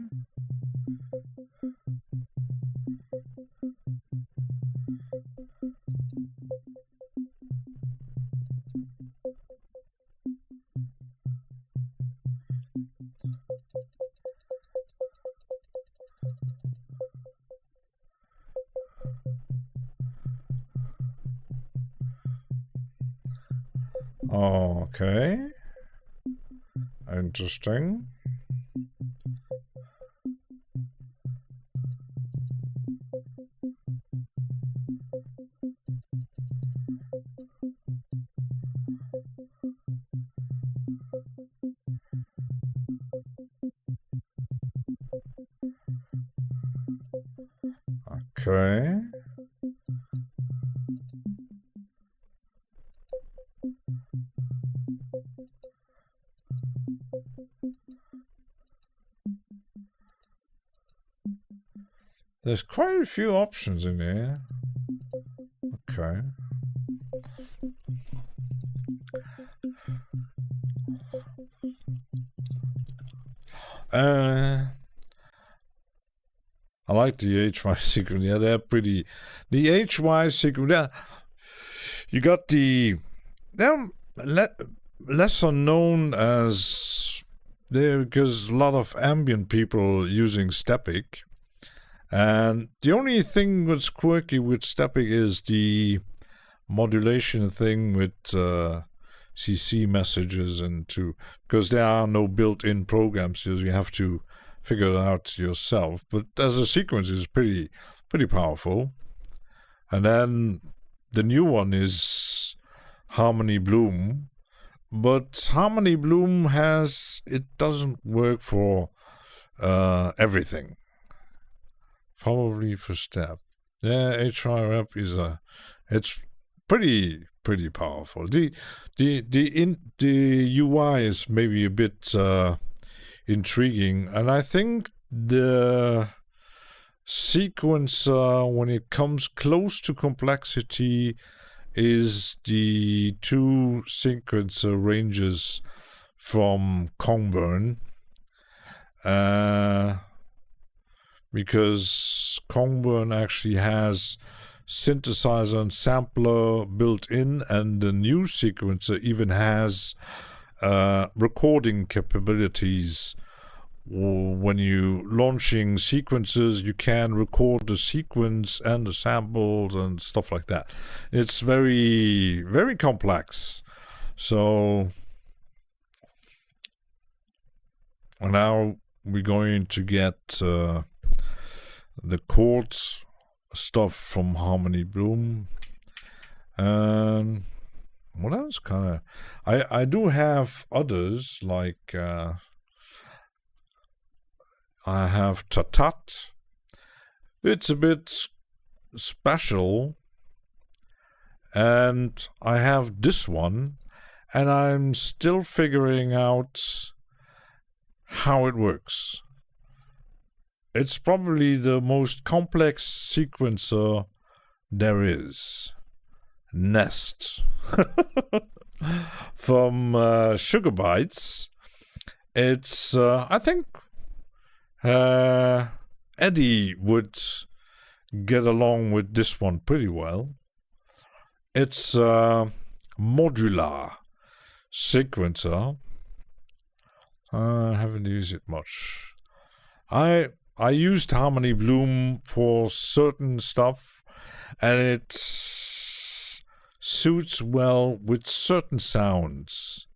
S1: Okay. Interesting. Okay. There's quite a few options in here. Okay. I like the HY sequence. Yeah, they're pretty. The HY sequence. Yeah, you got the. They're lesser known as there because a lot of ambient people using Stepic. And the only thing that's quirky with Stepic is the modulation thing with CC messages because there are no built-in programs, so you have to figure it out yourself. But as a sequence, it's pretty powerful. And then the new one is Harmony Bloom, but Harmony Bloom doesn't work for everything. Probably for step. Yeah, HY rep it's pretty powerful. The UI is maybe a bit intriguing, and I think the sequencer, when it comes close to complexity, is the two sequencer ranges from Kongburn. Because Kongburn actually has synthesizer and sampler built in, and the new sequencer even has recording capabilities when you launching sequences, you can record the sequence and the samples and stuff like that. It's very, very complex. So now we're going to get the chord stuff from Harmony Bloom. And what else kind of... I do have others, like I have Tatat. It's a bit special. And I have this one, and I'm still figuring out how it works. It's probably the most complex sequencer there is. Nest. From Sugar Bites. It's, I think, Eddie would get along with this one pretty well. It's a modular sequencer. I haven't used it much. I used Harmony Bloom for certain stuff, and it suits well with certain sounds.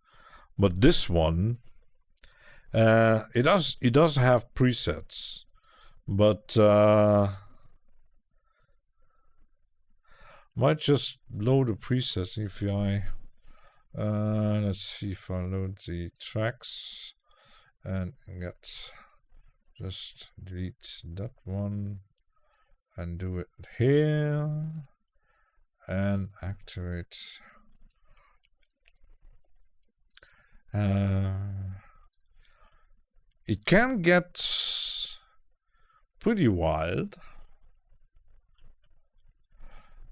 S1: But this one, it does have presets, but might just load the presets if I let's see if I load the tracks and just delete that one and do it here and activate. It can get pretty wild.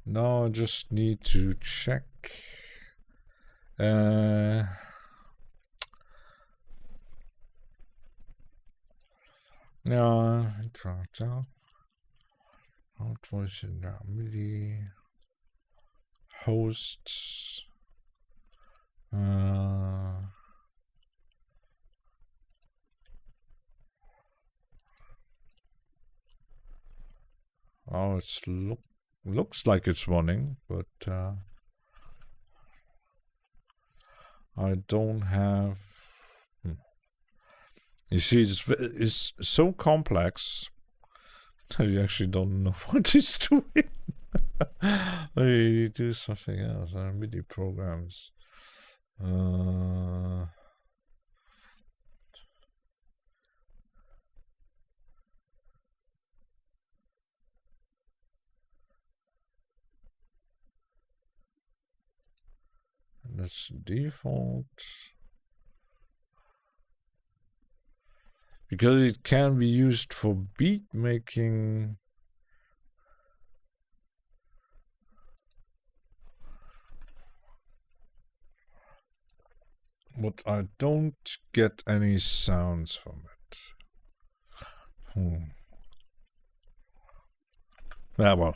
S1: Now I just need to check. Ja, what was it now? MIDI hosts. Oh, it's looks like it's running, but I don't have. You see, it's so complex that you actually don't know what it's doing. You do something else. MIDI programs. That's default. Because it can be used for beat making. But I don't get any sounds from it. Yeah, well,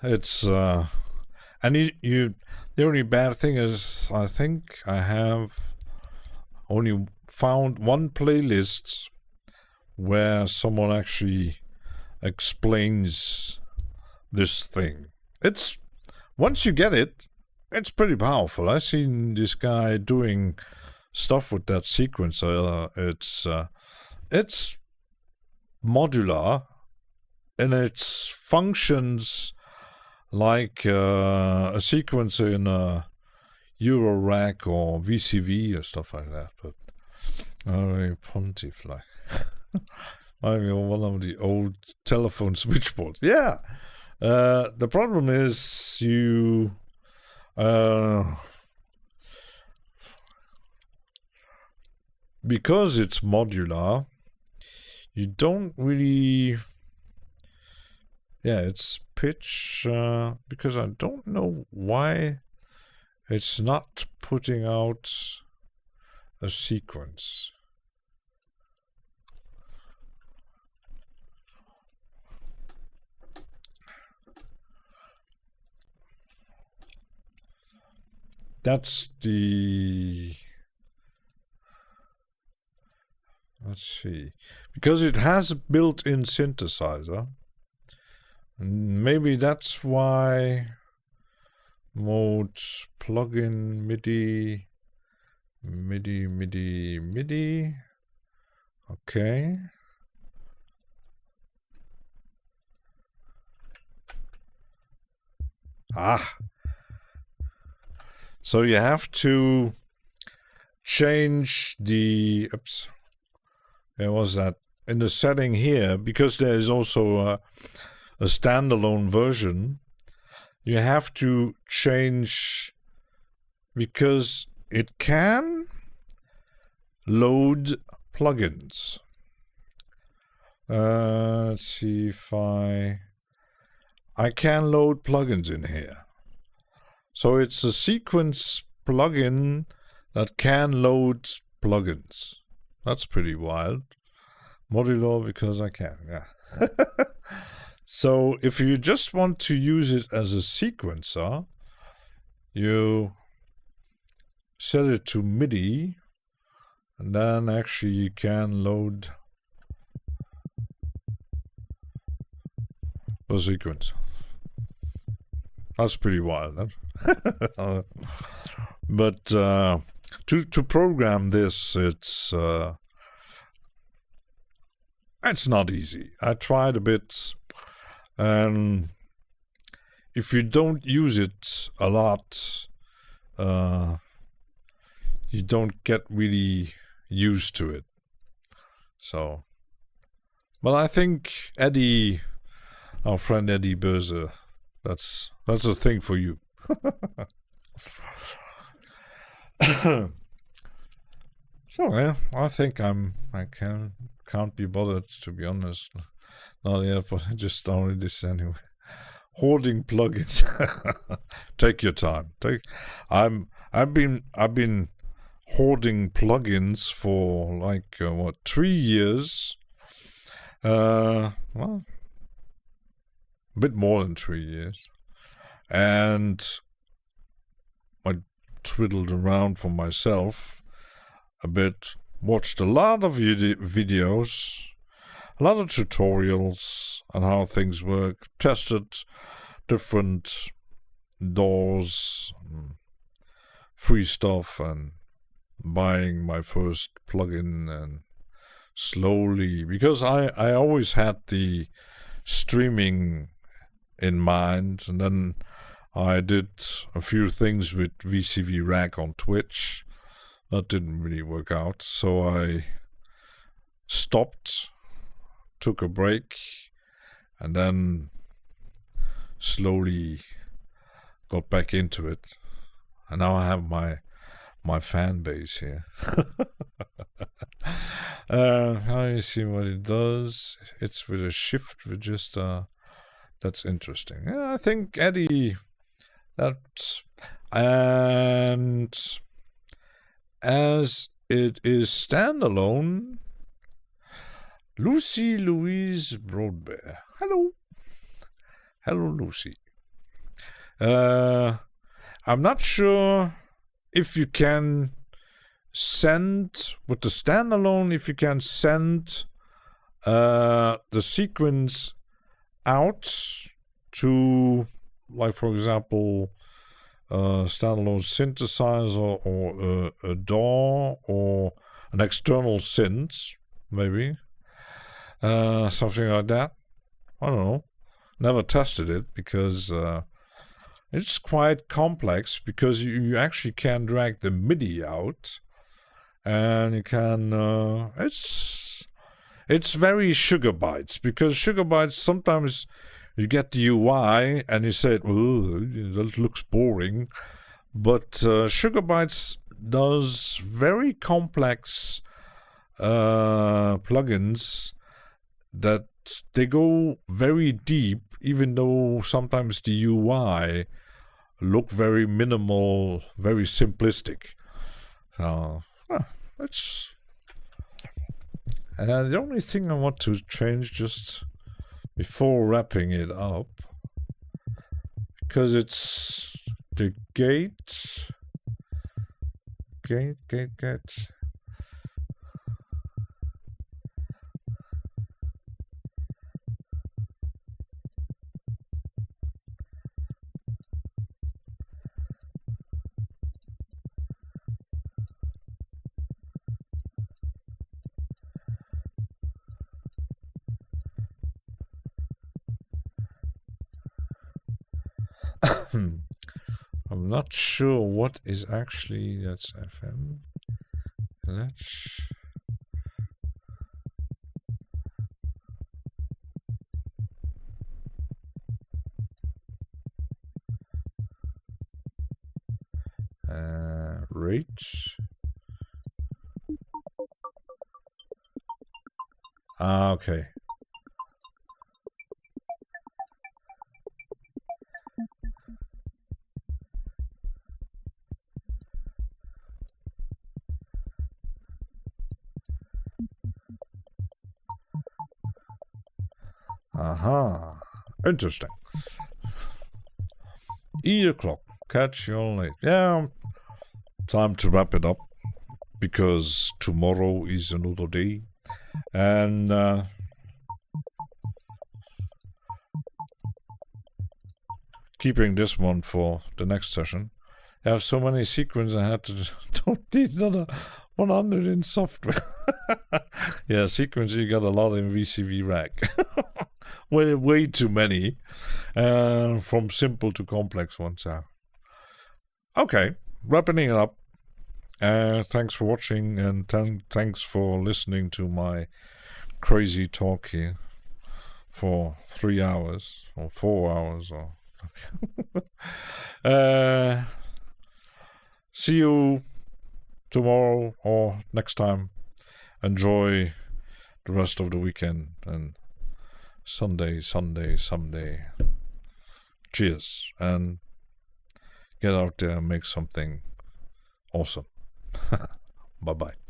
S1: it's and you the only bad thing is I think I have only found one playlist where someone actually explains this thing. It's once you get it, it's pretty powerful. I've seen this guy doing stuff with that sequencer. It's modular, and it functions like a sequencer in a Eurorack or VCV or stuff like that. But Pontify. I mean, one of the old telephone switchboards. Yeah. The problem is you. Because it's modular, you don't really. Yeah, it's pitch. Because I don't know why it's not putting out a sequence. That's the let's see. Because it has a built-in synthesizer. Maybe that's why mode plugin MIDI. Okay. So you have to change the, oops, there was that in the setting here, because there is also a standalone version. You have to change, because it can load plugins. Let's see if I can load plugins in here. So it's a sequence plugin that can load plugins. That's pretty wild. Modulo because I can, yeah. So if you just want to use it as a sequencer, you set it to MIDI, and then actually you can load the sequence. That's pretty wild, huh? But to program this, it's not easy. I tried a bit, and if you don't use it a lot, you don't get really used to it. So, but I think Eddie, our friend Eddie Börse, that's a thing for you. So yeah, I think I can't be bothered, to be honest. Not yet, but I just downloaded this anyway. Hoarding plugins. Take your time. I've been hoarding plugins for like 3 years. Well, a bit more than 3 years, and I twiddled around for myself a bit, watched a lot of videos, a lot of tutorials on how things work, tested different DAWs, free stuff, and buying my first plugin, and slowly, because I always had the streaming in mind, and then I did a few things with VCV Rack on Twitch. That didn't really work out, so I stopped, took a break, and then slowly got back into it. And now I have my fan base here. Now you see what it does. It's with a shift register. That's interesting. Yeah, I think Eddie, and as it is standalone, Lucy Louise Broadbear. Hello, Lucy. I'm not sure if you can send with the standalone, if you can send the sequence out to, like, for example, standalone synthesizer or a DAW or an external synth, maybe something like that. I don't know. Never tested it because it's quite complex, because you actually can drag the MIDI out, and you can it's very Sugar Bytes, because Sugar Bytes sometimes you get the UI and you say, "Oh, that looks boring," but Sugar Bytes does very complex plugins that they go very deep, even though sometimes the UI look very minimal, very simplistic. So it's the only thing I want to change just before wrapping it up, because it's the gate. I'm not sure what is actually, that's FM. Let's... Rate. Okay. Aha. Interesting. o'clock. Catch you all later. Yeah. Time to wrap it up, because tomorrow is another day. And keeping this one for the next session. I have so many sequences I had to don't need another 100 in software. Yeah, sequences you got a lot in VCV rack. way too many. From simple to complex ones. Okay, wrapping it up. Thanks for watching, and thanks for listening to my crazy talk here for 3 hours or 4 hours or see you tomorrow or next time. Enjoy the rest of the weekend and Sunday. Cheers, and get out there and make something awesome. Bye-bye.